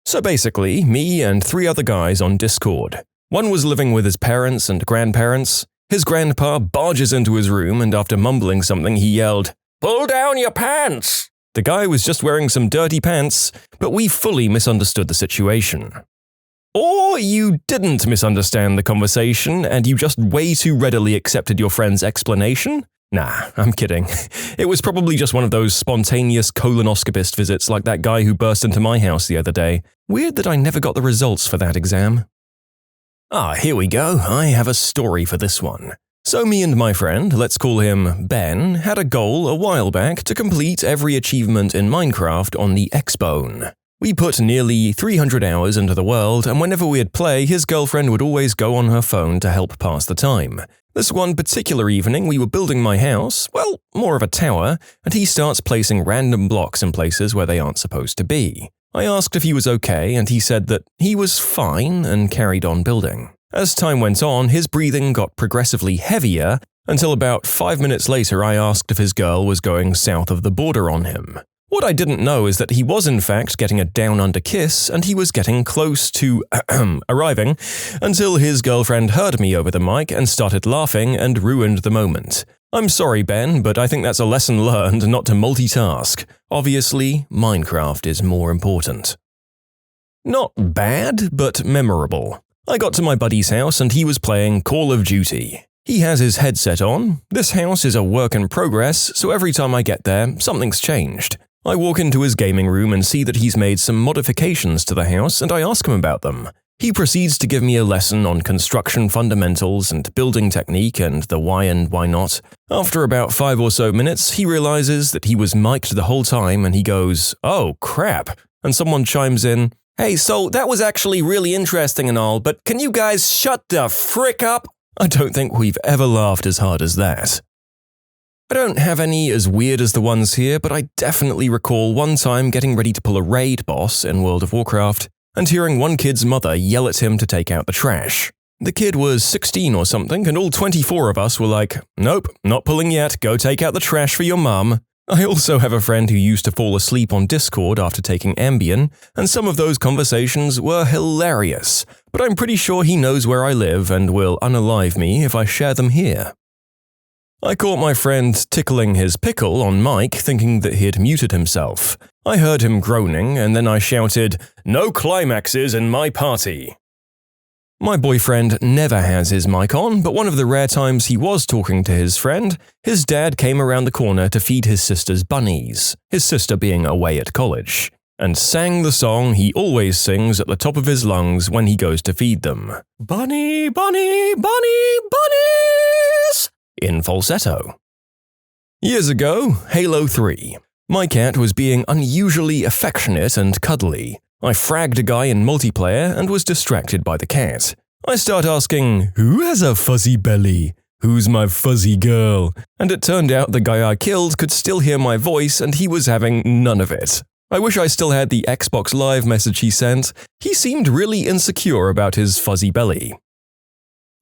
Speaker 1: So basically, me and 3 other guys on Discord. One was living with his parents and grandparents. His grandpa barges into his room and after mumbling something he yelled, "Pull down your pants!" The guy was just wearing some dirty pants, but we fully misunderstood the situation. Or you didn't misunderstand the conversation and you just way too readily accepted your friend's explanation? Nah, I'm kidding. It was probably just one of those spontaneous colonoscopist visits like that guy who burst into my house the other day. Weird that I never got the results for that exam. Here we go. I have a story for this one. So me and my friend, let's call him Ben, had a goal a while back to complete every achievement in Minecraft on the X-Bone. We put nearly 300 hours into the world, and whenever we'd play, his girlfriend would always go on her phone to help pass the time. This one particular evening, we were building my house, well, more of a tower, and he starts placing random blocks in places where they aren't supposed to be. I asked if he was okay, and he said that he was fine and carried on building. As time went on, his breathing got progressively heavier, until about 5 minutes later I asked if his girl was going south of the border on him. What I didn't know is that he was in fact getting a down-under kiss, and he was getting close to arriving, until his girlfriend heard me over the mic and started laughing and ruined the moment. I'm sorry, Ben, but I think that's a lesson learned not to multitask. Obviously, Minecraft is more important. Not bad, but memorable. I got to my buddy's house and he was playing Call of Duty. He has his headset on. This house is a work in progress, so every time I get there, something's changed. I walk into his gaming room and see that he's made some modifications to the house and I ask him about them. He proceeds to give me a lesson on construction fundamentals and building technique and the why and why not. After about 5 or so minutes, he realizes that he was mic'd the whole time and he goes, "Oh crap," and someone chimes in, "Hey, so that was actually really interesting and all, but can you guys shut the frick up?" I don't think we've ever laughed as hard as that. I don't have any as weird as the ones here, but I definitely recall one time getting ready to pull a raid boss in World of Warcraft and hearing one kid's mother yell at him to take out the trash. The kid was 16 or something, and all 24 of us were like, "Nope, not pulling yet, go take out the trash for your mum." I also have a friend who used to fall asleep on Discord after taking Ambien, and some of those conversations were hilarious, but I'm pretty sure he knows where I live and will unalive me if I share them here. I caught my friend tickling his pickle on mic thinking that he'd muted himself. I heard him groaning and then I shouted, "No climaxes in my party." My boyfriend never has his mic on, but one of the rare times he was talking to his friend, his dad came around the corner to feed his sister's bunnies, his sister being away at college. and sang the song he always sings at the top of his lungs when he goes to feed them. Bunny, bunny, bunny, bunnies! In falsetto. Years ago, Halo 3. My cat was being unusually affectionate and cuddly. I fragged a guy in multiplayer and was distracted by the cat. I start asking, "Who has a fuzzy belly? Who's my fuzzy girl?" And it turned out the guy I killed could still hear my voice and he was having none of it. I wish I still had the Xbox Live message he sent. He seemed really insecure about his fuzzy belly.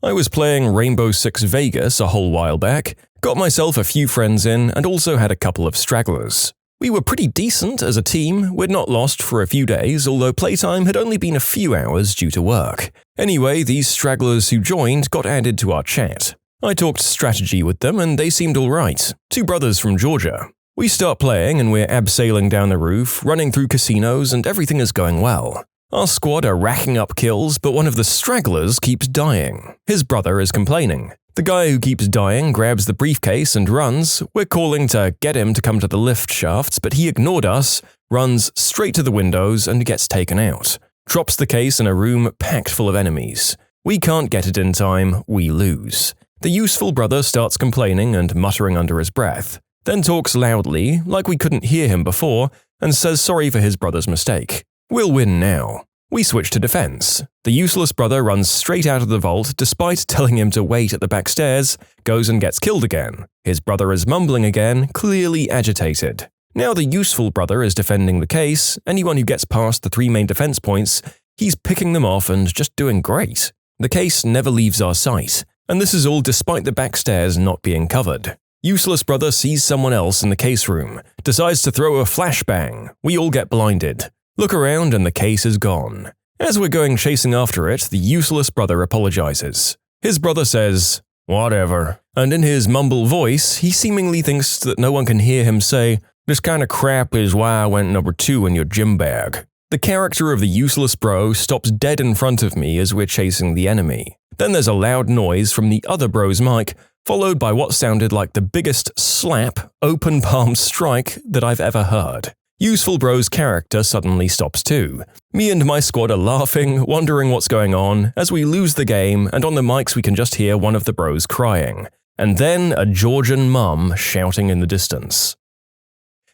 Speaker 1: I was playing Rainbow Six Vegas a whole while back, got myself a few friends in, and also had a couple of stragglers. We were pretty decent as a team, we'd not lost for a few days, although playtime had only been a few hours due to work. Anyway, these stragglers who joined got added to our chat. I talked strategy with them and they seemed alright. 2 brothers from Georgia. We start playing and we're abseiling down the roof, running through casinos, and everything is going well. Our squad are racking up kills, but one of the stragglers keeps dying. His brother is complaining. The guy who keeps dying grabs the briefcase and runs. We're calling to get him to come to the lift shafts, but he ignored us, runs straight to the windows, and gets taken out. Drops the case in a room packed full of enemies. We can't get it in time, we lose. The useful brother starts complaining and muttering under his breath, then talks loudly, like we couldn't hear him before, and says sorry for his brother's mistake. We'll win now. We switch to defense. The useless brother runs straight out of the vault despite telling him to wait at the back stairs, goes and gets killed again. His brother is mumbling again, clearly agitated. Now the useful brother is defending the case. Anyone who gets past the 3 main defense points, he's picking them off and just doing great. The case never leaves our sight, and this is all despite the back stairs not being covered. Useless brother sees someone else in the case room, decides to throw a flashbang. We all get blinded. Look around and the case is gone. As we're going chasing after it, the useless brother apologizes. His brother says, "Whatever," and in his mumble voice, he seemingly thinks that no one can hear him say, "This kind of crap is why I went number 2 in your gym bag." The character of the useless bro stops dead in front of me as we're chasing the enemy. Then there's a loud noise from the other bro's mic, followed by what sounded like the biggest slap, open palm strike that I've ever heard. Useful bro's character suddenly stops too. Me and my squad are laughing, wondering what's going on, as we lose the game, and on the mics we can just hear one of the bros crying. And then a Georgian mum shouting in the distance.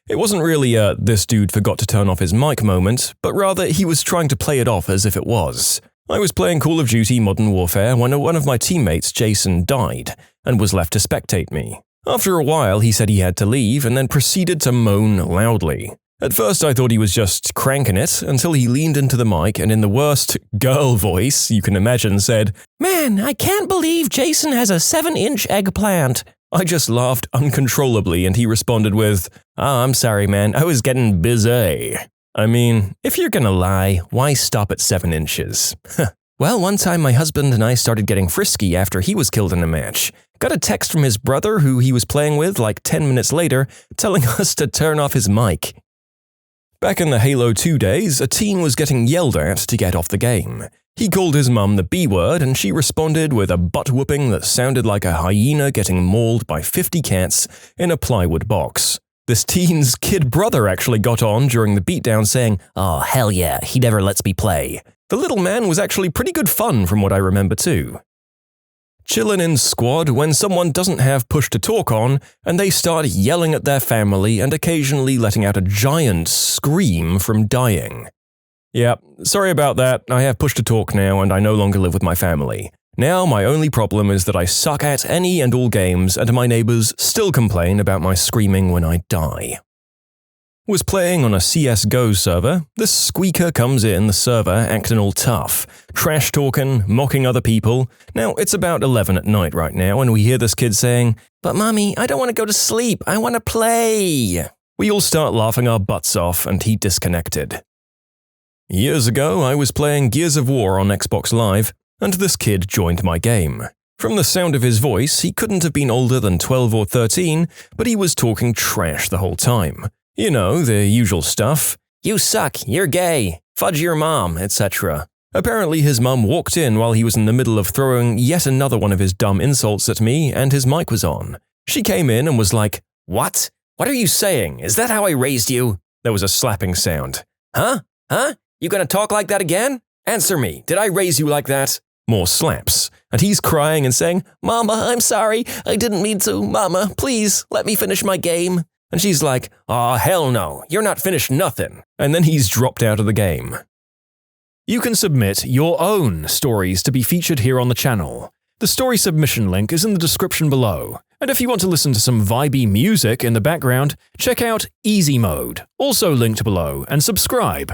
Speaker 1: It wasn't really a "this dude forgot to turn off his mic" moment, but rather he was trying to play it off as if it was. I was playing Call of Duty Modern Warfare when one of my teammates, Jason, died, and was left to spectate me. After a while he said he had to leave and then proceeded to moan loudly. At first I thought he was just cranking it, until he leaned into the mic and in the worst girl voice you can imagine said, "Man, I can't believe Jason has a 7-inch eggplant." I just laughed uncontrollably and he responded with, I'm sorry man, I was getting busy." I mean, if you're gonna lie, why stop at 7 inches? Well, one time my husband and I started getting frisky after he was killed in a match. Got a text from his brother who he was playing with like 10 minutes later, telling us to turn off his mic. Back in the Halo 2 days, a teen was getting yelled at to get off the game. He called his mum the B-word and she responded with a butt-whooping that sounded like a hyena getting mauled by 50 cats in a plywood box. This teen's kid brother actually got on during the beatdown saying, "Oh, hell yeah, he never lets me play." The little man was actually pretty good fun from what I remember too. Chillin' in squad when someone doesn't have push to talk on and they start yelling at their family and occasionally letting out a giant scream from dying. Yeah, sorry about that, I have push to talk now and I no longer live with my family. Now my only problem is that I suck at any and all games and my neighbors still complain about my screaming when I die. Was playing on a CSGO server, this squeaker comes in the server acting all tough, trash-talking, mocking other people. Now, it's about 11 at night right now and we hear this kid saying, "But mommy, I don't want to go to sleep, I want to play." We all start laughing our butts off and he disconnected. Years ago, I was playing Gears of War on Xbox Live and this kid joined my game. From the sound of his voice, he couldn't have been older than 12 or 13, but he was talking trash the whole time. You know, the usual stuff. "You suck, you're gay, fudge your mom," etc. Apparently his mum walked in while he was in the middle of throwing yet another one of his dumb insults at me and his mic was on. She came in and was like, "What? What are you saying? Is that how I raised you?" There was a slapping sound. Huh? Huh? You gonna talk like that again? Answer me, did I raise you like that? More slaps, and he's crying and saying, Mama, I'm sorry, I didn't mean to. Mama, please, let me finish my game. And she's like, aw, hell no, you're not finished nothing. And then he's dropped out of the game. You can submit your own stories to be featured here on the channel. The story submission link is in the description below. And if you want to listen to some vibey music in the background, check out easymode, also linked below, and subscribe.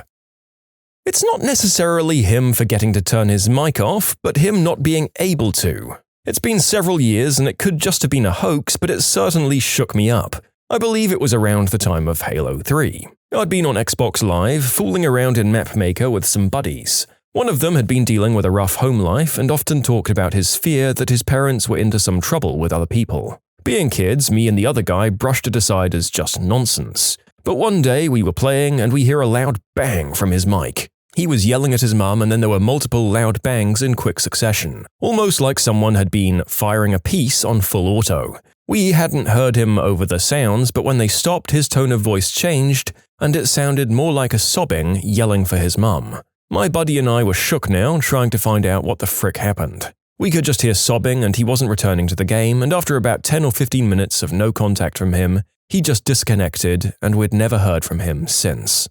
Speaker 1: It's not necessarily him forgetting to turn his mic off, but him not being able to. It's been several years and it could just have been a hoax, but it certainly shook me up. I believe it was around the time of Halo 3. I'd been on Xbox Live, fooling around in Map Maker with some buddies. One of them had been dealing with a rough home life and often talked about his fear that his parents were into some trouble with other people. Being kids, me and the other guy brushed it aside as just nonsense. But one day we were playing and we hear a loud bang from his mic. He was yelling at his mum and then there were multiple loud bangs in quick succession, almost like someone had been firing a piece on full auto. We hadn't heard him over the sounds, but when they stopped, his tone of voice changed, and it sounded more like a sobbing, yelling for his mum. My buddy and I were shook now, trying to find out what the frick happened. We could just hear sobbing and he wasn't returning to the game, and after about 10 or 15 minutes of no contact from him, he just disconnected and we'd never heard from him since.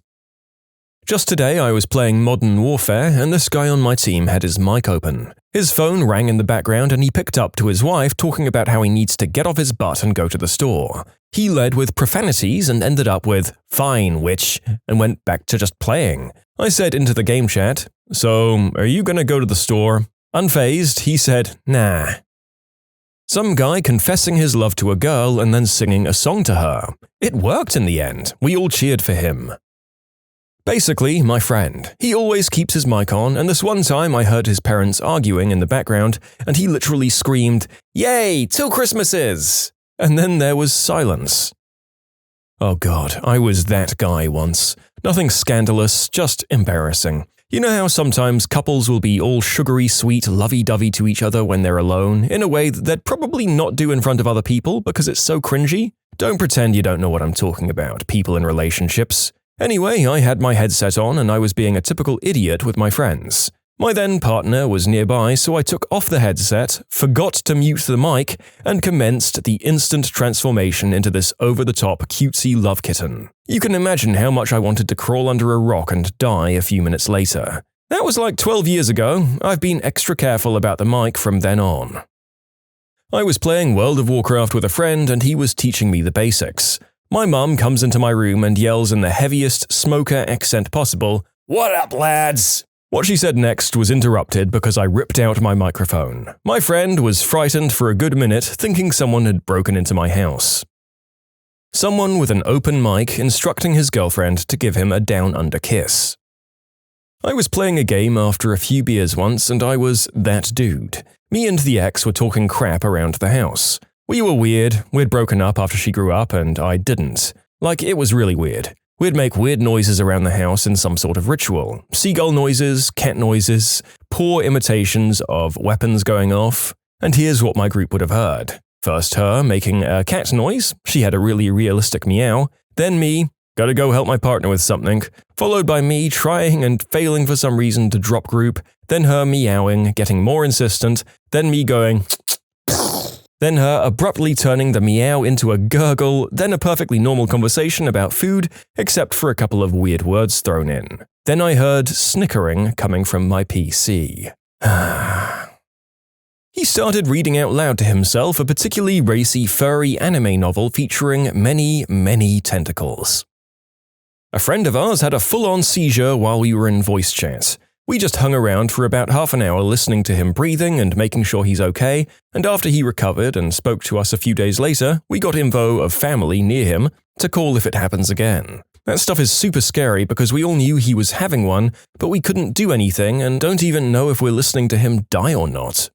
Speaker 1: Just today I was playing Modern Warfare and this guy on my team had his mic open. His phone rang in the background and he picked up to his wife talking about how he needs to get off his butt and go to the store. He led with profanities and ended up with, "Fine, witch," and went back to just playing. I said into the game chat, "So, are you gonna go to the store?" Unfazed, he said, "Nah." Some guy confessing his love to a girl and then singing a song to her. It worked in the end. We all cheered for him. Basically, my friend. He always keeps his mic on, and this one time I heard his parents arguing in the background, and he literally screamed, "Yay, 2 Christmases!" And then there was silence. Oh god, I was that guy once. Nothing scandalous, just embarrassing. You know how sometimes couples will be all sugary sweet lovey-dovey to each other when they're alone, in a way that they'd probably not do in front of other people because it's so cringy? Don't pretend you don't know what I'm talking about, people in relationships. Anyway, I had my headset on and I was being a typical idiot with my friends. My then partner was nearby, so I took off the headset, forgot to mute the mic, and commenced the instant transformation into this over-the-top cutesy love kitten. You can imagine how much I wanted to crawl under a rock and die a few minutes later. That was like 12 years ago. I've been extra careful about the mic from then on. I was playing World of Warcraft with a friend and he was teaching me the basics. My mum comes into my room and yells in the heaviest smoker accent possible, "What up, lads?" What she said next was interrupted because I ripped out my microphone. My friend was frightened for a good minute, thinking someone had broken into my house. Someone with an open mic instructing his girlfriend to give him a down-under kiss. I was playing a game after a few beers once and I was that dude. Me and the ex were talking crap around the house. We were weird, we'd broken up after she grew up and I didn't. Like, it was really weird. We'd make weird noises around the house in some sort of ritual. Seagull noises, cat noises, poor imitations of weapons going off. And here's what my group would have heard. First her making a cat noise, she had a really realistic meow. Then me, gotta go help my partner with something. Followed by me trying and failing for some reason to drop group. Then her meowing, getting more insistent. Then me going then her abruptly turning the meow into a gurgle, then a perfectly normal conversation about food, except for a couple of weird words thrown in. Then I heard snickering coming from my PC. He started reading out loud to himself a particularly racy, furry anime novel featuring many, many tentacles. A friend of ours had a full-on seizure while we were in voice chat. We just hung around for about half an hour listening to him breathing and making sure he's okay, and after he recovered and spoke to us a few days later, we got info of family near him to call if it happens again. That stuff is super scary because we all knew he was having one, but we couldn't do anything and don't even know if we're listening to him die or not.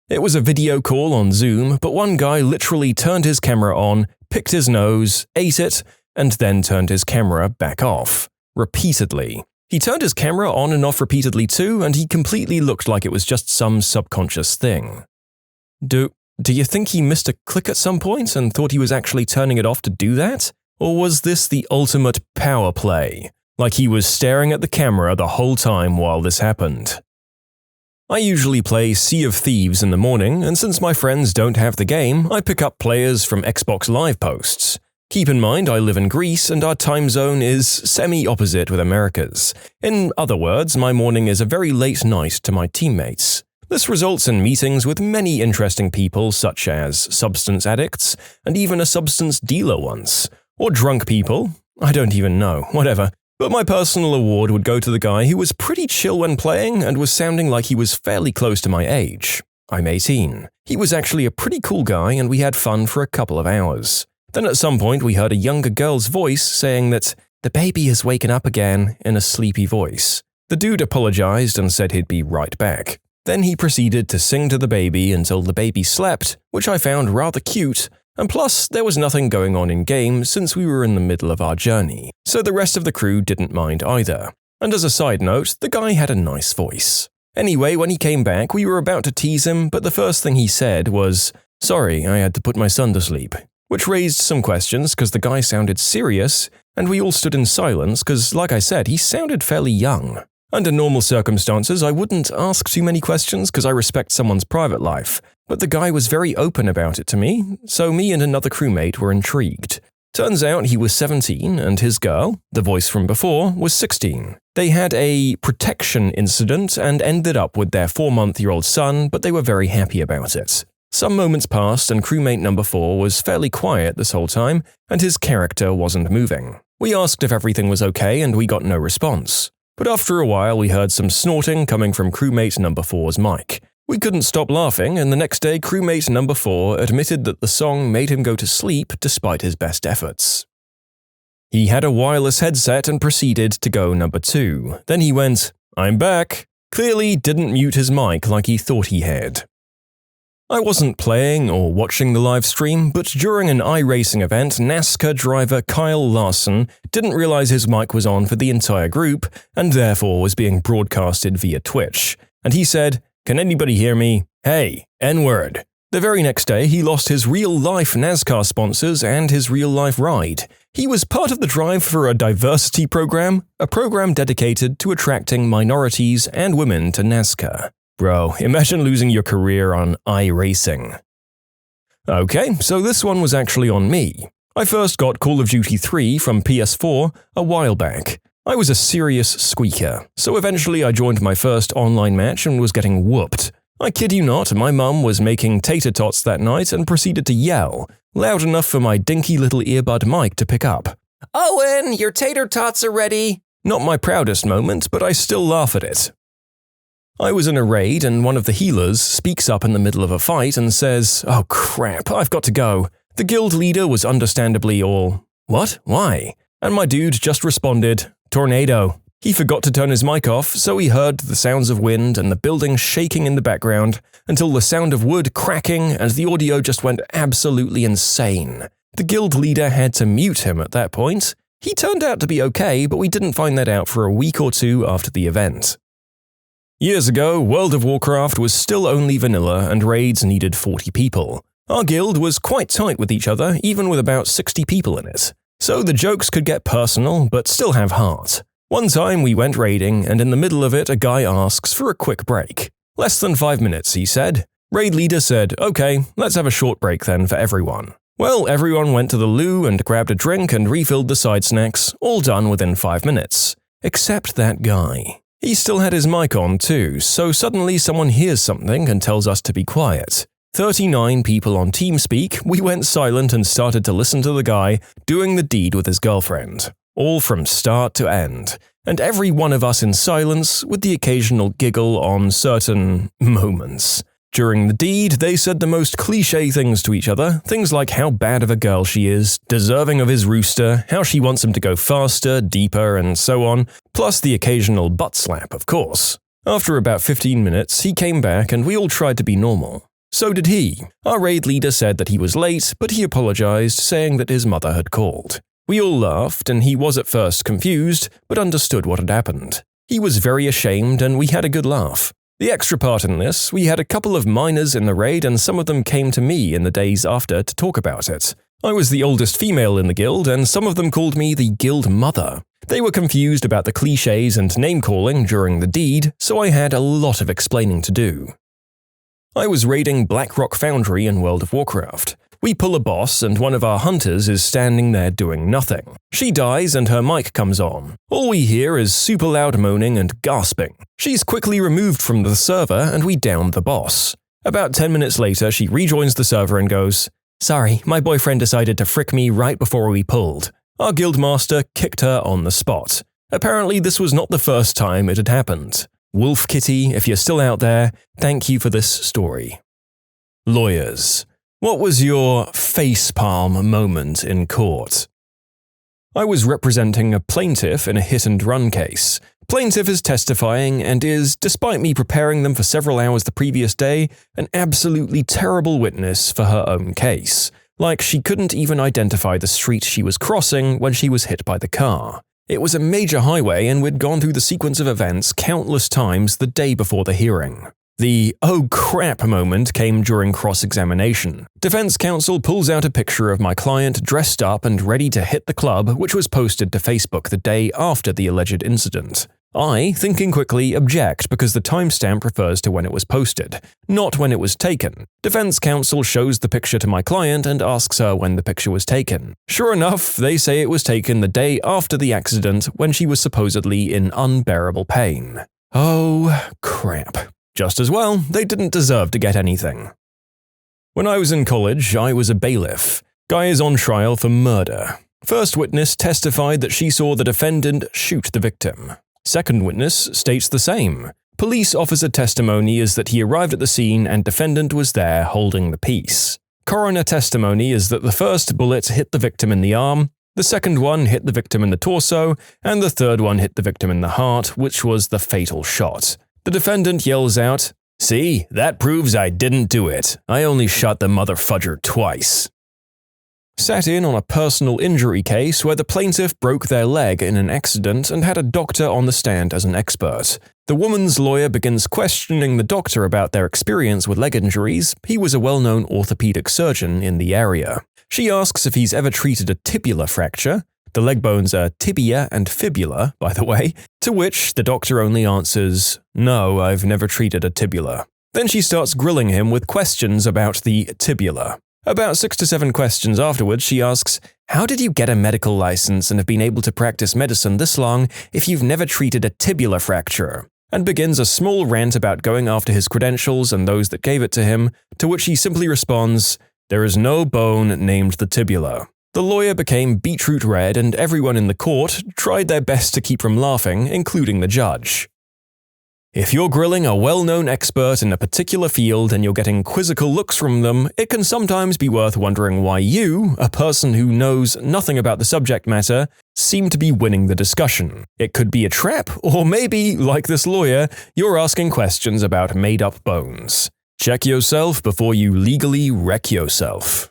Speaker 1: It was a video call on Zoom, but one guy literally turned his camera on, picked his nose, ate it, and then turned his camera back off. Repeatedly. He turned his camera on and off repeatedly too, and he completely looked like it was just some subconscious thing. Do you think he missed a click at some point and thought he was actually turning it off to do that? Or was this the ultimate power play? like he was staring at the camera the whole time while this happened. I usually play Sea of Thieves in the morning, and since my friends don't have the game, I pick up players from Xbox Live posts. Keep in mind I live in Greece and our time zone is semi-opposite with America's. In other words, my morning is a very late night to my teammates. This results in meetings with many interesting people such as substance addicts, and even a substance dealer once. Or drunk people. I don't even know, whatever. But my personal award would go to the guy who was pretty chill when playing and was sounding like he was fairly close to my age. I'm 18. He was actually a pretty cool guy and we had fun for a couple of hours. Then at some point we heard a younger girl's voice saying that the baby has waken up again in a sleepy voice. The dude apologized and said he'd be right back. Then he proceeded to sing to the baby until the baby slept, which I found rather cute, and plus there was nothing going on in-game since we were in the middle of our journey, so the rest of the crew didn't mind either. And as a side note, the guy had a nice voice. Anyway, when he came back, we were about to tease him, but the first thing he said was, "Sorry, I had to put my son to sleep." Which raised some questions because the guy sounded serious, and we all stood in silence because, like I said, he sounded fairly young. Under normal circumstances, I wouldn't ask too many questions because I respect someone's private life, but the guy was very open about it to me, so me and another crewmate were intrigued. Turns out he was 17 and his girl, the voice from before, was 16. They had a protection incident and ended up with their 4-month-old son, but they were very happy about it. Some moments passed and crewmate number 4 was fairly quiet this whole time, and his character wasn't moving. We asked if everything was okay and we got no response. But after a while we heard some snorting coming from crewmate number 4's mic. We couldn't stop laughing, and the next day crewmate number 4 admitted that the song made him go to sleep despite his best efforts. He had a wireless headset and proceeded to go number 2. Then he went, "I'm back." Clearly didn't mute his mic like he thought he had. I wasn't playing or watching the live stream, but during an iRacing event, NASCAR driver Kyle Larson didn't realize his mic was on for the entire group and therefore was being broadcasted via Twitch. And he said, "Can anybody hear me? Hey, N-word." The very next day, he lost his real-life NASCAR sponsors and his real-life ride. He was part of the drive for a diversity program, a program dedicated to attracting minorities and women to NASCAR. Bro, imagine losing your career on iRacing. Okay, so this one was actually on me. I first got Call of Duty 3 from PS4 a while back. I was a serious squeaker, so eventually I joined my first online match and was getting whooped. I kid you not, my mum was making tater tots that night and proceeded to yell, loud enough for my dinky little earbud mic to pick up. "Owen, your tater tots are ready!" Not my proudest moment, but I still laugh at it. I was in a raid and one of the healers speaks up in the middle of a fight and says, "Oh crap, I've got to go." The guild leader was understandably all, "What? Why?" And my dude just responded, "Tornado." He forgot to turn his mic off, so he heard the sounds of wind and the building shaking in the background until the sound of wood cracking and the audio just went absolutely insane. The guild leader had to mute him at that point. He turned out to be okay, but we didn't find that out for a week or two after the event. Years ago, World of Warcraft was still only vanilla and raids needed 40 people. Our guild was quite tight with each other, even with about 60 people in it. So the jokes could get personal, but still have heart. One time we went raiding, and in the middle of it a guy asks for a quick break. "Less than 5 minutes," he said. Raid leader said, "Okay, let's have a short break then for everyone." Well, everyone went to the loo and grabbed a drink and refilled the side snacks, all done within 5 minutes. Except that guy. He still had his mic on too, so suddenly someone hears something and tells us to be quiet. 39 people on TeamSpeak, we went silent and started to listen to the guy doing the deed with his girlfriend. All from start to end. And every one of us in silence with the occasional giggle on certain moments. During the deed, they said the most cliché things to each other, things like how bad of a girl she is, deserving of his rooster, how she wants him to go faster, deeper, and so on, plus the occasional butt slap, of course. After about 15 minutes, he came back and we all tried to be normal. So did he. Our raid leader said that he was late, but he apologized, saying that his mother had called. We all laughed, and he was at first confused, but understood what had happened. He was very ashamed, and we had a good laugh. The extra part in this, we had a couple of minors in the raid and some of them came to me in the days after to talk about it. I was the oldest female in the guild and some of them called me the guild mother. They were confused about the cliches and name-calling during the deed, so I had a lot of explaining to do. I was raiding Blackrock Foundry in World of Warcraft. We pull a boss and one of our hunters is standing there doing nothing. She dies and her mic comes on. All we hear is super loud moaning and gasping. She's quickly removed from the server and we down the boss. About 10 minutes later, she rejoins the server and goes, "Sorry, my boyfriend decided to frick me right before we pulled." Our guildmaster kicked her on the spot. Apparently, this was not the first time it had happened. Wolf Kitty, if you're still out there, thank you for this story. Lawyers. What was your facepalm moment in court? I was representing a plaintiff in a hit-and-run case. Plaintiff is testifying and is, despite me preparing them for several hours the previous day, an absolutely terrible witness for her own case. Like she couldn't even identify the street she was crossing when she was hit by the car. It was a major highway and we'd gone through the sequence of events countless times the day before the hearing. The "oh crap" moment came during cross-examination. Defense counsel pulls out a picture of my client dressed up and ready to hit the club, which was posted to Facebook the day after the alleged incident. I, thinking quickly, object because the timestamp refers to when it was posted, not when it was taken. Defense counsel shows the picture to my client and asks her when the picture was taken. Sure enough, they say it was taken the day after the accident when she was supposedly in unbearable pain. Oh crap. Just as well, they didn't deserve to get anything. When I was in college, I was a bailiff. Guy is on trial for murder. First witness testified that she saw the defendant shoot the victim. Second witness states the same. Police officer testimony is that he arrived at the scene and defendant was there holding the piece. Coroner testimony is that the first bullet hit the victim in the arm, the second one hit the victim in the torso, and the third one hit the victim in the heart, which was the fatal shot. The defendant yells out, "See, that proves I didn't do it. I only shot the motherfudger twice." Sat in on a personal injury case where the plaintiff broke their leg in an accident and had a doctor on the stand as an expert. The woman's lawyer begins questioning the doctor about their experience with leg injuries. He was a well-known orthopedic surgeon in the area. She asks if he's ever treated a tibular fracture. The leg bones are tibia and fibula, by the way, to which the doctor only answers, "No, I've never treated a tibula." Then she starts grilling him with questions about the tibula. About 6 to 7 questions afterwards, she asks, "How did you get a medical license and have been able to practice medicine this long if you've never treated a tibular fracture?" And begins a small rant about going after his credentials and those that gave it to him, to which he simply responds, "There is no bone named the tibula." The lawyer became beetroot red and everyone in the court tried their best to keep from laughing, including the judge. If you're grilling a well-known expert in a particular field and you're getting quizzical looks from them, it can sometimes be worth wondering why you, a person who knows nothing about the subject matter, seem to be winning the discussion. It could be a trap, or maybe, like this lawyer, you're asking questions about made-up bones. Check yourself before you legally wreck yourself.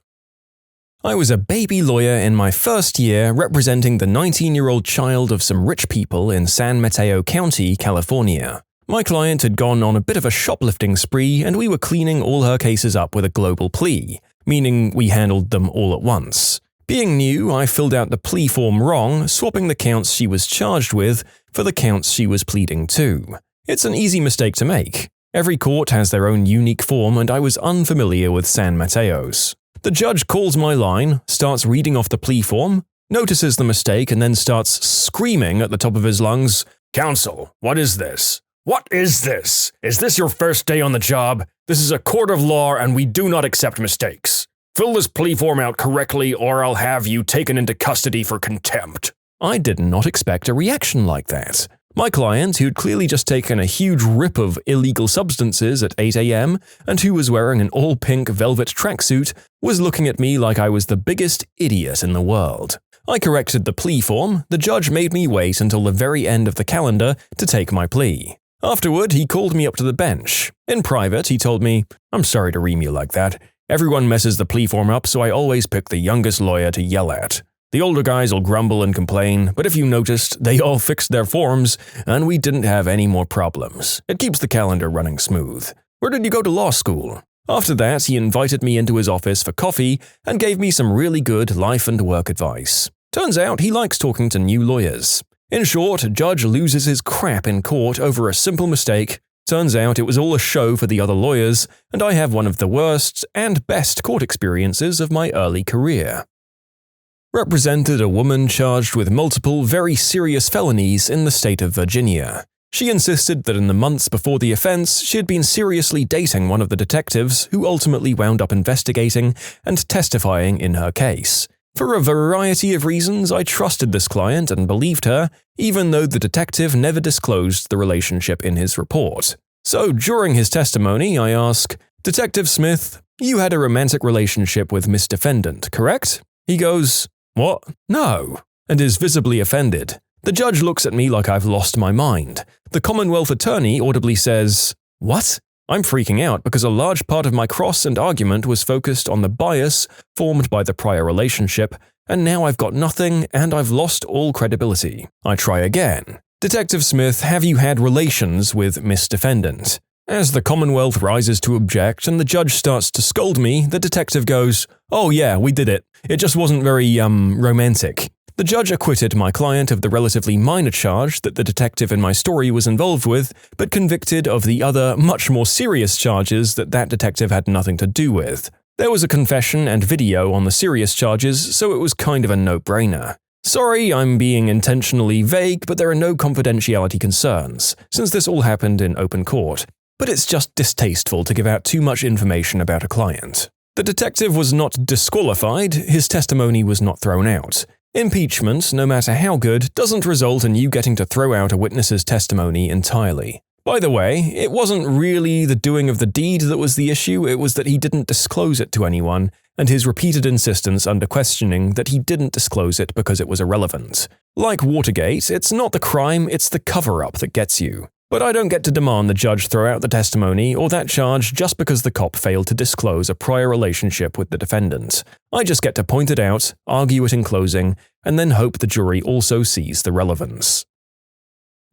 Speaker 1: I was a baby lawyer in my first year representing the 19-year-old child of some rich people in San Mateo County, California. My client had gone on a bit of a shoplifting spree and we were cleaning all her cases up with a global plea, meaning we handled them all at once. Being new, I filled out the plea form wrong, swapping the counts she was charged with for the counts she was pleading to. It's an easy mistake to make. Every court has their own unique form and I was unfamiliar with San Mateo's. The judge calls my line, starts reading off the plea form, notices the mistake and then starts screaming at the top of his lungs, "Counsel, what is this? What is this? Is this your first day on the job? This is a court of law and we do not accept mistakes. Fill this plea form out correctly or I'll have you taken into custody for contempt." I did not expect a reaction like that. My client, who'd clearly just taken a huge rip of illegal substances at 8 a.m. and who was wearing an all-pink velvet tracksuit, was looking at me like I was the biggest idiot in the world. I corrected the plea form. The judge made me wait until the very end of the calendar to take my plea. Afterward, he called me up to the bench. In private, he told me, "I'm sorry to ream you like that. Everyone messes the plea form up, so I always pick the youngest lawyer to yell at. The older guys will grumble and complain, but if you noticed, they all fixed their forms, and we didn't have any more problems. It keeps the calendar running smooth. Where did you go to law school?" After that, he invited me into his office for coffee and gave me some really good life and work advice. Turns out he likes talking to new lawyers. In short, a judge loses his crap in court over a simple mistake. Turns out it was all a show for the other lawyers, and I have one of the worst and best court experiences of my early career. Represented a woman charged with multiple very serious felonies in the state of Virginia. She insisted that in the months before the offense, she had been seriously dating one of the detectives who ultimately wound up investigating and testifying in her case. For a variety of reasons, I trusted this client and believed her, even though the detective never disclosed the relationship in his report. So during his testimony, I ask, "Detective Smith, you had a romantic relationship with Miss Defendant, correct?" He goes, "What? No," and is visibly offended. The judge looks at me like I've lost my mind. The Commonwealth attorney audibly says, "What?" I'm freaking out because a large part of my cross and argument was focused on the bias formed by the prior relationship, and now I've got nothing and I've lost all credibility. I try again. "Detective Smith, have you had relations with Miss Defendant?" As the Commonwealth rises to object and the judge starts to scold me, the detective goes, "Oh yeah, we did it. It just wasn't very, romantic." The judge acquitted my client of the relatively minor charge that the detective in my story was involved with, but convicted of the other, much more serious charges that detective had nothing to do with. There was a confession and video on the serious charges, so it was kind of a no-brainer. Sorry, I'm being intentionally vague, but there are no confidentiality concerns, since this all happened in open court. But it's just distasteful to give out too much information about a client. The detective was not disqualified, his testimony was not thrown out. Impeachment, no matter how good, doesn't result in you getting to throw out a witness's testimony entirely. By the way, it wasn't really the doing of the deed that was the issue, it was that he didn't disclose it to anyone, and his repeated insistence under questioning that he didn't disclose it because it was irrelevant. Like Watergate, it's not the crime, it's the cover-up that gets you. But I don't get to demand the judge throw out the testimony or that charge just because the cop failed to disclose a prior relationship with the defendant. I just get to point it out, argue it in closing, and then hope the jury also sees the relevance.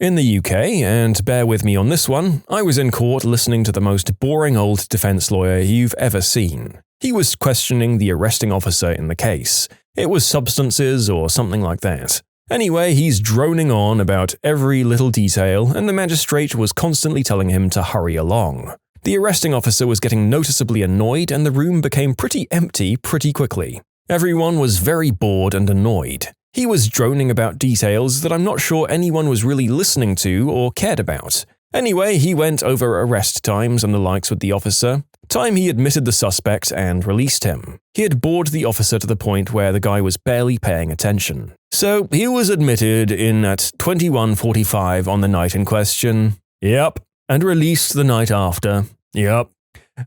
Speaker 1: In the UK, and bear with me on this one, I was in court listening to the most boring old defense lawyer you've ever seen. He was questioning the arresting officer in the case. It was substances or something like that. Anyway, he's droning on about every little detail, and the magistrate was constantly telling him to hurry along. The arresting officer was getting noticeably annoyed, and the room became pretty empty pretty quickly. Everyone was very bored and annoyed. He was droning about details that I'm not sure anyone was really listening to or cared about. Anyway, he went over arrest times and the likes with the officer, time he admitted the suspect and released him. He had bored the officer to the point where the guy was barely paying attention. So he was admitted in at 21:45 on the night in question. Yep. And released the night after. Yep.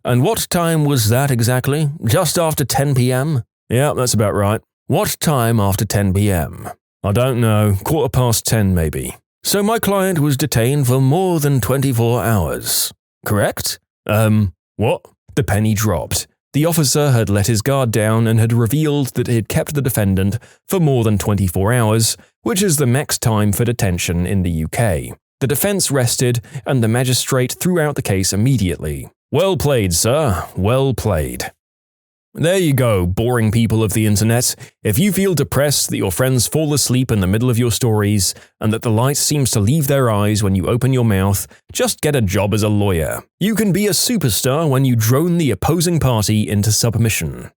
Speaker 1: And what time was that exactly? Just after 10 p.m.? Yep, that's about right. What time after 10 p.m.? I don't know, 10:15 maybe. So my client was detained for more than 24 hours. Correct? What? The penny dropped. The officer had let his guard down and had revealed that he had kept the defendant for more than 24 hours, which is the max time for detention in the UK. The defense rested, and the magistrate threw out the case immediately. Well played, sir. Well played. There you go, boring people of the internet. If you feel depressed that your friends fall asleep in the middle of your stories, and that the light seems to leave their eyes when you open your mouth, just get a job as a lawyer. You can be a superstar when you drone the opposing party into submission.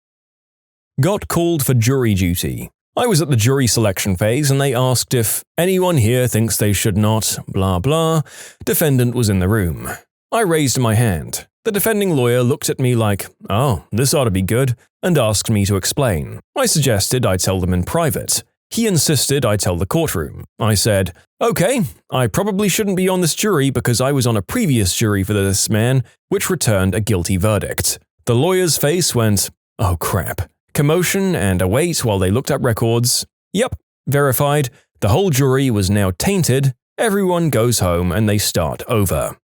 Speaker 1: Got called for jury duty. I was at the jury selection phase and they asked if anyone here thinks they should not, blah blah. Defendant was in the room. I raised my hand. The defending lawyer looked at me like, "Oh, this ought to be good," and asked me to explain. I suggested I tell them in private. He insisted I tell the courtroom. I said, "Okay, I probably shouldn't be on this jury because I was on a previous jury for this man, which returned a guilty verdict." The lawyer's face went, "Oh crap." Commotion and a wait while they looked up records. Yep, verified. The whole jury was now tainted. Everyone goes home and they start over.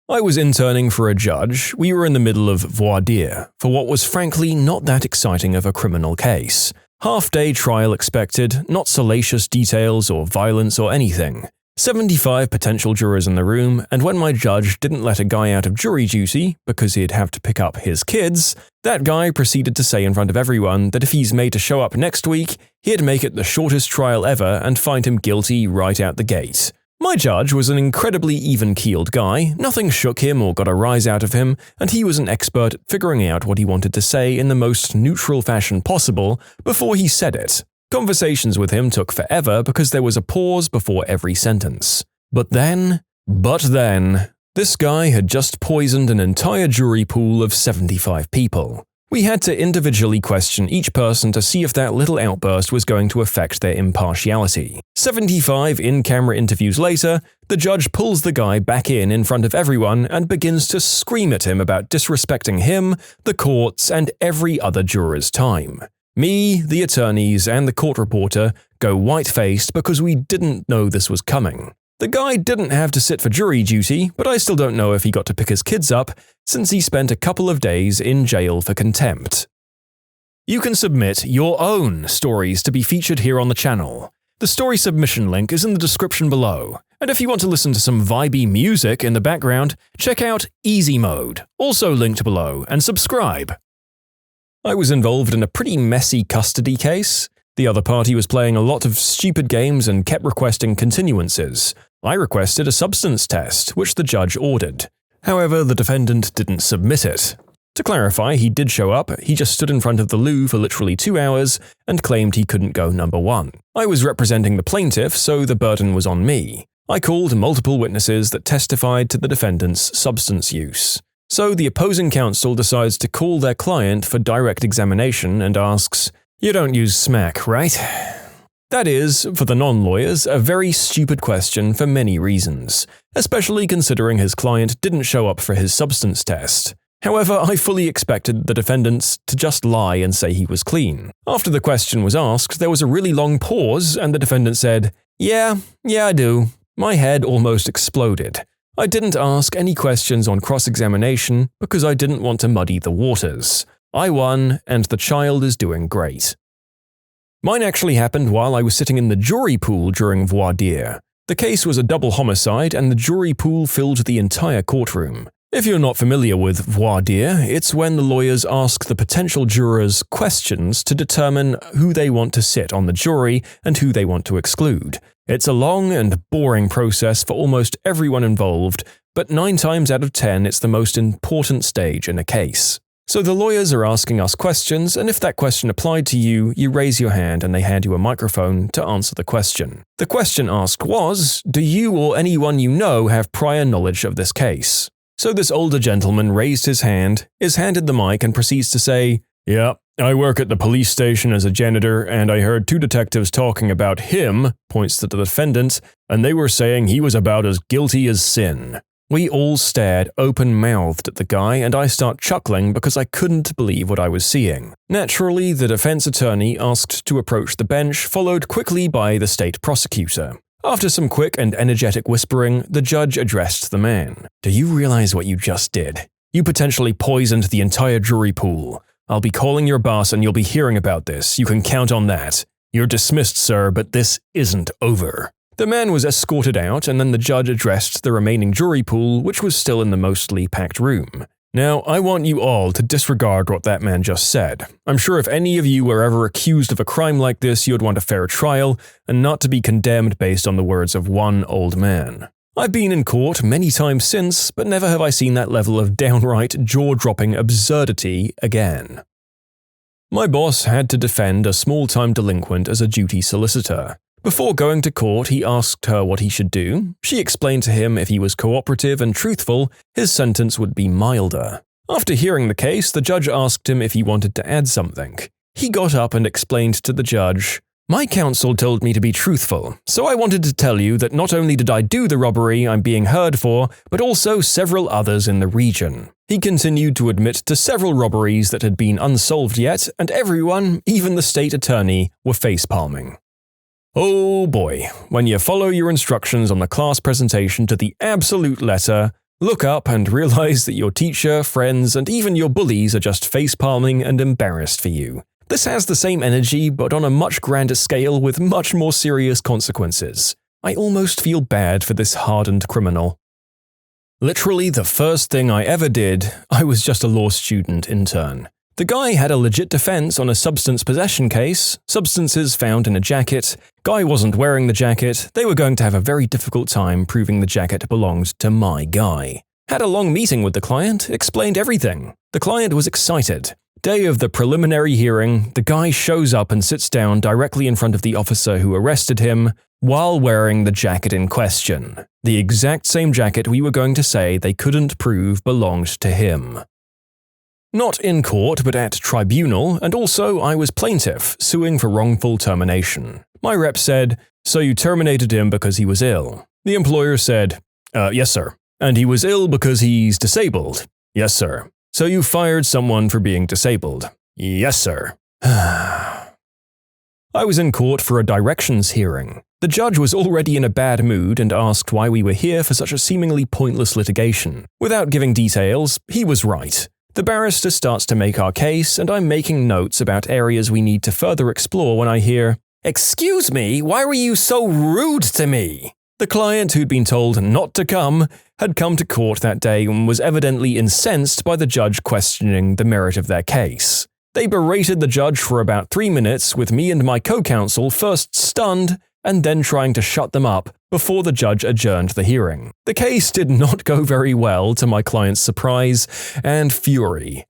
Speaker 1: I was interning for a judge. We were in the middle of voir dire for what was frankly not that exciting of a criminal case. Half-day trial expected, not salacious details or violence or anything. 75 potential jurors in the room, and when my judge didn't let a guy out of jury duty because he'd have to pick up his kids, that guy proceeded to say in front of everyone that if he's made to show up next week, he'd make it the shortest trial ever and find him guilty right out the gate. My judge was an incredibly even-keeled guy, nothing shook him or got a rise out of him, and he was an expert at figuring out what he wanted to say in the most neutral fashion possible before he said it. Conversations with him took forever because there was a pause before every sentence. But then, this guy had just poisoned an entire jury pool of 75 people. We had to individually question each person to see if that little outburst was going to affect their impartiality. 75 in-camera interviews later, the judge pulls the guy back in front of everyone and begins to scream at him about disrespecting him, the courts, and every other juror's time. Me, the attorneys, and the court reporter go white-faced because we didn't know this was coming. The guy didn't have to sit for jury duty, but I still don't know if he got to pick his kids up since he spent a couple of days in jail for contempt. You can submit your own stories to be featured here on the channel. The story submission link is in the description below, and if you want to listen to some vibey music in the background, check out easymode, also linked below, and subscribe. I was involved in a pretty messy custody case. The other party was playing a lot of stupid games and kept requesting continuances. I requested a substance test, which the judge ordered. However, the defendant didn't submit it. To clarify, he did show up, he just stood in front of the loo for literally 2 hours and claimed he couldn't go number 1. I was representing the plaintiff, so the burden was on me. I called multiple witnesses that testified to the defendant's substance use. So the opposing counsel decides to call their client for direct examination and asks, "You don't use smack, right?" That is, for the non-lawyers, a very stupid question for many reasons, especially considering his client didn't show up for his substance test. However, I fully expected the defendants to just lie and say he was clean. After the question was asked, there was a really long pause and the defendant said, Yeah, I do." My head almost exploded. I didn't ask any questions on cross-examination because I didn't want to muddy the waters. I won, and the child is doing great. Mine actually happened while I was sitting in the jury pool during voir dire. The case was a double homicide, and the jury pool filled the entire courtroom. If you're not familiar with voir dire, it's when the lawyers ask the potential jurors questions to determine who they want to sit on the jury and who they want to exclude. It's a long and boring process for almost everyone involved, but 9 times out of 10 it's the most important stage in a case. So the lawyers are asking us questions, and if that question applied to you, you raise your hand and they hand you a microphone to answer the question. The question asked was, do you or anyone you know have prior knowledge of this case? So this older gentleman raised his hand, is handed the mic and proceeds to say, "Yeah, I work at the police station as a janitor, and I heard 2 detectives talking about him," points to the defendant, "and they were saying he was about as guilty as sin." We all stared open-mouthed at the guy, and I start chuckling because I couldn't believe what I was seeing. Naturally, the defense attorney asked to approach the bench, followed quickly by the state prosecutor. After some quick and energetic whispering, the judge addressed the man. "Do you realize what you just did? You potentially poisoned the entire jury pool. I'll be calling your boss and you'll be hearing about this. You can count on that. You're dismissed, sir, but this isn't over." The man was escorted out, and then the judge addressed the remaining jury pool, which was still in the mostly packed room. Now, I want you all to disregard what that man just said. I'm sure if any of you were ever accused of a crime like this, you would want a fair trial, and not to be condemned based on the words of one old man. I've been in court many times since, but never have I seen that level of downright jaw-dropping absurdity again. My boss had to defend a small-time delinquent as a duty solicitor. Before going to court, he asked her what he should do. She explained to him if he was cooperative and truthful, his sentence would be milder. After hearing the case, the judge asked him if he wanted to add something. He got up and explained to the judge, "My counsel told me to be truthful, so I wanted to tell you that not only did I do the robbery I'm being heard for, but also several others in the region." He continued to admit to several robberies that had been unsolved yet, and everyone, even the state attorney, were facepalming. Oh boy, when you follow your instructions on the class presentation to the absolute letter, look up and realize that your teacher, friends, and even your bullies are just facepalming and embarrassed for you. This has the same energy, but on a much grander scale with much more serious consequences. I almost feel bad for this hardened criminal. Literally the first thing I ever did, I was just a law student intern. The guy had a legit defense on a substance possession case, substances found in a jacket, guy wasn't wearing the jacket, they were going to have a very difficult time proving the jacket belonged to my guy. Had a long meeting with the client, explained everything. The client was excited. Day of the preliminary hearing, the guy shows up and sits down directly in front of the officer who arrested him while wearing the jacket in question. The exact same jacket we were going to say they couldn't prove belonged to him. Not in court, but at tribunal, and also I was plaintiff, suing for wrongful termination. My rep said, "So you terminated him because he was ill?" The employer said, "Yes, sir." "And he was ill because he's disabled?" "Yes, sir." "So you fired someone for being disabled?" "Yes, sir." I was in court for a directions hearing. The judge was already in a bad mood and asked why we were here for such a seemingly pointless litigation. Without giving details, he was right. The barrister starts to make our case, and I'm making notes about areas we need to further explore when I hear, "Excuse me, why were you so rude to me?" The client, who'd been told not to come, had come to court that day and was evidently incensed by the judge questioning the merit of their case. They berated the judge for about 3 minutes, with me and my co-counsel first stunned and then trying to shut them up before the judge adjourned the hearing. The case did not go very well, to my client's surprise and fury.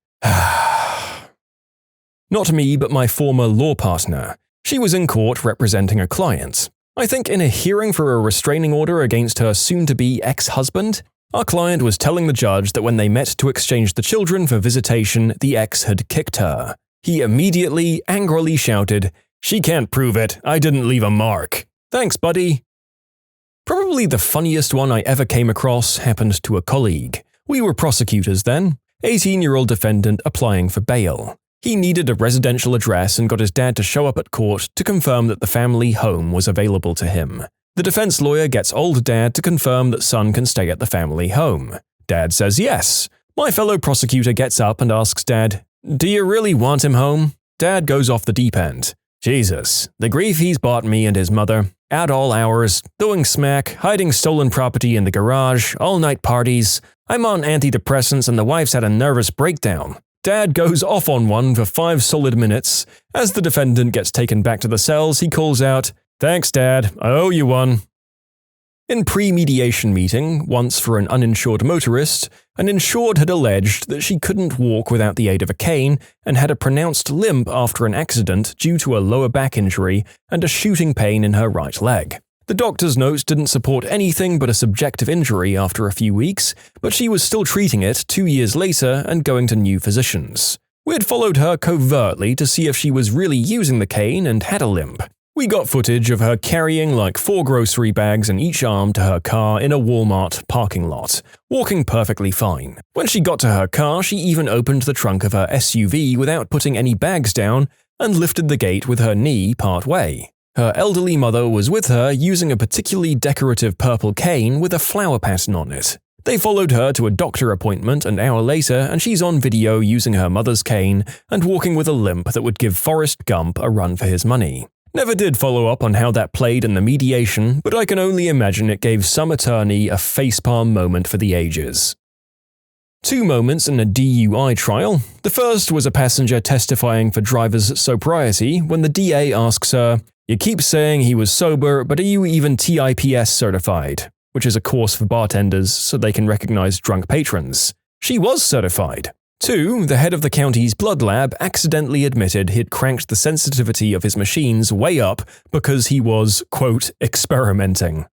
Speaker 1: Not me, but my former law partner. She was in court representing a client. I think in a hearing for a restraining order against her soon-to-be ex-husband. Our client was telling the judge that when they met to exchange the children for visitation, the ex had kicked her. He immediately, angrily shouted, "She can't prove it. I didn't leave a mark." "Thanks, buddy." Probably the funniest one I ever came across happened to a colleague. We were prosecutors then. 18-year-old defendant applying for bail. He needed a residential address and got his dad to show up at court to confirm that the family home was available to him. The defense lawyer gets old dad to confirm that son can stay at the family home. Dad says yes. My fellow prosecutor gets up and asks dad, "Do you really want him home?" Dad goes off the deep end. "Jesus, the grief he's bought me and his mother. At all hours, throwing smack, hiding stolen property in the garage, all-night parties. I'm on antidepressants and the wife's had a nervous breakdown." Dad goes off on one for 5 solid minutes. As the defendant gets taken back to the cells, he calls out, "Thanks, Dad, I owe you one." In pre-mediation meeting, once for an uninsured motorist, an insured had alleged that she couldn't walk without the aid of a cane and had a pronounced limp after an accident due to a lower back injury and a shooting pain in her right leg. The doctor's notes didn't support anything but a subjective injury after a few weeks, but she was still treating it 2 years later and going to new physicians. We had followed her covertly to see if she was really using the cane and had a limp. We got footage of her carrying like 4 grocery bags in each arm to her car in a Walmart parking lot, walking perfectly fine. When she got to her car, she even opened the trunk of her SUV without putting any bags down and lifted the gate with her knee part way. Her elderly mother was with her using a particularly decorative purple cane with a flower pattern on it. They followed her to a doctor appointment an hour later and she's on video using her mother's cane and walking with a limp that would give Forrest Gump a run for his money. Never did follow up on how that played in the mediation, but I can only imagine it gave some attorney a facepalm moment for the ages. 2 moments in a DUI trial. The first was a passenger testifying for driver's sobriety when the DA asks her, "You keep saying he was sober, but are you even TIPS certified?" Which is a course for bartenders so they can recognize drunk patrons. She was certified. 2. The head of the county's blood lab accidentally admitted he'd cranked the sensitivity of his machines way up because he was, quote, experimenting.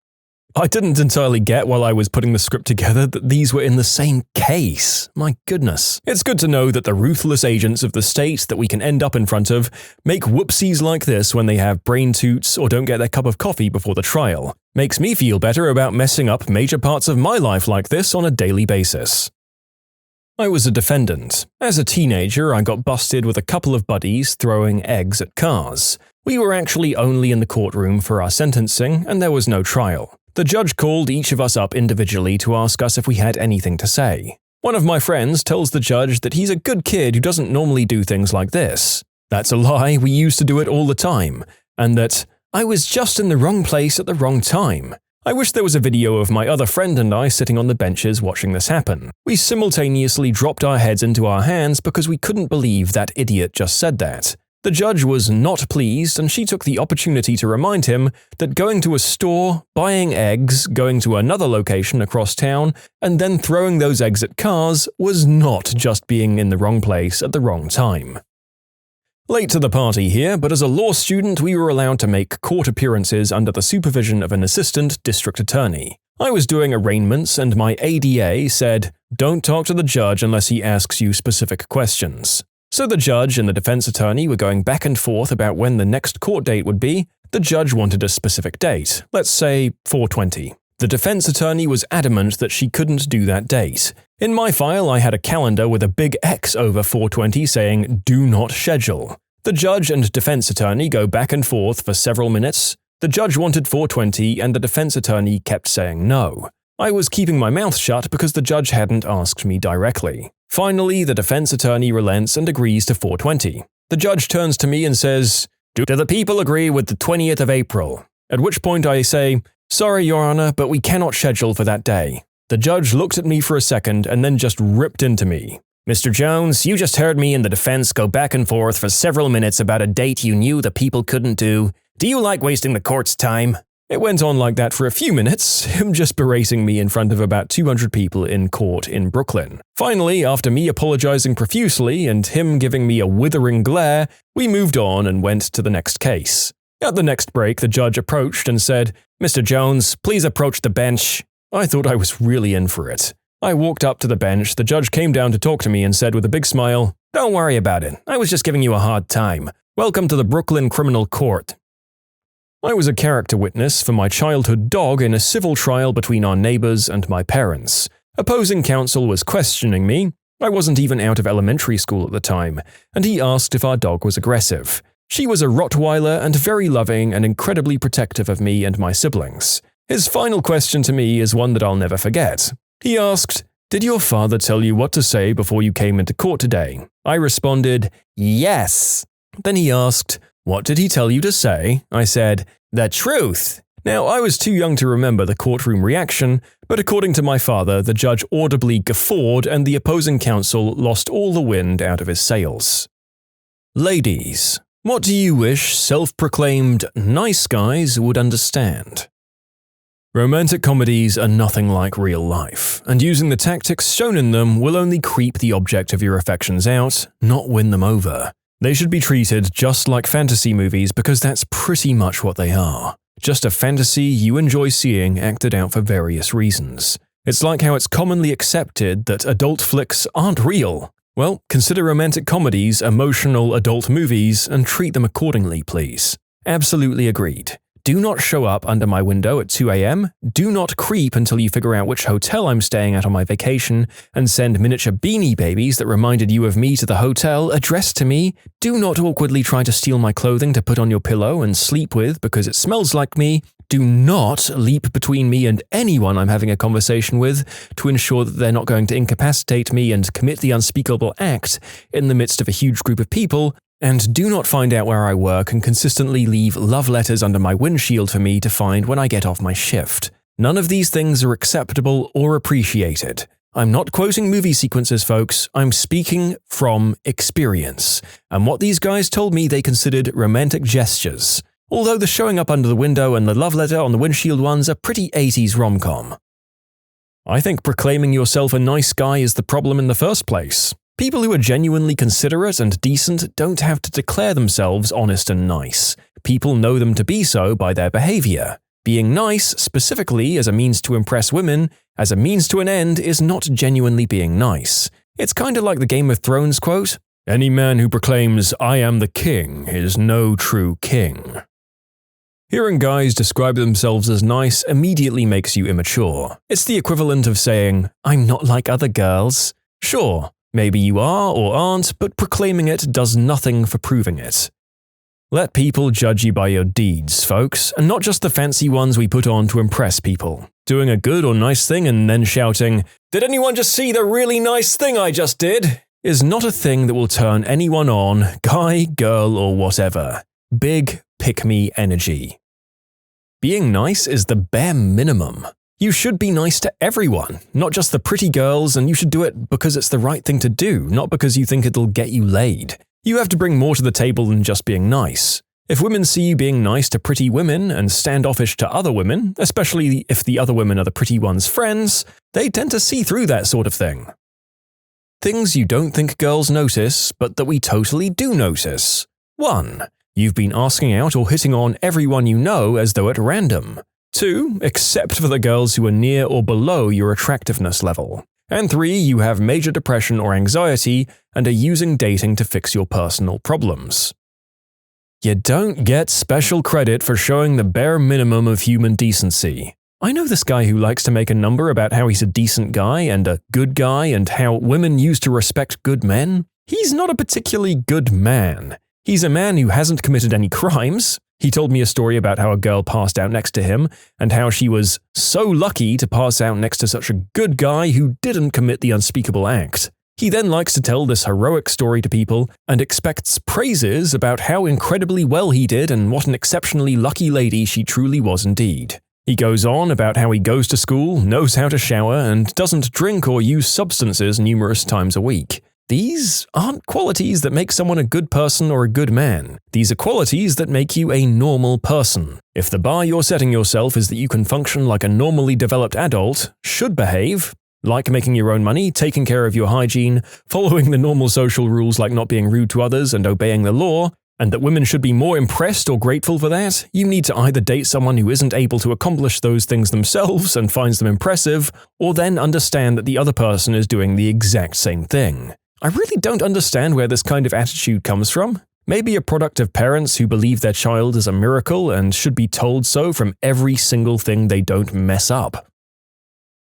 Speaker 1: I didn't entirely get while I was putting the script together that these were in the same case. My goodness. It's good to know that the ruthless agents of the state that we can end up in front of make whoopsies like this when they have brain toots or don't get their cup of coffee before the trial. Makes me feel better about messing up major parts of my life like this on a daily basis. I was a defendant. As a teenager, I got busted with a couple of buddies throwing eggs at cars. We were actually only in the courtroom for our sentencing, and there was no trial. The judge called each of us up individually to ask us if we had anything to say. One of my friends tells the judge that he's a good kid who doesn't normally do things like this. That's a lie, we used to do it all the time, and that I was just in the wrong place at the wrong time. I wish there was a video of my other friend and I sitting on the benches watching this happen. We simultaneously dropped our heads into our hands because we couldn't believe that idiot just said that. The judge was not pleased, and she took the opportunity to remind him that going to a store, buying eggs, going to another location across town, and then throwing those eggs at cars was not just being in the wrong place at the wrong time. Late to the party here, but as a law student we were allowed to make court appearances under the supervision of an assistant district attorney. I was doing arraignments and my ADA said, "Don't talk to the judge unless he asks you specific questions." So the judge and the defense attorney were going back and forth about when the next court date would be. The judge wanted a specific date, let's say 4/20. The defense attorney was adamant that she couldn't do that date. In my file I had a calendar with a big X over 4/20 saying, "Do not schedule." The judge and defense attorney go back and forth for several minutes. The judge wanted 4/20 and the defense attorney kept saying no. I was keeping my mouth shut because the judge hadn't asked me directly. Finally, the defense attorney relents and agrees to 4/20. The judge turns to me and says, "Do the people agree with the 20th of April?" At which point I say, "Sorry, Your Honor, but we cannot schedule for that day." The judge looked at me for a second and then just ripped into me. "Mr. Jones, you just heard me and the defense go back and forth for several minutes about a date you knew the people couldn't do. Do you like wasting the court's time?" It went on like that for a few minutes, him just berating me in front of about 200 people in court in Brooklyn. Finally, after me apologizing profusely and him giving me a withering glare, we moved on and went to the next case. At the next break, the judge approached and said, "Mr. Jones, please approach the bench." I thought I was really in for it. I walked up to the bench, the judge came down to talk to me and said with a big smile, "Don't worry about it, I was just giving you a hard time. Welcome to the Brooklyn Criminal Court." I was a character witness for my childhood dog in a civil trial between our neighbors and my parents. Opposing counsel was questioning me. I wasn't even out of elementary school at the time, and he asked if our dog was aggressive. She was a Rottweiler and very loving and incredibly protective of me and my siblings. His final question to me is one that I'll never forget. He asked, "Did your father tell you what to say before you came into court today?" I responded, "Yes." Then he asked, "What did he tell you to say?" I said, "The truth." Now, I was too young to remember the courtroom reaction, but according to my father, the judge audibly guffawed and the opposing counsel lost all the wind out of his sails. Ladies, what do you wish self-proclaimed nice guys would understand? Romantic comedies are nothing like real life, and using the tactics shown in them will only creep the object of your affections out, not win them over. They should be treated just like fantasy movies because that's pretty much what they are. Just a fantasy you enjoy seeing acted out for various reasons. It's like how it's commonly accepted that adult flicks aren't real. Well, consider romantic comedies emotional adult movies and treat them accordingly, please. Absolutely agreed. Do not show up under my window at 2 a.m. Do not creep until you figure out which hotel I'm staying at on my vacation and send miniature beanie babies that reminded you of me to the hotel addressed to me. Do not awkwardly try to steal my clothing to put on your pillow and sleep with because it smells like me. Do not leap between me and anyone I'm having a conversation with to ensure that they're not going to incapacitate me and commit the unspeakable act in the midst of a huge group of people. And do not find out where I work and consistently leave love letters under my windshield for me to find when I get off my shift. None of these things are acceptable or appreciated. I'm not quoting movie sequences, folks. I'm speaking from experience. And what these guys told me they considered romantic gestures. Although the showing up under the window and the love letter on the windshield ones are pretty 80s rom-com. I think proclaiming yourself a nice guy is the problem in the first place. People who are genuinely considerate and decent don't have to declare themselves honest and nice. People know them to be so by their behavior. Being nice, specifically as a means to impress women, as a means to an end, is not genuinely being nice. It's kind of like the Game of Thrones quote, "Any man who proclaims, 'I am the king,' is no true king." Hearing guys describe themselves as nice immediately makes you immature. It's the equivalent of saying, "I'm not like other girls." Sure. Maybe you are or aren't, but proclaiming it does nothing for proving it. Let people judge you by your deeds, folks, and not just the fancy ones we put on to impress people. Doing a good or nice thing and then shouting, "Did anyone just see the really nice thing I just did?" is not a thing that will turn anyone on, guy, girl, or whatever. Big pick-me energy. Being nice is the bare minimum. You should be nice to everyone, not just the pretty girls, and you should do it because it's the right thing to do, not because you think it'll get you laid. You have to bring more to the table than just being nice. If women see you being nice to pretty women and standoffish to other women, especially if the other women are the pretty one's friends, they tend to see through that sort of thing. Things you don't think girls notice, but that we totally do notice. 1. You've been asking out or hitting on everyone you know as though at random. 2. Except for the girls who are near or below your attractiveness level. And 3. You have major depression or anxiety and are using dating to fix your personal problems. You don't get special credit for showing the bare minimum of human decency. I know this guy who likes to make a number about how he's a decent guy and a good guy and how women used to respect good men. He's not a particularly good man. He's a man who hasn't committed any crimes. He told me a story about how a girl passed out next to him and how she was so lucky to pass out next to such a good guy who didn't commit the unspeakable act. He then likes to tell this heroic story to people and expects praises about how incredibly well he did and what an exceptionally lucky lady she truly was indeed. He goes on about how he goes to school, knows how to shower, and doesn't drink or use substances numerous times a week. These aren't qualities that make someone a good person or a good man. These are qualities that make you a normal person. If the bar you're setting yourself is that you can function like a normally developed adult, should behave, like making your own money, taking care of your hygiene, following the normal social rules like not being rude to others and obeying the law, and that women should be more impressed or grateful for that, you need to either date someone who isn't able to accomplish those things themselves and finds them impressive, or then understand that the other person is doing the exact same thing. I really don't understand where this kind of attitude comes from. Maybe a product of parents who believe their child is a miracle and should be told so from every single thing they don't mess up.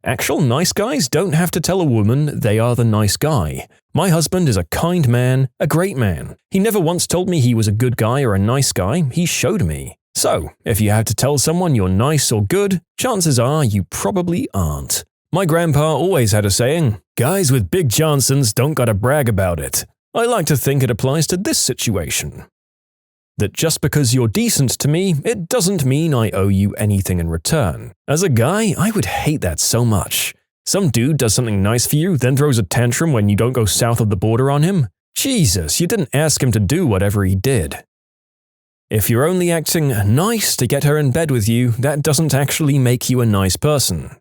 Speaker 1: Actual nice guys don't have to tell a woman they are the nice guy. My husband is a kind man, a great man. He never once told me he was a good guy or a nice guy, he showed me. So, if you have to tell someone you're nice or good, chances are you probably aren't. My grandpa always had a saying, "Guys with big Johnsons don't gotta brag about it." I like to think it applies to this situation. That just because you're decent to me, it doesn't mean I owe you anything in return. As a guy, I would hate that so much. Some dude does something nice for you, then throws a tantrum when you don't go south of the border on him? Jesus, you didn't ask him to do whatever he did. If you're only acting nice to get her in bed with you, that doesn't actually make you a nice person.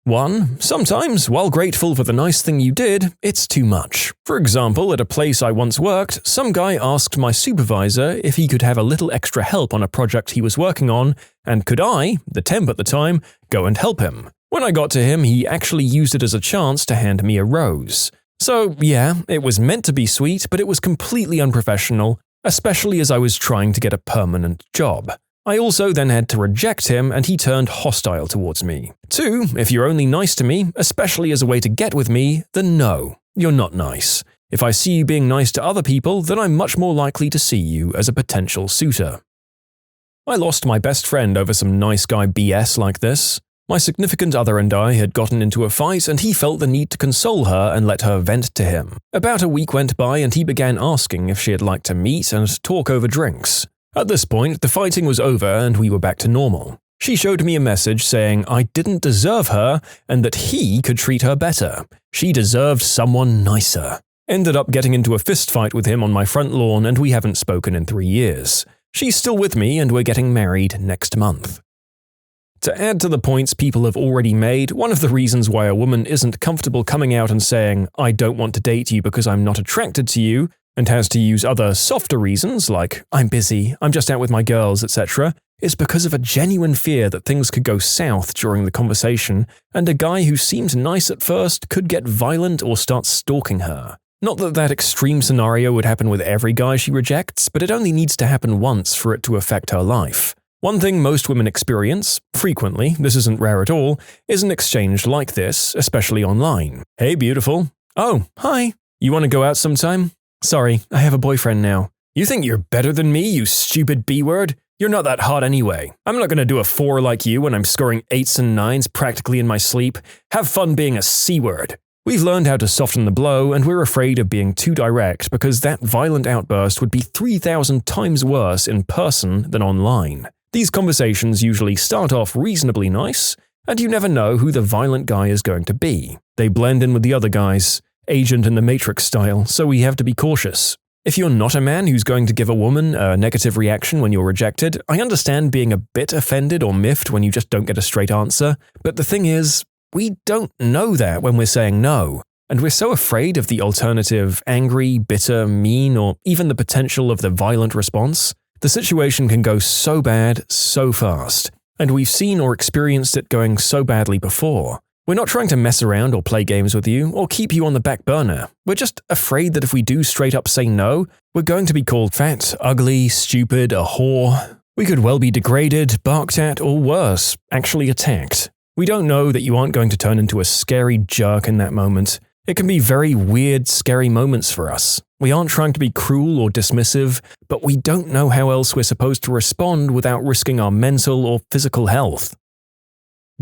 Speaker 1: 1. Sometimes, while grateful for the nice thing you did, it's too much. For example, at a place I once worked, some guy asked my supervisor if he could have a little extra help on a project he was working on, and could I, the temp at the time, go and help him. When I got to him, he actually used it as a chance to hand me a rose. So, yeah, it was meant to be sweet, but it was completely unprofessional, especially as I was trying to get a permanent job. I also then had to reject him and he turned hostile towards me. 2. If you're only nice to me, especially as a way to get with me, then no, you're not nice. If I see you being nice to other people, then I'm much more likely to see you as a potential suitor. I lost my best friend over some nice guy BS like this. My significant other and I had gotten into a fight and he felt the need to console her and let her vent to him. About a week went by and he began asking if she'd like to meet and talk over drinks. At this point, the fighting was over and we were back to normal. She showed me a message saying I didn't deserve her and that he could treat her better. She deserved someone nicer. Ended up getting into a fist fight with him on my front lawn and we haven't spoken in 3 years. She's still with me and we're getting married next month. To add to the points people have already made, one of the reasons why a woman isn't comfortable coming out and saying, "I don't want to date you because I'm not attracted to you," and has to use other softer reasons like, "I'm busy, I'm just out with my girls," etc., is because of a genuine fear that things could go south during the conversation, and a guy who seemed nice at first could get violent or start stalking her. Not that that extreme scenario would happen with every guy she rejects, but it only needs to happen once for it to affect her life. One thing most women experience, frequently, this isn't rare at all, is an exchange like this, especially online. "Hey, beautiful." "Oh, hi. You want to go out sometime?" "Sorry, I have a boyfriend now." "You think you're better than me, you stupid B-word? You're not that hot anyway. I'm not gonna do a 4 like you when I'm scoring 8s and 9s practically in my sleep. Have fun being a C-word." We've learned how to soften the blow, and we're afraid of being too direct because that violent outburst would be 3,000 times worse in person than online. These conversations usually start off reasonably nice, and you never know who the violent guy is going to be. They blend in with the other guys, Agent in the Matrix style, so we have to be cautious. If you're not a man who's going to give a woman a negative reaction when you're rejected, I understand being a bit offended or miffed when you just don't get a straight answer, but the thing is, we don't know that when we're saying no, and we're so afraid of the alternative angry, bitter, mean, or even the potential of the violent response. The situation can go so bad so fast, and we've seen or experienced it going so badly before. We're not trying to mess around or play games with you or keep you on the back burner. We're just afraid that if we do straight up say no, we're going to be called fat, ugly, stupid, a whore. We could well be degraded, barked at, or worse, actually attacked. We don't know that you aren't going to turn into a scary jerk in that moment. It can be very weird, scary moments for us. We aren't trying to be cruel or dismissive, but we don't know how else we're supposed to respond without risking our mental or physical health.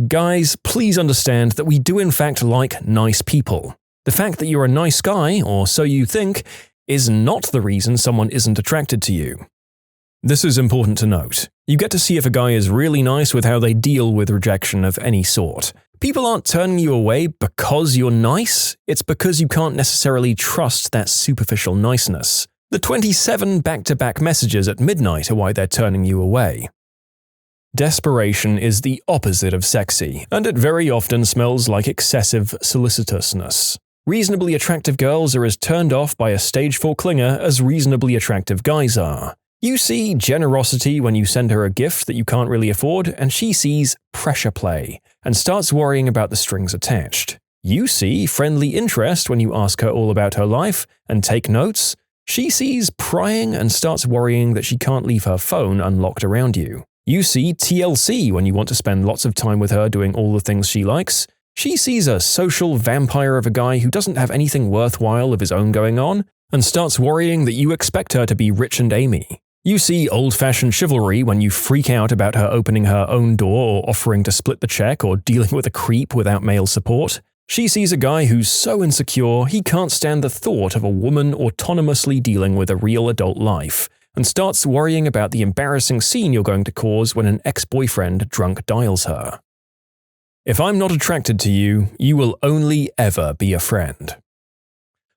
Speaker 1: Guys, please understand that we do in fact like nice people. The fact that you're a nice guy, or so you think, is not the reason someone isn't attracted to you. This is important to note. You get to see if a guy is really nice with how they deal with rejection of any sort. People aren't turning you away because you're nice, it's because you can't necessarily trust that superficial niceness. The 27 back-to-back messages at midnight are why they're turning you away. Desperation is the opposite of sexy, and it very often smells like excessive solicitousness. Reasonably attractive girls are as turned off by a stage 4 clinger as reasonably attractive guys are. You see generosity when you send her a gift that you can't really afford, and she sees pressure play and starts worrying about the strings attached. You see friendly interest when you ask her all about her life and take notes. She sees prying and starts worrying that she can't leave her phone unlocked around you. You see TLC when you want to spend lots of time with her doing all the things she likes. She sees a social vampire of a guy who doesn't have anything worthwhile of his own going on and starts worrying that you expect her to be Rich and Amy. You see old-fashioned chivalry when you freak out about her opening her own door or offering to split the check or dealing with a creep without male support. She sees a guy who's so insecure he can't stand the thought of a woman autonomously dealing with a real adult life, and starts worrying about the embarrassing scene you're going to cause when an ex-boyfriend drunk dials her. If I'm not attracted to you, you will only ever be a friend.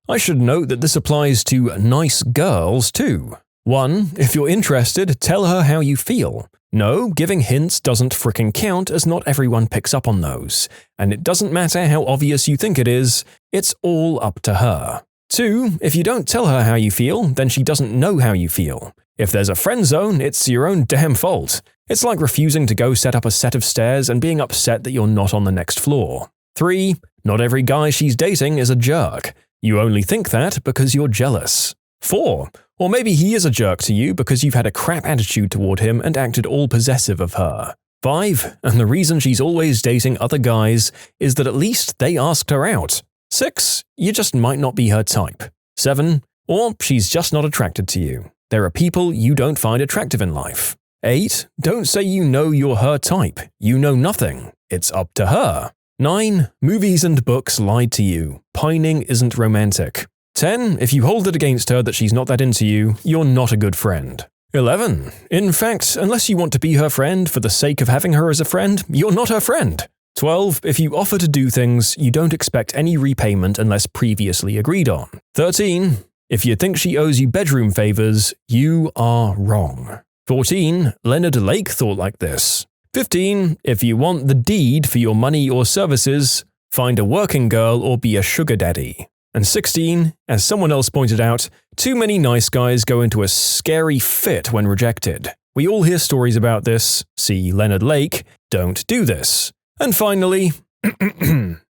Speaker 1: I should note that this applies to nice girls too. 1. If you're interested, tell her how you feel. No, giving hints doesn't frickin' count as not everyone picks up on those. And it doesn't matter how obvious you think it is, it's all up to her. 2. If you don't tell her how you feel, then she doesn't know how you feel. If there's a friend zone, it's your own damn fault. It's like refusing to go set up a set of stairs and being upset that you're not on the next floor. 3. Not every guy she's dating is a jerk. You only think that because you're jealous. 4. Or maybe he is a jerk to you because you've had a crap attitude toward him and acted all possessive of her. 5. And the reason she's always dating other guys is that at least they asked her out. 6. You just might not be her type. 7. Or she's just not attracted to you. There are people you don't find attractive in life. 8. Don't say you know you're her type. You know nothing. It's up to her. 9. Movies and books lied to you. Pining isn't romantic. 10. If you hold it against her that she's not that into you, you're not a good friend. 11. In fact, unless you want to be her friend for the sake of having her as a friend, you're not her friend. 12. If you offer to do things, you don't expect any repayment unless previously agreed on. 13. If you think she owes you bedroom favors, you are wrong. 14. Leonard Lake thought like this. 15. If you want the deed for your money or services, find a working girl or be a sugar daddy. And 16. As someone else pointed out, too many nice guys go into a scary fit when rejected. We all hear stories about this. See Leonard Lake. Don't do this. And finally,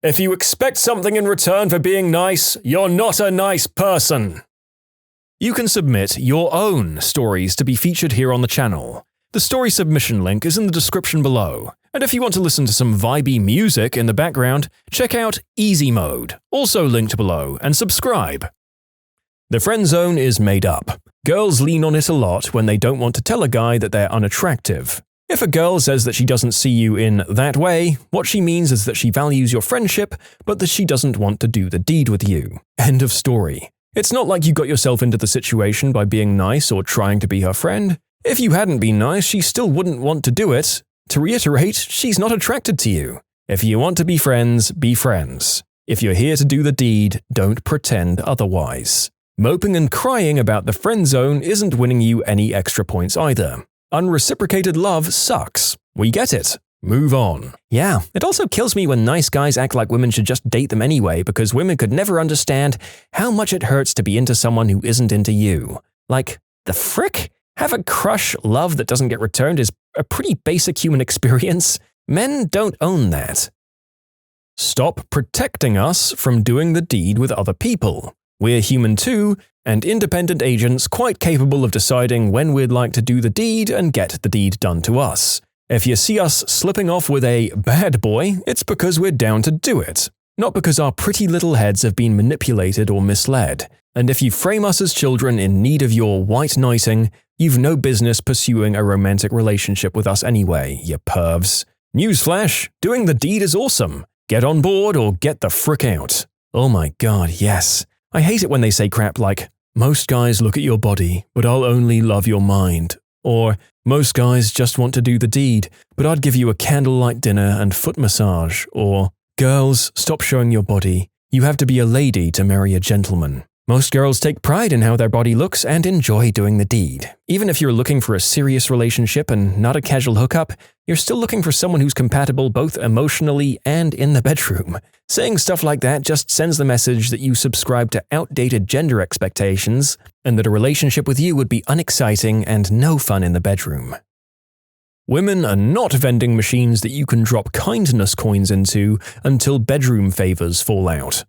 Speaker 1: if you expect something in return for being nice, you're not a nice person. You can submit your own stories to be featured here on the channel. The story submission link is in the description below. And if you want to listen to some vibey music in the background, check out easymode, also linked below, and subscribe. The friend zone is made up. Girls lean on it a lot when they don't want to tell a guy that they're unattractive. If a girl says that she doesn't see you in that way, what she means is that she values your friendship, but that she doesn't want to do the deed with you. End of story. It's not like you got yourself into the situation by being nice or trying to be her friend. If you hadn't been nice, she still wouldn't want to do it. To reiterate, she's not attracted to you. If you want to be friends, be friends. If you're here to do the deed, don't pretend otherwise. Moping and crying about the friend zone isn't winning you any extra points either. Unreciprocated love sucks. We get it. Move on. Yeah, it also kills me when nice guys act like women should just date them anyway because women could never understand how much it hurts to be into someone who isn't into you. Like, the frick? Have a crush love that doesn't get returned is a pretty basic human experience. Men don't own that. Stop protecting us from doing the deed with other people. We're human too, and independent agents quite capable of deciding when we'd like to do the deed and get the deed done to us. If you see us slipping off with a bad boy, it's because we're down to do it, not because our pretty little heads have been manipulated or misled. And if you frame us as children in need of your white knighting, you've no business pursuing a romantic relationship with us anyway, you pervs. Newsflash, doing the deed is awesome. Get on board or get the frick out. Oh my god, yes. I hate it when they say crap like, most guys look at your body, but I'll only love your mind. Or, most guys just want to do the deed, but I'd give you a candlelight dinner and foot massage. Or, girls, stop showing your body. You have to be a lady to marry a gentleman. Most girls take pride in how their body looks and enjoy doing the deed. Even if you're looking for a serious relationship and not a casual hookup, you're still looking for someone who's compatible both emotionally and in the bedroom. Saying stuff like that just sends the message that you subscribe to outdated gender expectations and that a relationship with you would be unexciting and no fun in the bedroom. Women are not vending machines that you can drop kindness coins into until bedroom favors fall out.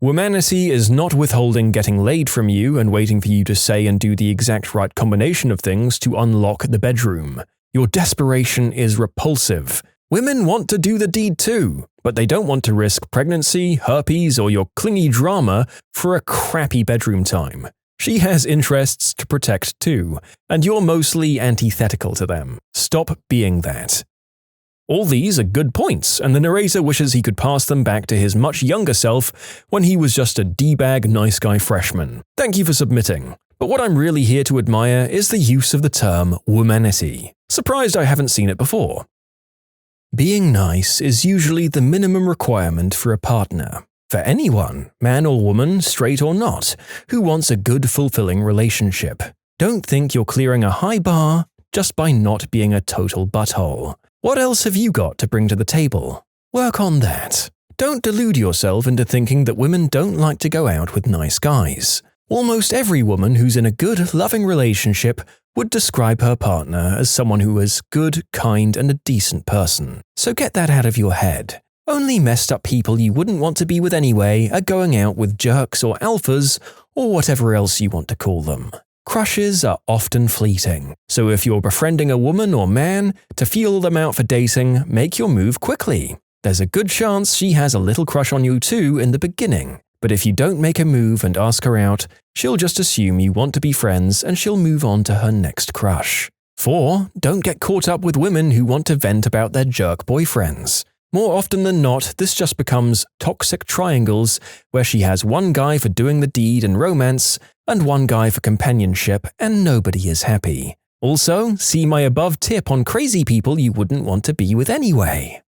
Speaker 1: Womanity is not withholding getting laid from you and waiting for you to say and do the exact right combination of things to unlock the bedroom. Your desperation is repulsive. Women want to do the deed too, but they don't want to risk pregnancy, herpes, or your clingy drama for a crappy bedroom time. She has interests to protect too, and you're mostly antithetical to them. Stop being that. All these are good points, and the narrator wishes he could pass them back to his much younger self when he was just a D-bag nice guy freshman. Thank you for submitting. But what I'm really here to admire is the use of the term womanity. Surprised I haven't seen it before. Being nice is usually the minimum requirement for a partner. For anyone, man or woman, straight or not, who wants a good, fulfilling relationship. Don't think you're clearing a high bar just by not being a total butthole. What else have you got to bring to the table? Work on that. Don't delude yourself into thinking that women don't like to go out with nice guys. Almost every woman who's in a good, loving relationship would describe her partner as someone who is good, kind, and a decent person. So get that out of your head. Only messed up people you wouldn't want to be with anyway are going out with jerks or alphas, or whatever else you want to call them. Crushes are often fleeting, so if you're befriending a woman or man to feel them out for dating, make your move quickly. There's a good chance she has a little crush on you too in the beginning, but if you don't make a move and ask her out, she'll just assume you want to be friends and she'll move on to her next crush. 4. Don't get caught up with women who want to vent about their jerk boyfriends. More often than not, this just becomes toxic triangles where she has one guy for doing the deed and romance and one guy for companionship and nobody is happy. Also, see my above tip on crazy people you wouldn't want to be with anyway.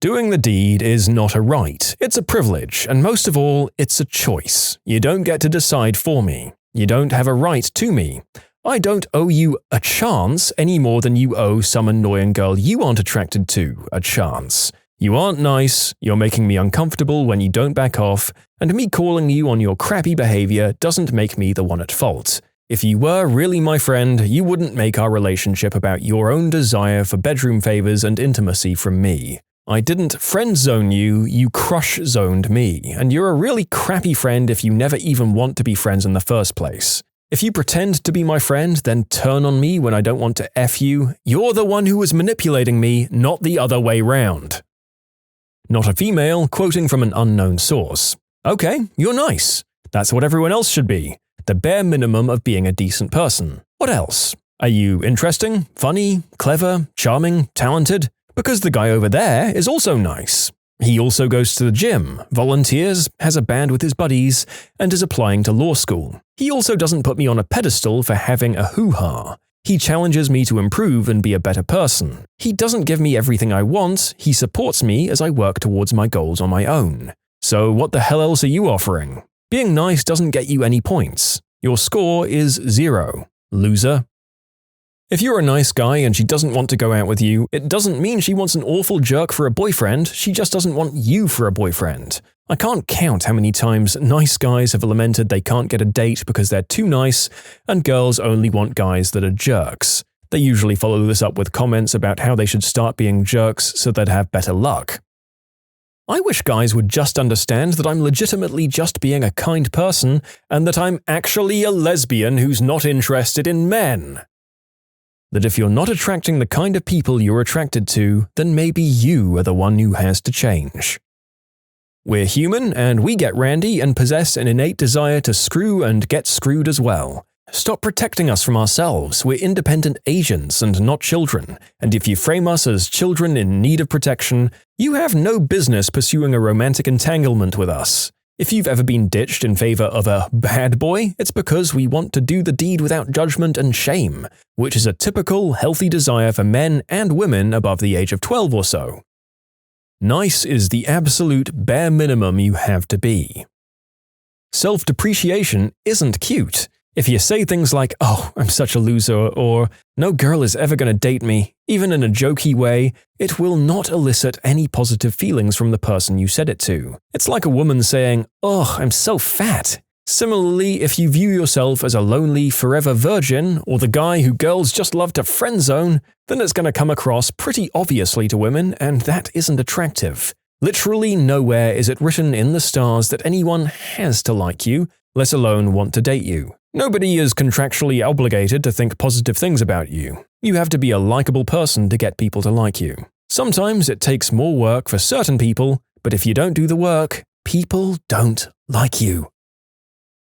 Speaker 1: Doing the deed is not a right, it's a privilege, and most of all, it's a choice. You don't get to decide for me. You don't have a right to me. I don't owe you a chance any more than you owe some annoying girl you aren't attracted to a chance. You aren't nice, you're making me uncomfortable when you don't back off, and me calling you on your crappy behavior doesn't make me the one at fault. If you were really my friend, you wouldn't make our relationship about your own desire for bedroom favors and intimacy from me. I didn't friend zone you, you crush zoned me, and you're a really crappy friend if you never even want to be friends in the first place. If you pretend to be my friend, then turn on me when I don't want to F you, you're the one who was manipulating me, not the other way round. Not a female, quoting from an unknown source. Okay, you're nice. That's what everyone else should be. The bare minimum of being a decent person. What else? Are you interesting, funny, clever, charming, talented? Because the guy over there is also nice. He also goes to the gym, volunteers, has a band with his buddies, and is applying to law school. He also doesn't put me on a pedestal for having a hoo-ha. He challenges me to improve and be a better person. He doesn't give me everything I want, he supports me as I work towards my goals on my own. So what the hell else are you offering? Being nice doesn't get you any points. Your score is 0. Loser. If you're a nice guy and she doesn't want to go out with you, it doesn't mean she wants an awful jerk for a boyfriend, she just doesn't want you for a boyfriend. I can't count how many times nice guys have lamented they can't get a date because they're too nice, and girls only want guys that are jerks. They usually follow this up with comments about how they should start being jerks so they'd have better luck. I wish guys would just understand that I'm legitimately just being a kind person, and that I'm actually a lesbian who's not interested in men. That if you're not attracting the kind of people you're attracted to, then maybe you are the one who has to change. We're human, and we get randy and possess an innate desire to screw and get screwed as well. Stop protecting us from ourselves. We're independent agents and not children, and if you frame us as children in need of protection, you have no business pursuing a romantic entanglement with us. If you've ever been ditched in favor of a bad boy, it's because we want to do the deed without judgment and shame, which is a typical, healthy desire for men and women above the age of 12 or so. Nice is the absolute bare minimum you have to be. Self-depreciation isn't cute. If you say things like, "Oh, I'm such a loser," or "No girl is ever going to date me," even in a jokey way, it will not elicit any positive feelings from the person you said it to. It's like a woman saying, "Oh, I'm so fat." Similarly, if you view yourself as a lonely, forever virgin, or the guy who girls just love to friend zone, then it's going to come across pretty obviously to women, and that isn't attractive. Literally nowhere is it written in the stars that anyone has to like you, let alone want to date you. Nobody is contractually obligated to think positive things about you. You have to be a likable person to get people to like you. Sometimes it takes more work for certain people, but if you don't do the work, people don't like you.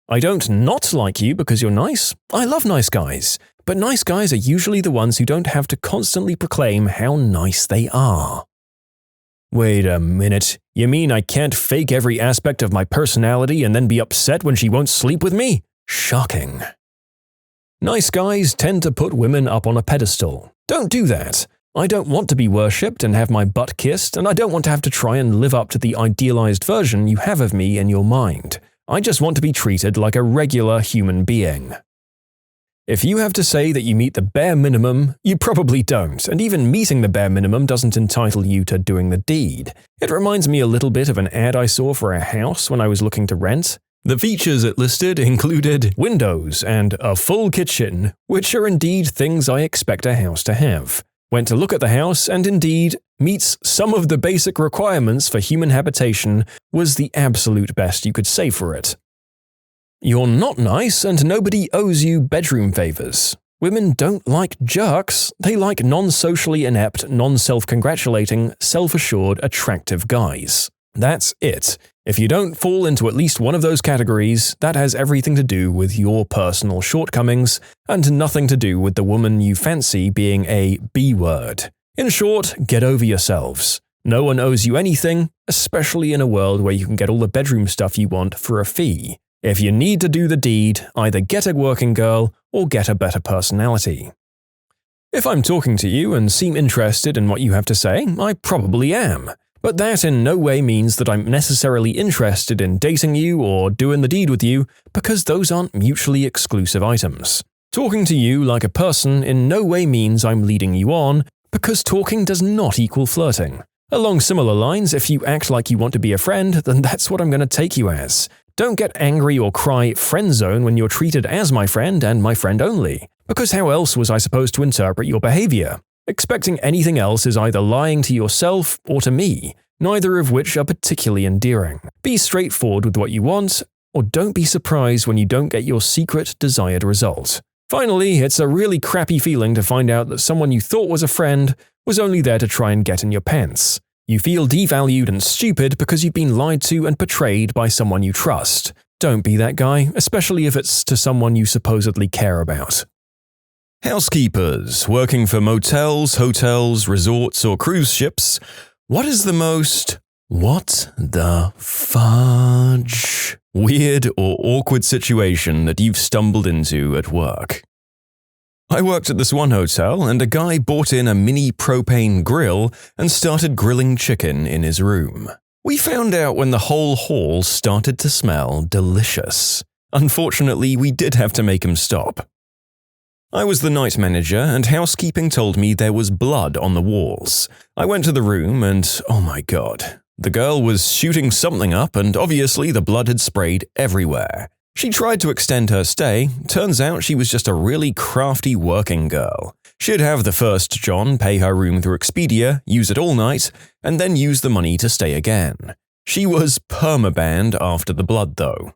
Speaker 1: I don't not like you because you're nice. I love nice guys. But nice guys are usually the ones who don't have to constantly proclaim how nice they are. Wait a minute. You mean I can't fake every aspect of my personality and then be upset when she won't sleep with me? Shocking. Nice guys tend to put women up on a pedestal. Don't do that. I don't want to be worshipped and have my butt kissed, and I don't want to have to try and live up to the idealized version you have of me in your mind. I just want to be treated like a regular human being. If you have to say that you meet the bare minimum, you probably don't, and even meeting the bare minimum doesn't entitle you to doing the deed. It reminds me a little bit of an ad I saw for a house when I was looking to rent. The features it listed included windows and a full kitchen, which are indeed things I expect a house to have. Went to look at the house and indeed meets some of the basic requirements for human habitation, was the absolute best you could say for it. You're not nice and nobody owes you bedroom favors. Women don't like jerks, they like non-socially inept, non-self-congratulating, self-assured, attractive guys. That's it. If you don't fall into at least one of those categories, that has everything to do with your personal shortcomings and nothing to do with the woman you fancy being a B-word. In short, get over yourselves. No one owes you anything, especially in a world where you can get all the bedroom stuff you want for a fee. If you need to do the deed, either get a working girl or get a better personality. If I'm talking to you and seem interested in what you have to say, I probably am. But that in no way means that I'm necessarily interested in dating you or doing the deed with you, because those aren't mutually exclusive items. Talking to you like a person in no way means I'm leading you on, because talking does not equal flirting. Along similar lines, if you act like you want to be a friend, then that's what I'm going to take you as. Don't get angry or cry friend zone when you're treated as my friend and my friend only, because how else was I supposed to interpret your behavior? Expecting anything else is either lying to yourself or to me, neither of which are particularly endearing. Be straightforward with what you want, or don't be surprised when you don't get your secret desired result. Finally, it's a really crappy feeling to find out that someone you thought was a friend was only there to try and get in your pants. You feel devalued and stupid because you've been lied to and betrayed by someone you trust. Don't be that guy, especially if it's to someone you supposedly care about. Housekeepers working for motels, hotels, resorts, or cruise ships. What is the most What the fudge? Weird or awkward situation that you've stumbled into at work. I worked at this one hotel and a guy bought in a mini propane grill and started grilling chicken in his room. We found out when the whole hall started to smell delicious. Unfortunately, we did have to make him stop. I was the night manager and housekeeping told me there was blood on the walls. I went to the room and, oh my god, the girl was shooting something up and obviously the blood had sprayed everywhere. She tried to extend her stay. Turns out she was just a really crafty working girl. She'd have the first John pay her room through Expedia, use it all night, and then use the money to stay again. She was permabanned after the blood though.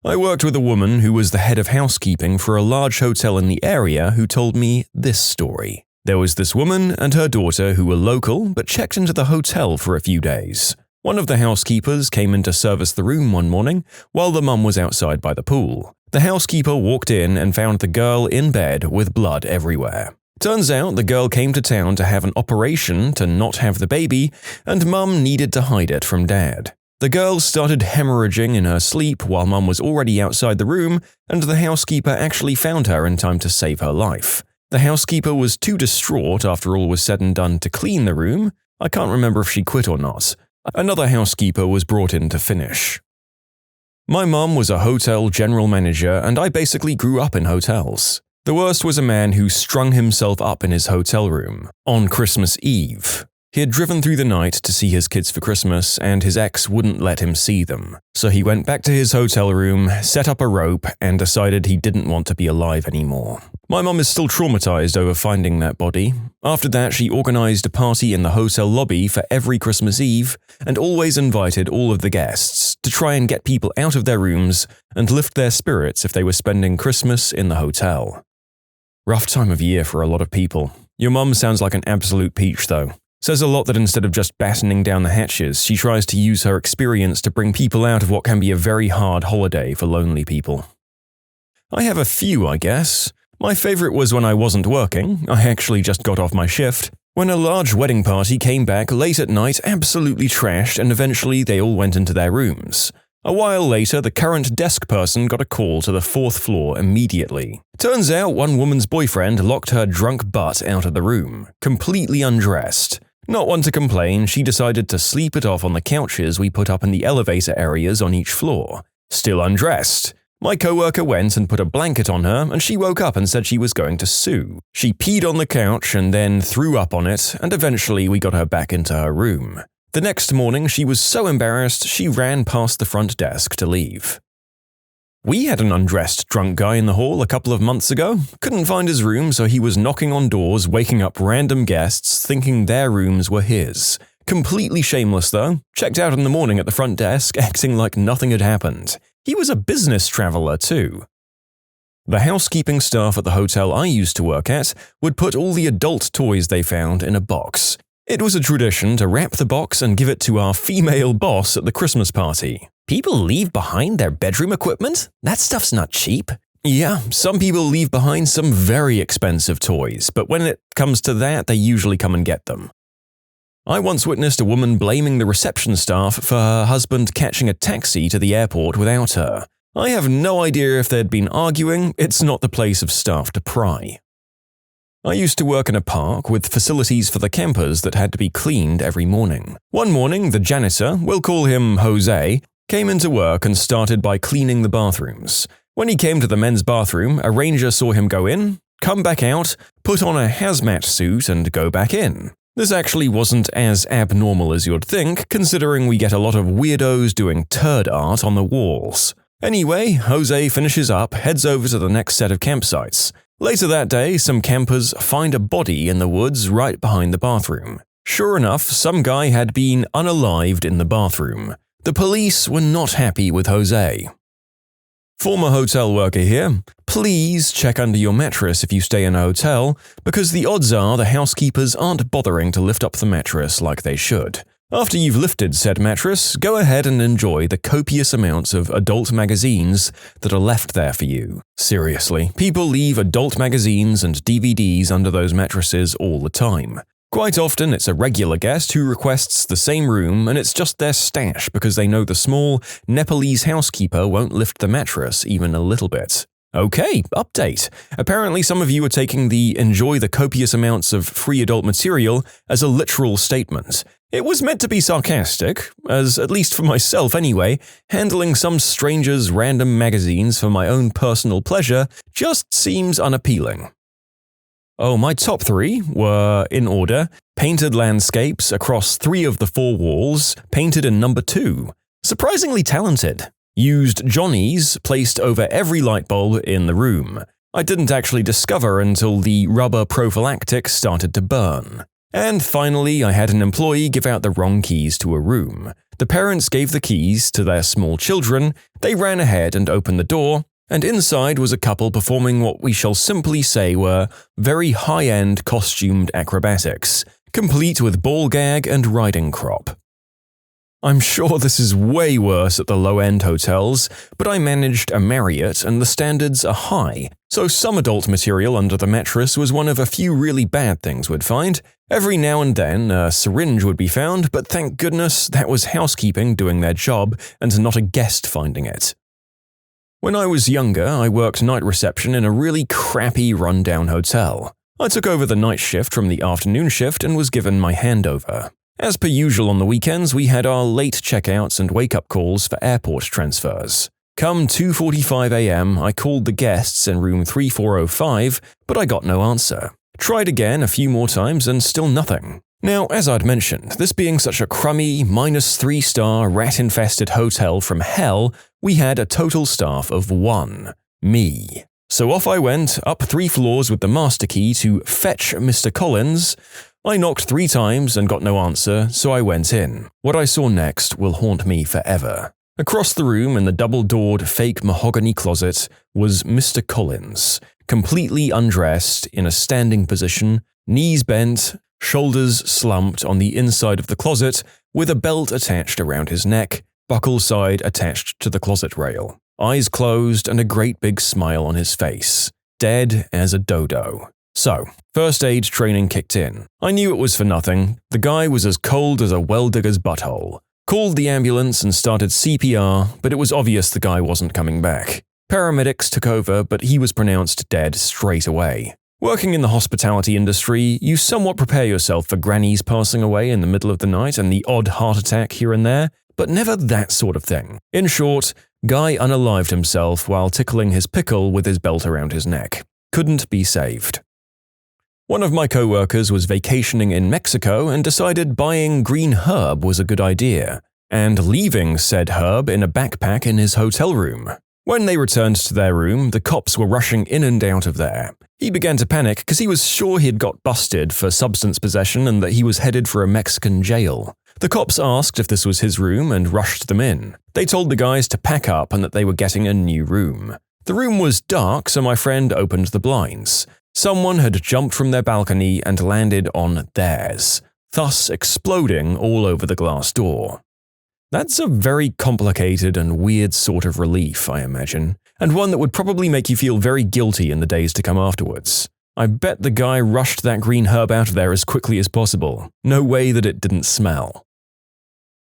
Speaker 1: I worked with a woman who was the head of housekeeping for a large hotel in the area who told me this story. There was this woman and her daughter who were local but checked into the hotel for a few days. One of the housekeepers came in to service the room one morning while the mum was outside by the pool. The housekeeper walked in and found the girl in bed with blood everywhere. Turns out the girl came to town to have an operation to not have the baby, and mum needed to hide it from dad. The girl started hemorrhaging in her sleep while mum was already outside the room, and the housekeeper actually found her in time to save her life. The housekeeper was too distraught after all was said and done to clean the room. I can't remember if she quit or not. Another housekeeper was brought in to finish. My mum was a hotel general manager and I basically grew up in hotels. The worst was a man who strung himself up in his hotel room on Christmas Eve. He had driven through the night to see his kids for Christmas and his ex wouldn't let him see them. So he went back to his hotel room, set up a rope, and decided he didn't want to be alive anymore. My mum is still traumatized over finding that body. After that, she organized a party in the hotel lobby for every Christmas Eve and always invited all of the guests to try and get people out of their rooms and lift their spirits if they were spending Christmas in the hotel. Rough time of year for a lot of people. Your mum sounds like an absolute peach though. Says a lot that instead of just battening down the hatches, she tries to use her experience to bring people out of what can be a very hard holiday for lonely people. I have a few, I guess. My favorite was when I wasn't working. I actually just got off my shift. When a large wedding party came back late at night, absolutely trashed, and eventually they all went into their rooms. A while later, the current desk person got a call to the 4th floor immediately. Turns out one woman's boyfriend locked her drunk butt out of the room, completely undressed. Not one to complain, she decided to sleep it off on the couches we put up in the elevator areas on each floor. Still undressed. My coworker went and put a blanket on her and she woke up and said she was going to sue. She peed on the couch and then threw up on it and eventually we got her back into her room. The next morning she was so embarrassed she ran past the front desk to leave. We had an undressed drunk guy in the hall a couple of months ago. Couldn't find his room, so he was knocking on doors, waking up random guests, thinking their rooms were his. Completely shameless though. Checked out in the morning at the front desk, acting like nothing had happened. He was a business traveler too. The housekeeping staff at the hotel I used to work at would put all the adult toys they found in a box. It was a tradition to wrap the box and give it to our female boss at the Christmas party. People leave behind their bedroom equipment? That stuff's not cheap. Yeah, some people leave behind some very expensive toys, but when it comes to that, they usually come and get them. I once witnessed a woman blaming the reception staff for her husband catching a taxi to the airport without her. I have no idea if they'd been arguing. It's not the place of staff to pry. I used to work in a park with facilities for the campers that had to be cleaned every morning. One morning, the janitor, we'll call him Jose, came into work and started by cleaning the bathrooms. When he came to the men's bathroom, a ranger saw him go in, come back out, put on a hazmat suit and go back in. This actually wasn't as abnormal as you'd think, considering we get a lot of weirdos doing turd art on the walls. Anyway, Jose finishes up, heads over to the next set of campsites. Later that day, some campers find a body in the woods right behind the bathroom. Sure enough, some guy had been unalived in the bathroom. The police were not happy with Jose. Former hotel worker here, please check under your mattress if you stay in a hotel, because the odds are the housekeepers aren't bothering to lift up the mattress like they should. After you've lifted said mattress, go ahead and enjoy the copious amounts of adult magazines that are left there for you. Seriously, people leave adult magazines and DVDs under those mattresses all the time. Quite often, it's a regular guest who requests the same room and it's just their stash because they know the small Nepalese housekeeper won't lift the mattress even a little bit. Okay, update. Apparently some of you are taking the enjoy the copious amounts of free adult material as a literal statement. It was meant to be sarcastic, as at least for myself anyway, handling some stranger's random magazines for my own personal pleasure just seems unappealing. Oh, my top 3 were, in order, painted landscapes across 3 of the 4 walls, painted in number 2. Surprisingly talented. Used Johnnies placed over every light bulb in the room. I didn't actually discover until the rubber prophylactic started to burn. And finally, I had an employee give out the wrong keys to a room. The parents gave the keys to their small children, they ran ahead and opened the door, and inside was a couple performing what we shall simply say were very high-end costumed acrobatics, complete with ball gag and riding crop. I'm sure this is way worse at the low-end hotels, but I managed a Marriott and the standards are high, so some adult material under the mattress was one of a few really bad things we'd find. Every now and then a syringe would be found, but thank goodness that was housekeeping doing their job and not a guest finding it. When I was younger, I worked night reception in a really crappy rundown hotel. I took over the night shift from the afternoon shift and was given my handover. As per usual on the weekends, we had our late checkouts and wake-up calls for airport transfers. Come 2:45 a.m., I called the guests in room 3405, but I got no answer. Tried again a few more times and still nothing. Now, as I'd mentioned, this being such a crummy, -3-star, rat-infested hotel from hell, we had a total staff of 1. Me. So off I went, up 3 floors with the master key to fetch Mr. Collins. I knocked 3 times and got no answer, so I went in. What I saw next will haunt me forever. Across the room in the double-doored fake mahogany closet was Mr. Collins, completely undressed in a standing position, knees bent, shoulders slumped on the inside of the closet, with a belt attached around his neck, buckle side attached to the closet rail, eyes closed and a great big smile on his face, dead as a dodo. So, first aid training kicked in. I knew it was for nothing. The guy was as cold as a well-digger's butthole. Called the ambulance and started CPR, but it was obvious the guy wasn't coming back. Paramedics took over, but he was pronounced dead straight away. Working in the hospitality industry, you somewhat prepare yourself for grannies passing away in the middle of the night and the odd heart attack here and there, but never that sort of thing. In short, guy unalived himself while tickling his pickle with his belt around his neck. Couldn't be saved. One of my co-workers was vacationing in Mexico and decided buying green herb was a good idea, and leaving said herb in a backpack in his hotel room. When they returned to their room, the cops were rushing in and out of there. He began to panic because he was sure he'd got busted for substance possession and that he was headed for a Mexican jail. The cops asked if this was his room and rushed them in. They told the guys to pack up and that they were getting a new room. The room was dark, so my friend opened the blinds. Someone had jumped from their balcony and landed on theirs, thus exploding all over the glass door. That's a very complicated and weird sort of relief, I imagine, and one that would probably make you feel very guilty in the days to come afterwards. I bet the guy rushed that green herb out of there as quickly as possible. No way that it didn't smell.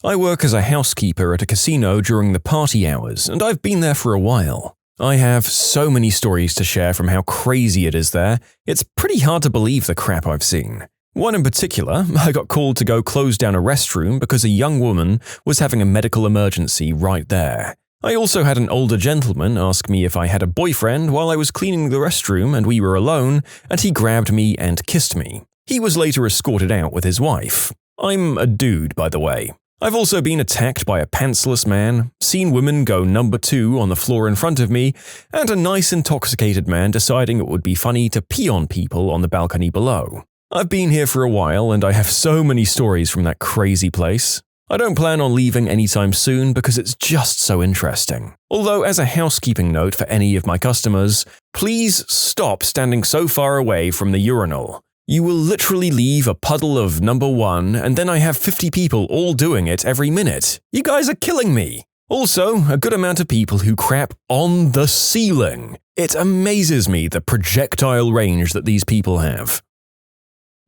Speaker 1: I work as a housekeeper at a casino during the party hours, and I've been there for a while. I have so many stories to share from how crazy it is there, it's pretty hard to believe the crap I've seen. One in particular, I got called to go close down a restroom because a young woman was having a medical emergency right there. I also had an older gentleman ask me if I had a boyfriend while I was cleaning the restroom and we were alone, and he grabbed me and kissed me. He was later escorted out with his wife. I'm a dude, by the way. I've also been attacked by a pantsless man, seen women go number 2 on the floor in front of me, and a nice intoxicated man deciding it would be funny to pee on people on the balcony below. I've been here for a while and I have so many stories from that crazy place. I don't plan on leaving anytime soon because it's just so interesting. Although as a housekeeping note for any of my customers, please stop standing so far away from the urinal. You will literally leave a puddle of number 1 and then I have 50 people all doing it every minute. You guys are killing me. Also, a good amount of people who crap on the ceiling. It amazes me the projectile range that these people have.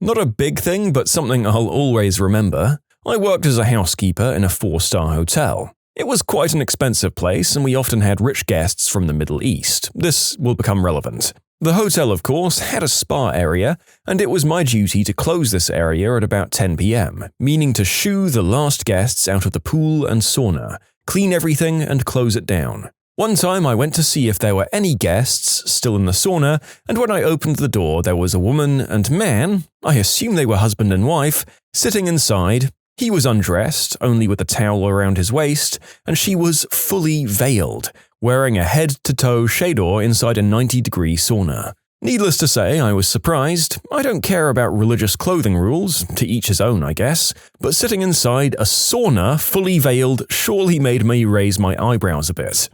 Speaker 1: Not a big thing, but something I'll always remember. I worked as a housekeeper in a 4-star hotel. It was quite an expensive place, and we often had rich guests from the Middle East. This will become relevant. The hotel, of course, had a spa area, and it was my duty to close this area at about 10 p.m., meaning to shoo the last guests out of the pool and sauna, clean everything, and close it down. One time I went to see if there were any guests still in the sauna, and when I opened the door there was a woman and man, I assume they were husband and wife, sitting inside. He was undressed, only with a towel around his waist, and she was fully veiled, wearing a head-to-toe chador inside a 90-degree sauna. Needless to say, I was surprised. I don't care about religious clothing rules, to each his own, I guess, but sitting inside a sauna fully veiled surely made me raise my eyebrows a bit.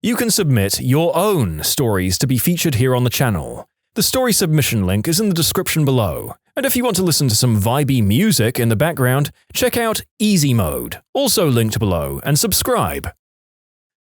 Speaker 1: You can submit your own stories to be featured here on the channel. The story submission link is in the description below. And if you want to listen to some vibey music in the background, check out easymode, also linked below, and subscribe.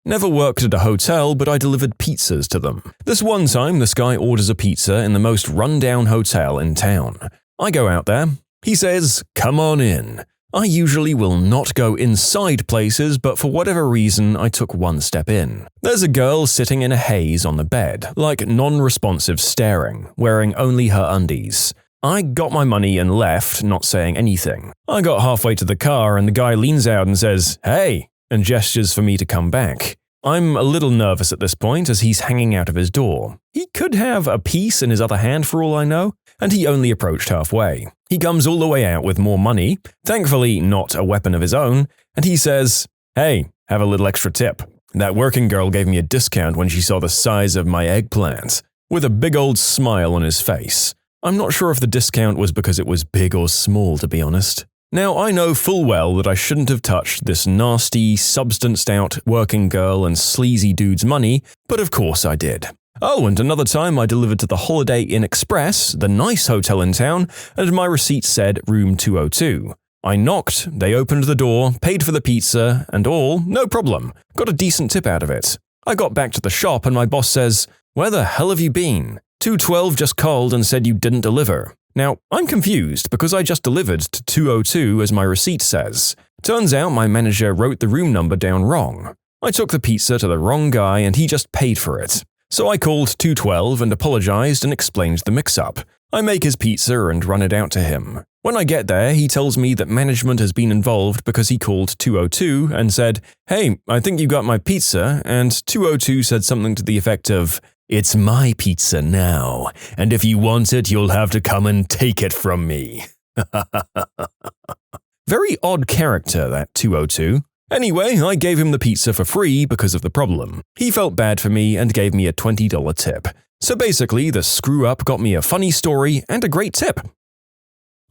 Speaker 1: Never worked at a hotel, but I delivered pizzas to them. This one time, this guy orders a pizza in the most run-down hotel in town. I go out there. He says, "Come on in." I usually will not go inside places, but for whatever reason, I took one step in. There's a girl sitting in a haze on the bed, like non-responsive staring, wearing only her undies. I got my money and left, not saying anything. I got halfway to the car and the guy leans out and says, "Hey," and gestures for me to come back. I'm a little nervous at this point as he's hanging out of his door. He could have a piece in his other hand for all I know, and he only approached halfway. He comes all the way out with more money, thankfully not a weapon of his own, and he says, "Hey, have a little extra tip. That working girl gave me a discount when she saw the size of my eggplant," with a big old smile on his face. I'm not sure if the discount was because it was big or small, to be honest. Now, I know full well that I shouldn't have touched this nasty, substanced-out working girl and sleazy dude's money, but of course I did. Oh, and another time I delivered to the Holiday Inn Express, the nice hotel in town, and my receipt said room 202. I knocked, they opened the door, paid for the pizza, and all, no problem. Got a decent tip out of it. I got back to the shop and my boss says, "Where the hell have you been? 212 just called and said you didn't deliver." Now, I'm confused because I just delivered to 202 as my receipt says. Turns out my manager wrote the room number down wrong. I took the pizza to the wrong guy and he just paid for it. So I called 212 and apologized and explained the mix-up. I make his pizza and run it out to him. When I get there, he tells me that management has been involved because he called 202 and said, "Hey, I think you got my pizza," and 202 said something to the effect of, "It's my pizza now, and if you want it, you'll have to come and take it from me." Very odd character, that 202. Anyway, I gave him the pizza for free because of the problem. He felt bad for me and gave me a $20 tip. So basically, the screw-up got me a funny story and a great tip.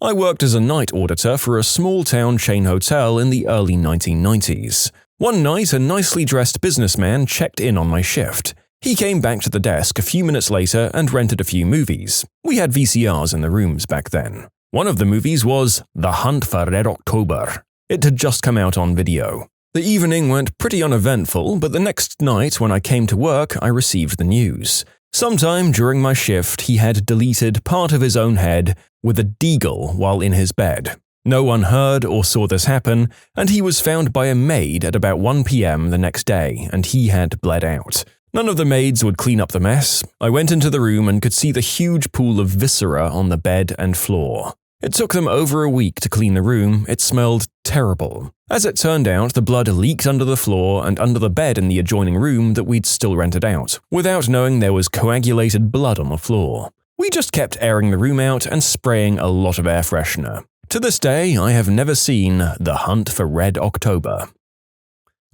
Speaker 1: I worked as a night auditor for a small-town chain hotel in the early 1990s. One night, a nicely dressed businessman checked in on my shift. He came back to the desk a few minutes later and rented a few movies. We had VCRs in the rooms back then. One of the movies was The Hunt for Red October. It had just come out on video. The evening went pretty uneventful, but the next night when I came to work, I received the news. Sometime during my shift, he had deleted part of his own head with a deagle while in his bed. No one heard or saw this happen, and he was found by a maid at about 1 p.m. the next day, and he had bled out. None of the maids would clean up the mess. I went into the room and could see the huge pool of viscera on the bed and floor. It took them over a week to clean the room. It smelled terrible. As it turned out, the blood leaked under the floor and under the bed in the adjoining room that we'd still rented out, without knowing there was coagulated blood on the floor. We just kept airing the room out and spraying a lot of air freshener. To this day, I have never seen The Hunt for Red October.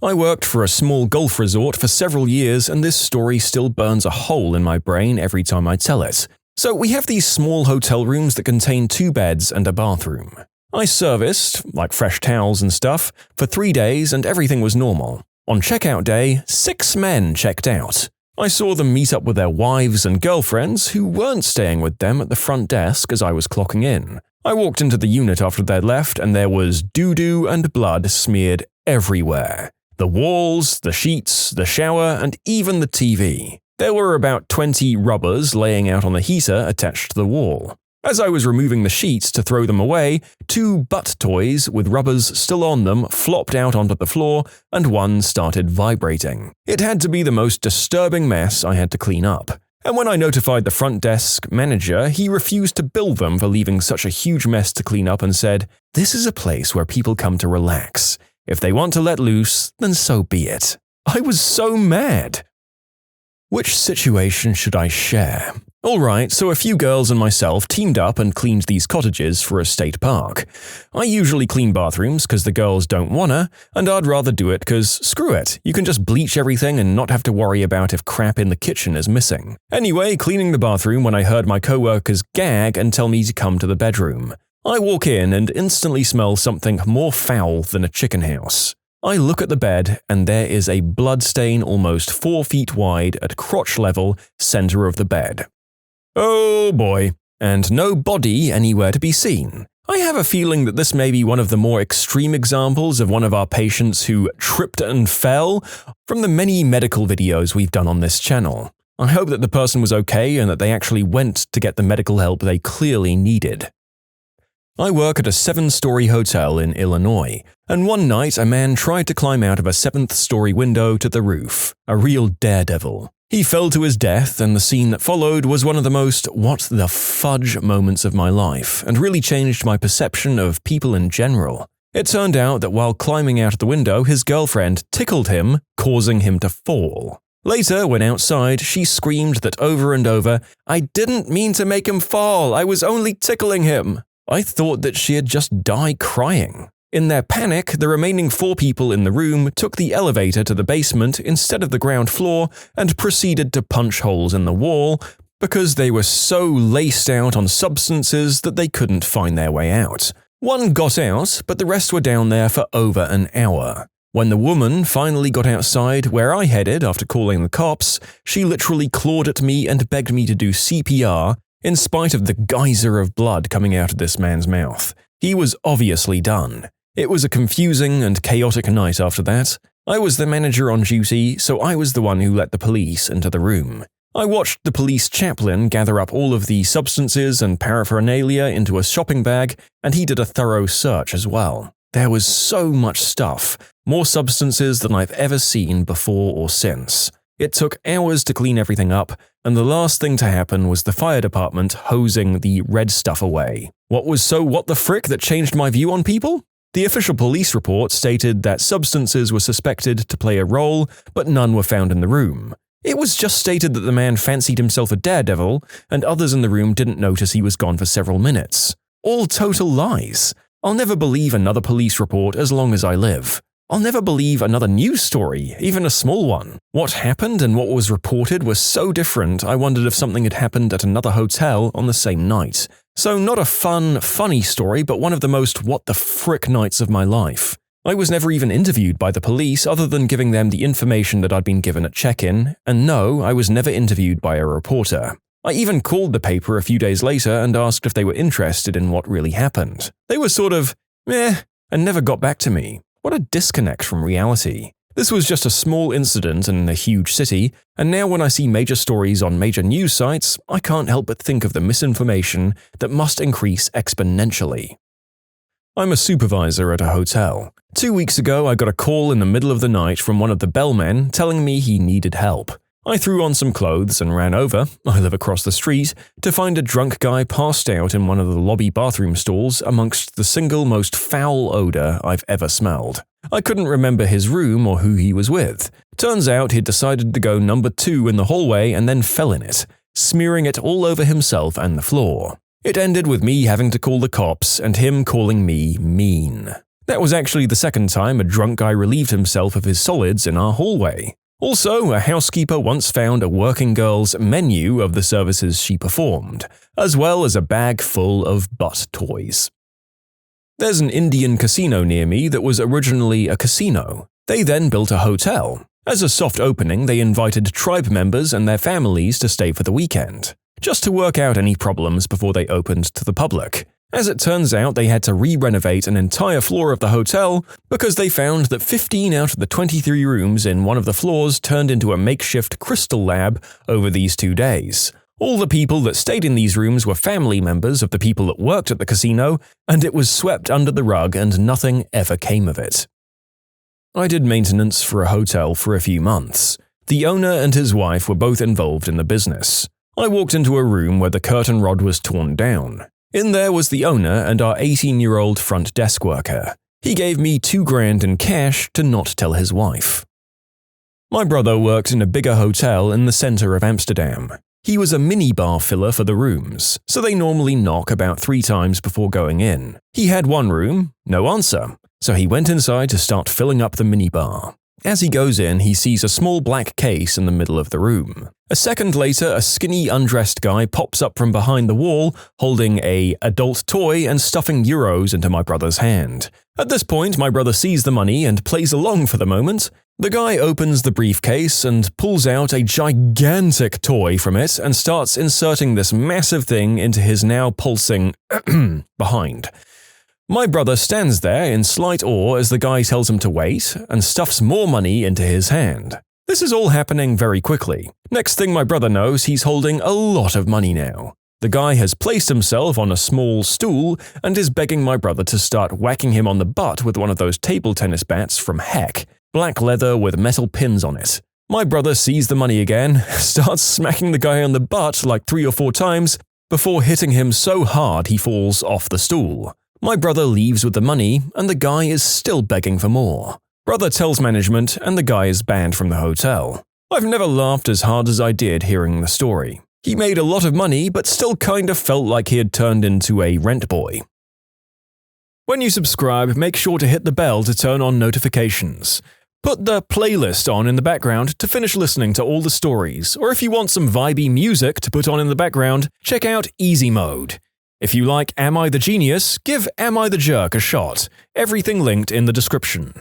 Speaker 1: I worked for a small golf resort for several years, and this story still burns a hole in my brain every time I tell it. So we have these small hotel rooms that contain 2 beds and a bathroom. I serviced, like fresh towels and stuff, for 3 days and everything was normal. On checkout day, 6 men checked out. I saw them meet up with their wives and girlfriends who weren't staying with them at the front desk as I was clocking in. I walked into the unit after they'd left and there was doo-doo and blood smeared everywhere. The walls, the sheets, the shower, and even the TV. There were about 20 rubbers laying out on the heater attached to the wall. As I was removing the sheets to throw them away, 2 butt toys with rubbers still on them flopped out onto the floor and one started vibrating. It had to be the most disturbing mess I had to clean up. And when I notified the front desk manager, he refused to bill them for leaving such a huge mess to clean up and said, "This is a place where people come to relax. If they want to let loose, then so be it." I was so mad. Which situation should I share? Alright, so a few girls and myself teamed up and cleaned these cottages for a state park. I usually clean bathrooms because the girls don't wanna, and I'd rather do it because screw it, you can just bleach everything and not have to worry about if crap in the kitchen is missing. Anyway, cleaning the bathroom when I heard my coworkers gag and tell me to come to the bedroom. I walk in and instantly smell something more foul than a chicken house. I look at the bed and there is a bloodstain almost 4 feet wide at crotch level, center of the bed. Oh boy, and no body anywhere to be seen. I have a feeling that this may be one of the more extreme examples of one of our patients who tripped and fell from the many medical videos we've done on this channel. I hope that the person was okay and that they actually went to get the medical help they clearly needed. I work at a 7-story hotel in Illinois, and one night a man tried to climb out of a 7th-story window to the roof, a real daredevil. He fell to his death, and the scene that followed was one of the most what the fudge moments of my life, and really changed my perception of people in general. It turned out that while climbing out of the window, his girlfriend tickled him, causing him to fall. Later, when outside, she screamed that over and over, "I didn't mean to make him fall, I was only tickling him." I thought that she had just died crying. In their panic, the remaining 4 people in the room took the elevator to the basement instead of the ground floor and proceeded to punch holes in the wall because they were so laced out on substances that they couldn't find their way out. One got out, but the rest were down there for over an hour. When the woman finally got outside where I headed after calling the cops, she literally clawed at me and begged me to do CPR in spite of the geyser of blood coming out of this man's mouth. He was obviously done. It was a confusing and chaotic night after that. I was the manager on duty, so I was the one who let the police into the room. I watched the police chaplain gather up all of the substances and paraphernalia into a shopping bag, and he did a thorough search as well. There was so much stuff, more substances than I've ever seen before or since. It took hours to clean everything up, and the last thing to happen was the fire department hosing the red stuff away. What was so what the frick that changed my view on people? The official police report stated that substances were suspected to play a role, but none were found in the room. It was just stated that the man fancied himself a daredevil, and others in the room didn't notice he was gone for several minutes. All total lies. I'll never believe another police report as long as I live. I'll never believe another news story, even a small one. What happened and what was reported was so different, I wondered if something had happened at another hotel on the same night. So not a funny story, but one of the most what the frick nights of my life. I was never even interviewed by the police other than giving them the information that I'd been given at check-in, and no, I was never interviewed by a reporter. I even called the paper a few days later and asked if they were interested in what really happened. They were sort of, meh, and never got back to me. What a disconnect from reality. This was just a small incident in a huge city, and now when I see major stories on major news sites, I can't help but think of the misinformation that must increase exponentially. I'm a supervisor at a hotel. 2 weeks ago, I got a call in the middle of the night from one of the bellmen telling me he needed help. I threw on some clothes and ran over, I live across the street, to find a drunk guy passed out in one of the lobby bathroom stalls amongst the single most foul odor I've ever smelled. I couldn't remember his room or who he was with. Turns out he'd decided to go number 2 in the hallway and then fell in it, smearing it all over himself and the floor. It ended with me having to call the cops and him calling me mean. That was actually the second time a drunk guy relieved himself of his solids in our hallway. Also, a housekeeper once found a working girl's menu of the services she performed, as well as a bag full of butt toys. There's an Indian casino near me that was originally a casino. They then built a hotel. As a soft opening, they invited tribe members and their families to stay for the weekend, just to work out any problems before they opened to the public. As it turns out, they had to re-renovate an entire floor of the hotel because they found that 15 out of the 23 rooms in one of the floors turned into a makeshift crystal lab over these 2 days. All the people that stayed in these rooms were family members of the people that worked at the casino, and it was swept under the rug and nothing ever came of it. I did maintenance for a hotel for a few months. The owner and his wife were both involved in the business. I walked into a room where the curtain rod was torn down. In there was the owner and our 18-year-old front desk worker. He gave me $2,000 in cash to not tell his wife. My brother worked in a bigger hotel in the center of Amsterdam. He was a minibar filler for the rooms, so they normally knock about 3 times before going in. He had one room, no answer, so he went inside to start filling up the minibar. As he goes in, he sees a small black case in the middle of the room. A second later, a skinny, undressed guy pops up from behind the wall, holding an adult toy and stuffing euros into my brother's hand. At this point, my brother sees the money and plays along for the moment. The guy opens the briefcase and pulls out a gigantic toy from it and starts inserting this massive thing into his now pulsing behind. My brother stands there in slight awe as the guy tells him to wait and stuffs more money into his hand. This is all happening very quickly. Next thing my brother knows, he's holding a lot of money now. The guy has placed himself on a small stool and is begging my brother to start whacking him on the butt with one of those table tennis bats from Heck, black leather with metal pins on it. My brother sees the money again, starts smacking the guy on the butt like 3 or 4 times before hitting him so hard he falls off the stool. My brother leaves with the money and the guy is still begging for more. Brother tells management and the guy is banned from the hotel. I've never laughed as hard as I did hearing the story. He made a lot of money but still kind of felt like he had turned into a rent boy. When you subscribe, make sure to hit the bell to turn on notifications. Put the playlist on in the background to finish listening to all the stories, or if you want some vibey music to put on in the background, check out easymode. If you like Am I the Genius, give Am I the Jerk a shot. Everything linked in the description.